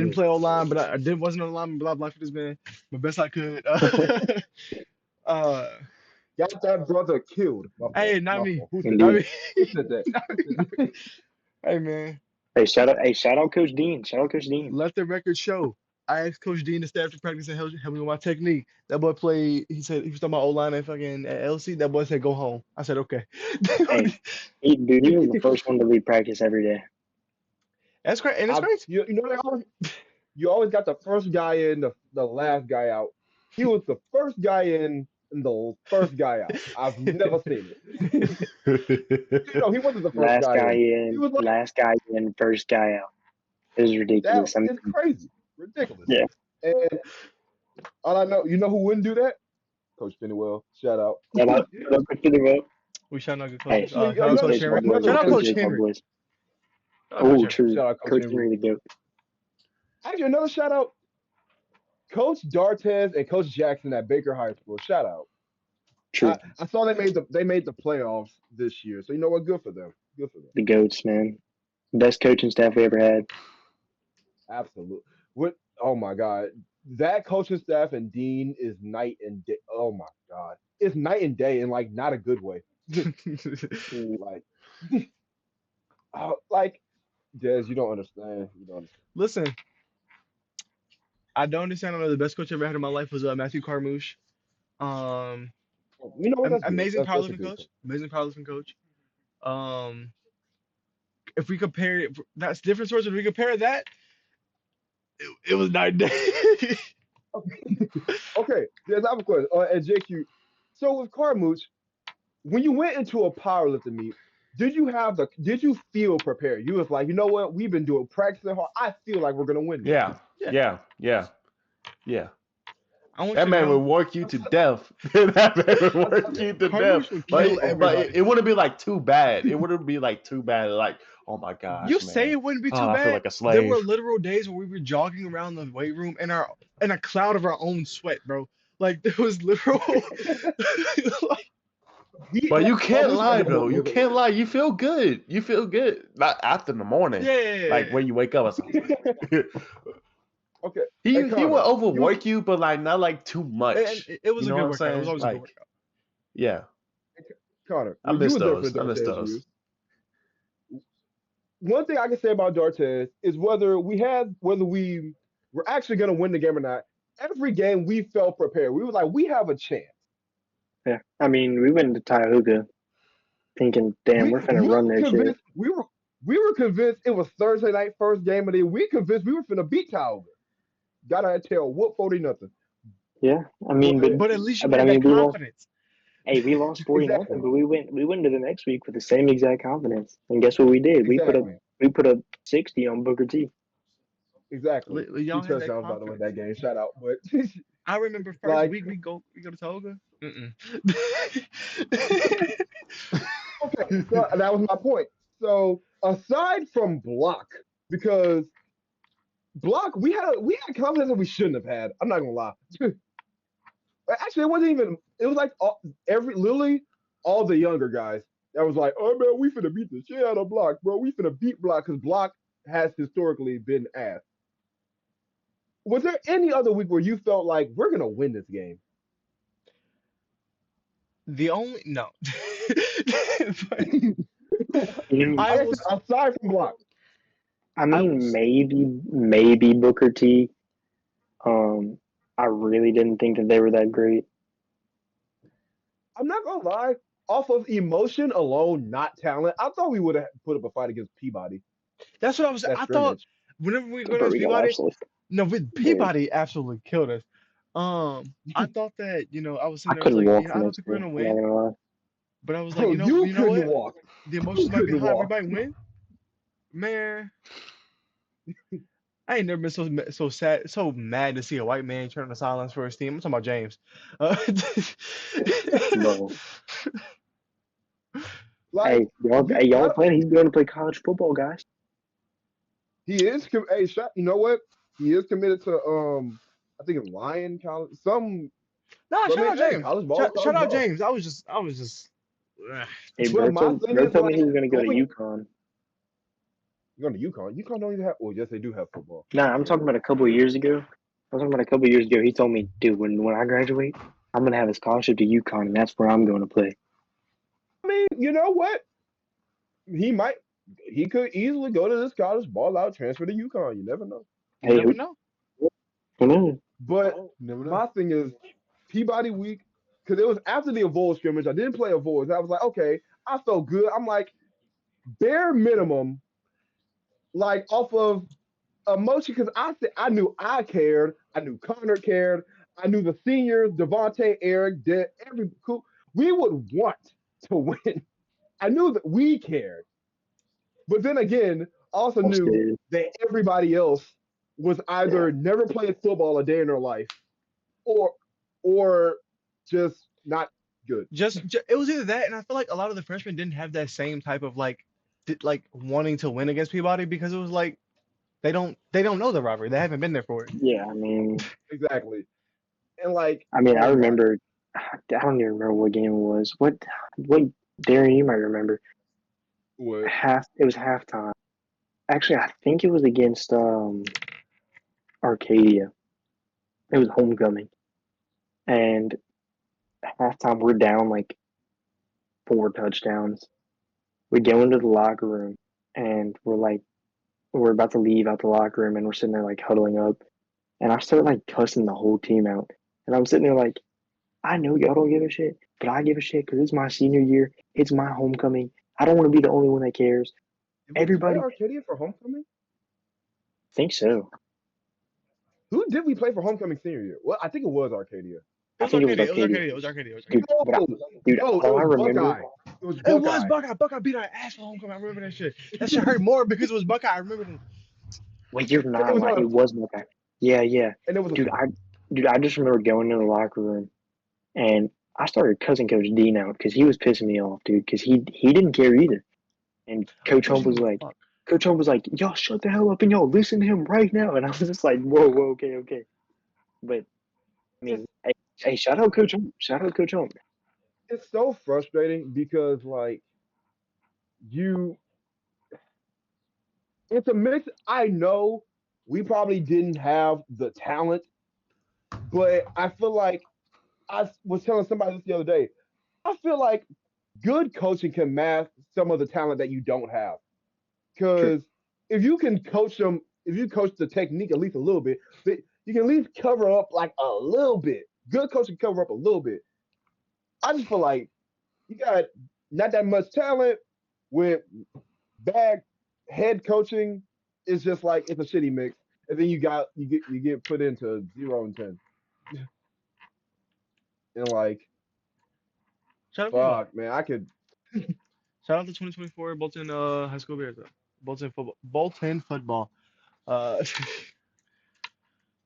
Mhm. play O-line, but I did wasn't on the line, but I blocked for this man the best I could. Uh, Got that brother killed. My fault. hey, not My me. fault. Who said Not that? Indeed. me. Who said that? Not Who me. said Not me. that? Hey man, Shout out Coach Dean. Shout out Coach Dean. let the record show. I asked Coach Dean to stay after practice and help me with my technique. That boy played. He said he was talking about O-line and fucking at LC. That boy said go home. I said okay. Hey, he was the first one to leave practice every day. That's great, and it's great. You know you always got the first guy in, the last guy out. He was the first guy in and the first guy out. I've never seen it. He wasn't the first Last guy guy in. He in, was like last guy in, first guy out. It was that. ridiculous. I mean, It's crazy, ridiculous. yeah. And all I know, who wouldn't do that? Coach Pennywell. Shout out. Shout out Coach Pennywell. We shout out good Hey, coaches. Actually, Shout out Coach Coach another J's Henry. homeboys. Shout out another Coach Coach J's Henry. homeboys. Shout out Coach Oh, Henry. true. shout out Coach Coach Henry. Henry the GOAT. Actually, another shout out, Coach Dartez and Coach Jackson at Baker High School. Shout out. True. I saw they made the playoffs this year, so you know what? Good for them. Good for them. The GOATs, man. Best coaching staff we ever had. Absolutely. What? Oh my God, that coaching staff and Dean is night and day. Oh my God, it's night and day, and like not a good way. Like, like, Des, you don't understand. You don't understand. Listen, I don't understand. I know the best coach I ever had in my life was Matthew Carmouche. You know what? That's good. Amazing That's a powerlifting good coach. Amazing powerlifting coach. Um, if we compare it, that's different sources. If we compare that, it was night and day. Okay, Des, I have a question. And JQ, so with Carmouche, when you went into a powerlifting meet, did you feel prepared? You was like, you know what? We've been doing practicing hard. I feel like we're gonna win this. Yeah. I want That you to man know, would work you to death. That man would work you to death. Carmouche would But kill it, everybody. it wouldn't be like too bad. It wouldn't be like too bad. Like, oh my You gosh, say man. it wouldn't be Oh, too I feel bad. like a There were slave. literal days where we were jogging around the weight room in a cloud of our own sweat, bro. Like there was literal. like, But you can't Carmouche lie had the though. You most can't lie. You feel good. You feel good. Not after the morning. yeah. Like when you wake up or something. Okay. He Hey, would Connor, overwork you, but like not like too And much. it was You a know good what I'm workout. It was saying? always a good Like, workout. yeah. Connor, I when you miss was there for those. I miss Dartez those. years, one thing I can say about Dartez is whether we were actually gonna win the game or not. Every game we felt prepared. We were like, we have a chance. Yeah. I mean, we went into Tioga thinking, damn, we're finna run their shit. We were convinced it was Thursday night, first game of the year. We convinced we were finna beat Tioga. Got our tail whoop 40 nothing. Yeah. I mean, But at least you but had I that mean, confidence. we lost 40 Exactly. nothing, but we went to the next week with the same exact confidence. And guess what we did? Exactly. We put up 60 on Booker T. Exactly. Y'all Two had that touchdowns by the way confidence. that game. Shout out. But I remember first like, week we go to Toga. okay, so that was my point. So aside from block, because block we had confidence that we shouldn't have had. I'm not gonna lie. Actually, it wasn't even. It was like literally all the younger guys that was like, oh man, we finna beat the shit out of block, bro. We finna beat block because block has historically been ass. Was there any other week where you felt like we're gonna win this game? No. Aside from block. I mean, maybe Booker T. I really didn't think that they were that great. I'm not gonna lie. Off of emotion alone, not talent, I thought we would have put up a fight against Peabody. That's what I was. I thought whenever we go against Peabody, with Peabody absolutely killed us. I thought that I was sitting there, I was like, I don't think we're gonna win. But I was like, you know what? Walk. The emotions might be high. We might win. Man, I ain't never been so sad, so mad to see a white man turn to silence for his team. I'm talking about James. Bro. Like, y'all playing? He's going to play college football, guys. He is. Hey, you know what? He is committed to I think it's Lion College. Shout out James. Shout out James. I was just Hey, Well, bro my thing told is me like he was going to go to going. UConn. You're going to UConn. UConn don't even have. Well, yes, they do have football. Nah, I'm talking about a couple of years ago. He told me, dude, when I graduate, I'm going to have a scholarship to UConn, and that's where I'm going to play. I mean, you know what? He might. He could easily go to this college, ball out, transfer to UConn. You never know. You never know. Who knows? But Never know. my thing is Peabody week because it was after the Avoid scrimmage. I didn't play Avoid. I was like, okay, I felt good. I'm like, bare minimum, like off of emotion because I knew I cared. I knew Connor cared. I knew the seniors, Devontae, Eric, every cool. We would want to win. I knew that we cared. But then again, also I'm knew scared. that everybody else was either never played football a day in their life or or just not good. Just it was either that, and I feel like a lot of the freshmen didn't have that same type of like wanting to win against Peabody because it was like they don't know the rivalry. They haven't been there for it. Yeah, I mean, Exactly. And like, I oh my, remember. I don't even remember what game it was. What Darren, you might remember. what? It was halftime. Actually, I think it was against Arcadia. It was homecoming, and at halftime we're down like 4 touchdowns. We go into the locker room, and we're about to leave out the locker room, and we're sitting there like huddling up, and I start like cussing the whole team out, and I'm sitting there like, I know y'all don't give a shit, but I give a shit because it's my senior year. It's my homecoming. I don't want to be the only one that cares. Did we play Everybody Arcadia for homecoming? thinks so. Who did we play for homecoming senior year? Well, I think it was Arcadia. It I was think it was Arcadia. It was Arcadia. Arcadia. It was Arcadia. It was Dude, Arcadia. No, no, all I it was remember. Buckeye. It was It Buckeye. was Buckeye. Buckeye beat our ass for homecoming. I remember that shit. That shit hurt more because it was Buckeye. I remember them. Wait, you're And not lying. It was Buckeye. Yeah. and it was Dude, I just remember going in the locker room and I started cussing Coach Dean out because he was pissing me off, dude. Because he didn't care either. And Coach Holmes was like, y'all shut the hell up and y'all listen to him right now. And I was just like, whoa, okay. But I mean, hey, shout out Coach Holmes. Shout out Coach Holmes. it's so frustrating because like you, it's a mix. I know we probably didn't have the talent, but I feel like I was telling somebody this the other day. I feel like good coaching can mask some of the talent that you don't have. True. Because if you can coach them, if you coach the technique at least a little bit, you can at least cover up like a little bit. Good coaching cover up a little bit. I just feel like you got not that much talent with bad head coaching. It's just like it's a shitty mix, and then you get put into 0-10, and like Shout out football. fuck, man, I could. Shout out to 2024 Bolton High School Bears. Bolton football. Bolton football. Shout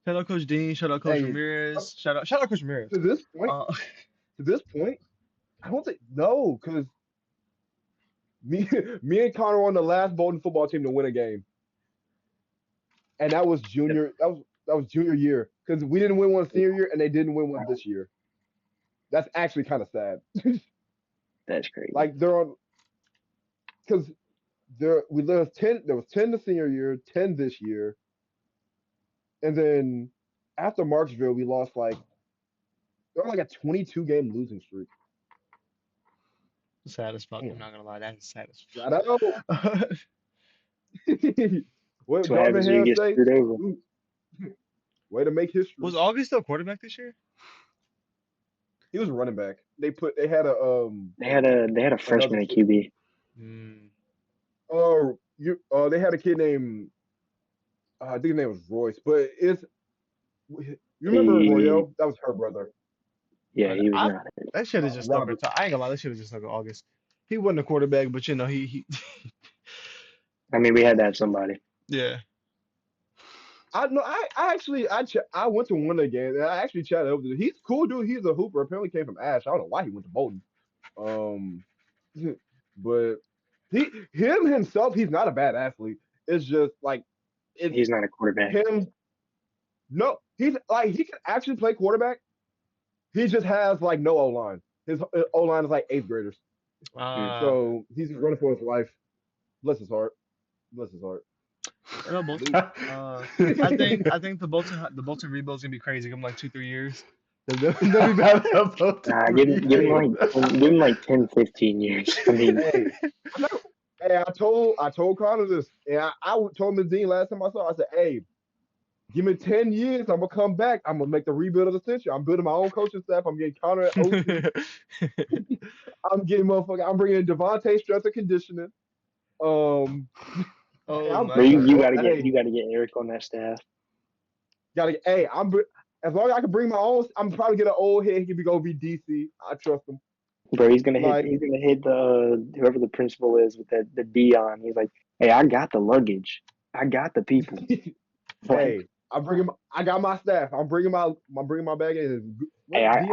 out Coach Dean. Shout out Coach Hey, Ramirez. Shout out Coach Ramirez. to this point, Uh, to this point, I don't think no, because me, me and Connor were on the last Bolton football team to win a game, and that was junior. That was junior year because we didn't win one senior year, and they didn't win one this year. That's actually kind of sad. That's crazy. Like they're on because there was 10. There was 10 the senior year, 10 this year, and then after Marksville, we lost like they're on like a 22-game losing streak. sad as fuck. Damn. I'm not gonna lie. That's sad as Shout out. fuck. What That's what happens when you get screwed over. Way to make history. Was August still quarterback this year? He was a running back. They had a They had a freshman at QB. They had a kid named I think his name was Royce, but you remember Royale? That was her brother. Yeah, he was not. That shit is just stuck. I ain't gonna lie. That shit is just stuck with August. He wasn't a quarterback, but you know he. I mean, we had to have somebody. Yeah. I went to one of the games and I actually chatted over. He's a cool dude. He's a hooper. Apparently came from Ash. I don't know why he went to Bolton. But him himself, he's not a bad athlete. It's just like he's not a quarterback. No, he can actually play quarterback. He just has like no O line. His O line is like 8th graders. So he's running for his life. Bless his heart. Bless his heart. No, I think the Bolton rebuild's gonna be crazy. Give him like 2-3 years. They'll be back. Give him like 10, 15 years. I mean, hey, I told Connor this, and I told Ms. Dean last time I saw her, I said, hey, give me 10 years, I'm gonna come back. I'm gonna make the rebuild of the century. I'm building my own coaching staff. I'm getting Connor at OC. I'm bringing in Devontae strength and conditioning. you gotta get Eric on that staff. As long as I can bring my own, I'm probably get an old head. He can go be DC. I trust him. Bro, he's gonna hit the whoever the principal is with the Dion. He's like, hey, I got the luggage. I got the people. Hey, I got my staff. I'm bringing my bag in. Hey, I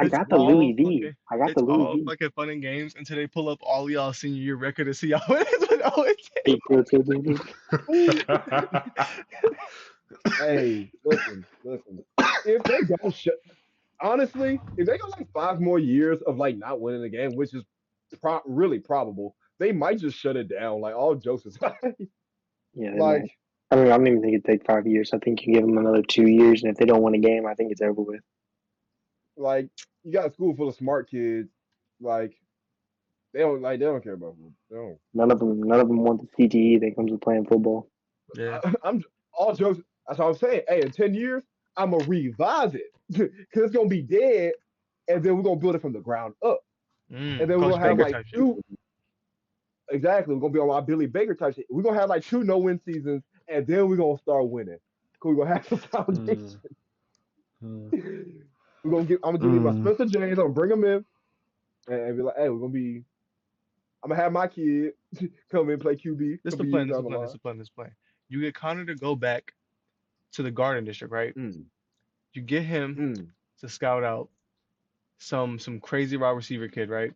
got the Louis V. I got the Louis V. Fucking fun and games until they pull up all y'all senior year record and see y'all win. Hey, listen. If they don't honestly, if they go like 5 more years of like not winning the game, which is really probable, they might just shut it down. Like all jokes aside. Yeah. Like, I don't even think it'd take 5 years. I think you give them another 2 years, and if they don't win a game, I think it's over with. Like you got a school full of smart kids, like they don't care about them. They don't. None of them want the CTE that comes with playing football. Yeah, I'm all jokes. That's what I'm saying. Hey, in 10 years, I'm gonna revise it because it's gonna be dead, and then we're gonna build it from the ground up, and then we're gonna have like 2. Exactly, we're gonna be on our Billy Baker type shit. We're gonna have like 2 no-win seasons, and then we're gonna start winning. Cause we're gonna have the foundation. I'm gonna give me my Spencer James. I'm gonna bring him in, and be like, hey, I'm gonna have my kid come in and play QB. This the plan. You get Connor to go back to the Garden District, right? You get him to scout out some crazy wide receiver kid, right?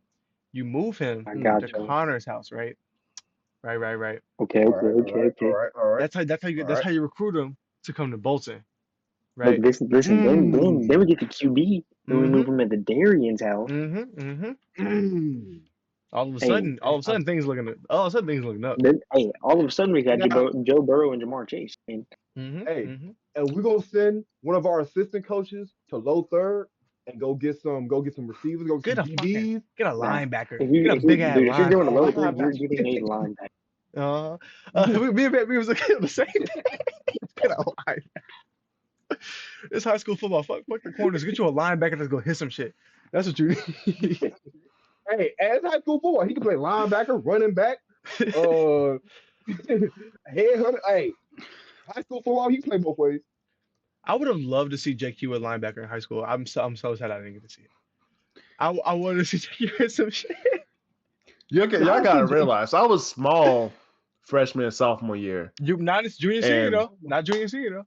You move him to Connor's house, right? Right. Okay. All right. That's how you recruit him to come to Bolton, right? But listen. Then we get the QB. Then we move him at the Darian's house. All of a sudden, things looking up. All of a sudden we got Joe Burrow and Jamar Chase. And we're gonna send one of our assistant coaches to low third and go get some receivers. Go get DBs. Get a linebacker. Get a big ass linebacker. If you're doing a low third, you're getting a linebacker. We was looking at the same thing. Get a linebacker. It's high school football. Fuck the corners. Get you a linebacker that's gonna hit some shit. That's what you need. Hey, as high school football, he can play linebacker, running back, headhunter. Hey, high school football, he can play both ways. I would have loved to see JQ at linebacker in high school. I'm so sad I didn't get to see it. I wanted to see JQ hit some shit. Y'all gotta realize I was small freshman and sophomore year. Not junior senior though. Not junior senior though.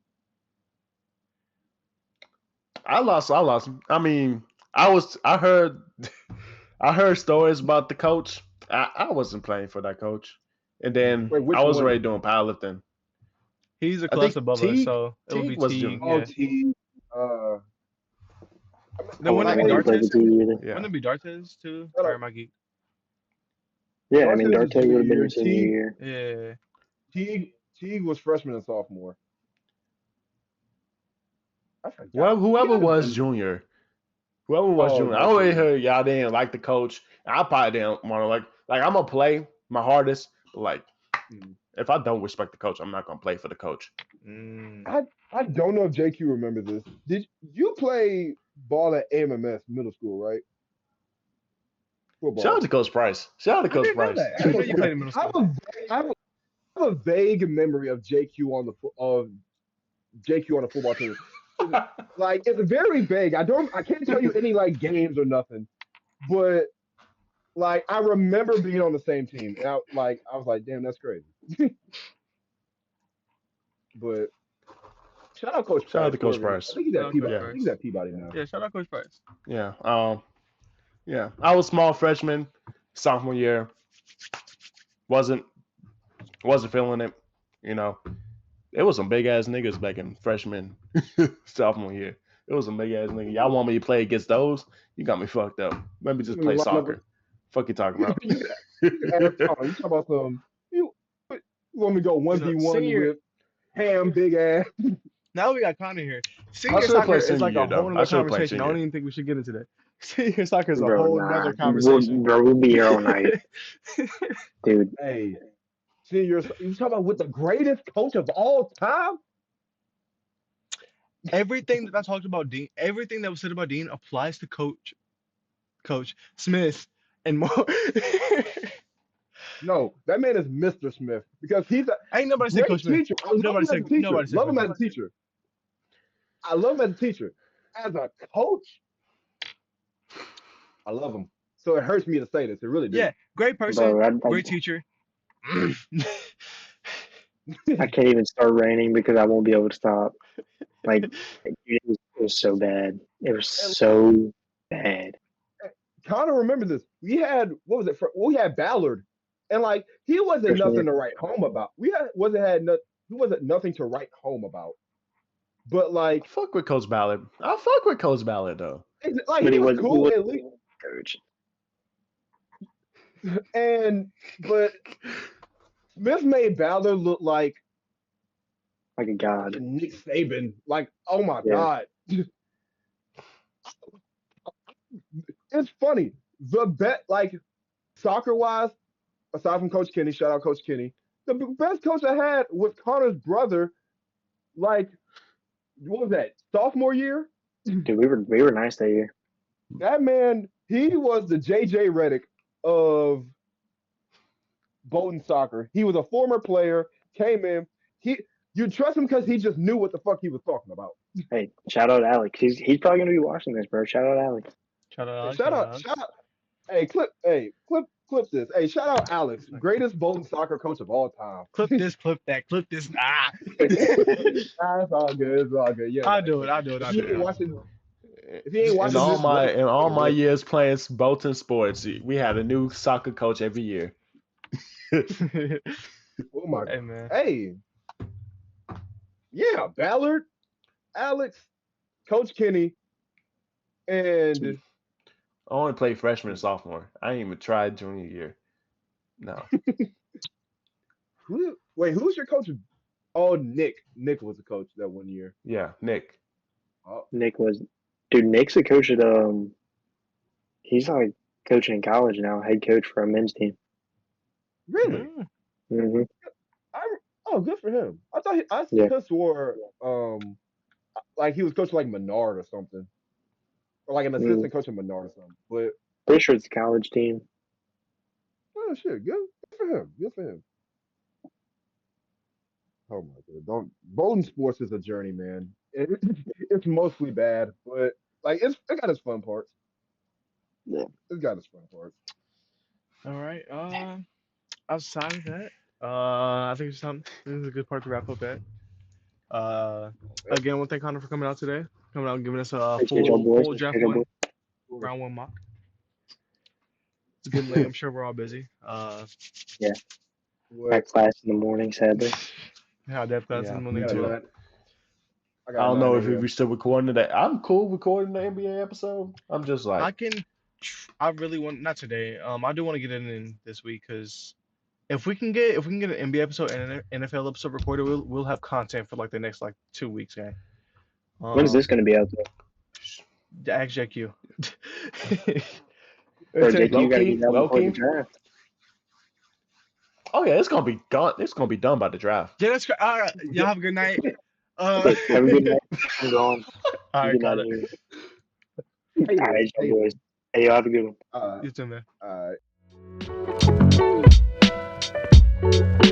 I lost. I mean, I heard stories about the coach. I wasn't playing for that coach. And then I was already doing powerlifting. He's a class above us, so it would be Teague. Teague. Then wouldn't it be Dartes? Wouldn't it be Dartes too? Or am I geek? Yeah, I mean Dartes would have been his senior year. Yeah. Teague was freshman and sophomore. Well, whoever was junior. I already heard y'all didn't like the coach. I probably didn't want to like I'm gonna play my hardest, but like if I don't respect the coach, I'm not gonna play for the coach. I don't know if JQ remember this. Did you play ball at AMMS middle school, right? Football. Shout out to Coach Price. I didn't know you played in middle school. I have a vague memory of JQ on the football team. Like it's very vague. I can't tell you any like games or nothing, but like I remember being on the same team. And I was like, damn, that's crazy. But shout out Coach Price. Shout out to Coach Price. I think he's at Peabody. I think he's at Peabody now. Yeah, shout out Coach Price. Yeah. Yeah. I was small freshman, sophomore year. Wasn't feeling it, you know. It was some big ass niggas back in freshman, sophomore year. It was some big ass niggas. Y'all want me to play against those? You got me fucked up. Let me just play soccer. Fuck you talking about? You talking about some? You want me to go 1v1 with Ham big ass? Now we got Connor here. Senior should've soccer played is senior like year, a whole though. I nother should've played conversation. I don't senior. even think we should get into that. Senior soccer is a Bro, whole nah. nother conversation. Bro, we'll be here all night. Dude. Hey, senior, you talking about with the greatest coach of all time? Everything that I talked about Dean, everything that was said about Dean applies to Coach Smith and more. No, that man is Mr. Smith because he's a Ain't nobody said great Coach Smith. teacher. I love him as a teacher. Love him as a teacher. I love him as a teacher. As a coach, I love him. So it hurts me to say this. It really does. Yeah, great person, Bro, great teacher. I can't even start raining because I won't be able to stop. Like, it was so bad. It was so bad. Connor, remember this. We had we had Ballard, and like he wasn't nothing to write home about. He wasn't nothing to write home about. But like, I fuck with Coach Ballard. I fuck with Coach Ballard though. Like he was cool at least. Coach. But Smith made Ballard look like a god. Nick Saban. Like, oh my God. It's funny. The bet, like, soccer-wise, aside from Coach Kenny, shout out Coach Kenny, the best coach I had was Connor's brother, like, what was that, sophomore year? Dude, we were nice that year. That man, he was the J.J. Redick of Bolton soccer. He was a former player, came in. You trust him because he just knew what the fuck he was talking about. Hey, shout out Alex. He's probably gonna be watching this, bro. Shout out Alex. Shout out Alex. Shout out. Hey, clip this. Hey, shout out Alex, greatest Bolton soccer coach of all time. Clip this, clip that, clip this. It's all good. It's all good. Yeah. I'll do it. If you ain't watching in all my years playing Bolton sports, we had a new soccer coach every year. Oh my God. Hey, man. Hey. Yeah, Ballard, Alex, Coach Kenny, and I only played freshman and sophomore. I ain't even tried junior year. No. Who's your coach? Oh, Nick. Nick was the coach that 1 year. Yeah, Nick. Oh. Nick's a coach at he's like coaching in college now, head coach for a men's team. Really? Mm-hmm. Oh, good for him. I thought I swore like he was coaching like Menard or something. Or like an assistant coach at Menard or something. But pretty sure it's a college team. Oh shit, good for him. Good for him. Oh my God. Bolton sports is a journey, man. It's mostly bad, but like it got its fun parts. Yeah. It's got its fun parts. All right. Outside of that, I think this is a good part to wrap up at. Again, I want to thank Connor for coming out today. Coming out and giving us a full draft round one mock. It's a good late. I'm sure we're all busy. Yeah. Got class in the morning, sadly. Yeah, depth class in the morning too. I don't know if we still recording today. I'm cool recording the NBA episode. I'm just like I really want, not today. I do want to get it in this week because if we can get an NBA episode and an NFL episode recorded, we'll have content for like the next 2 weeks, gang. When's this going to be out there? Ask JQ. Low-key. Oh yeah, it's gonna be gone. It's gonna be done by the draft. Yeah, that's great. All right, y'all have a good night. Have a good night. I'm going. All right, got it. All right, boys. Hey, y'all have a good one. You too, man. All right.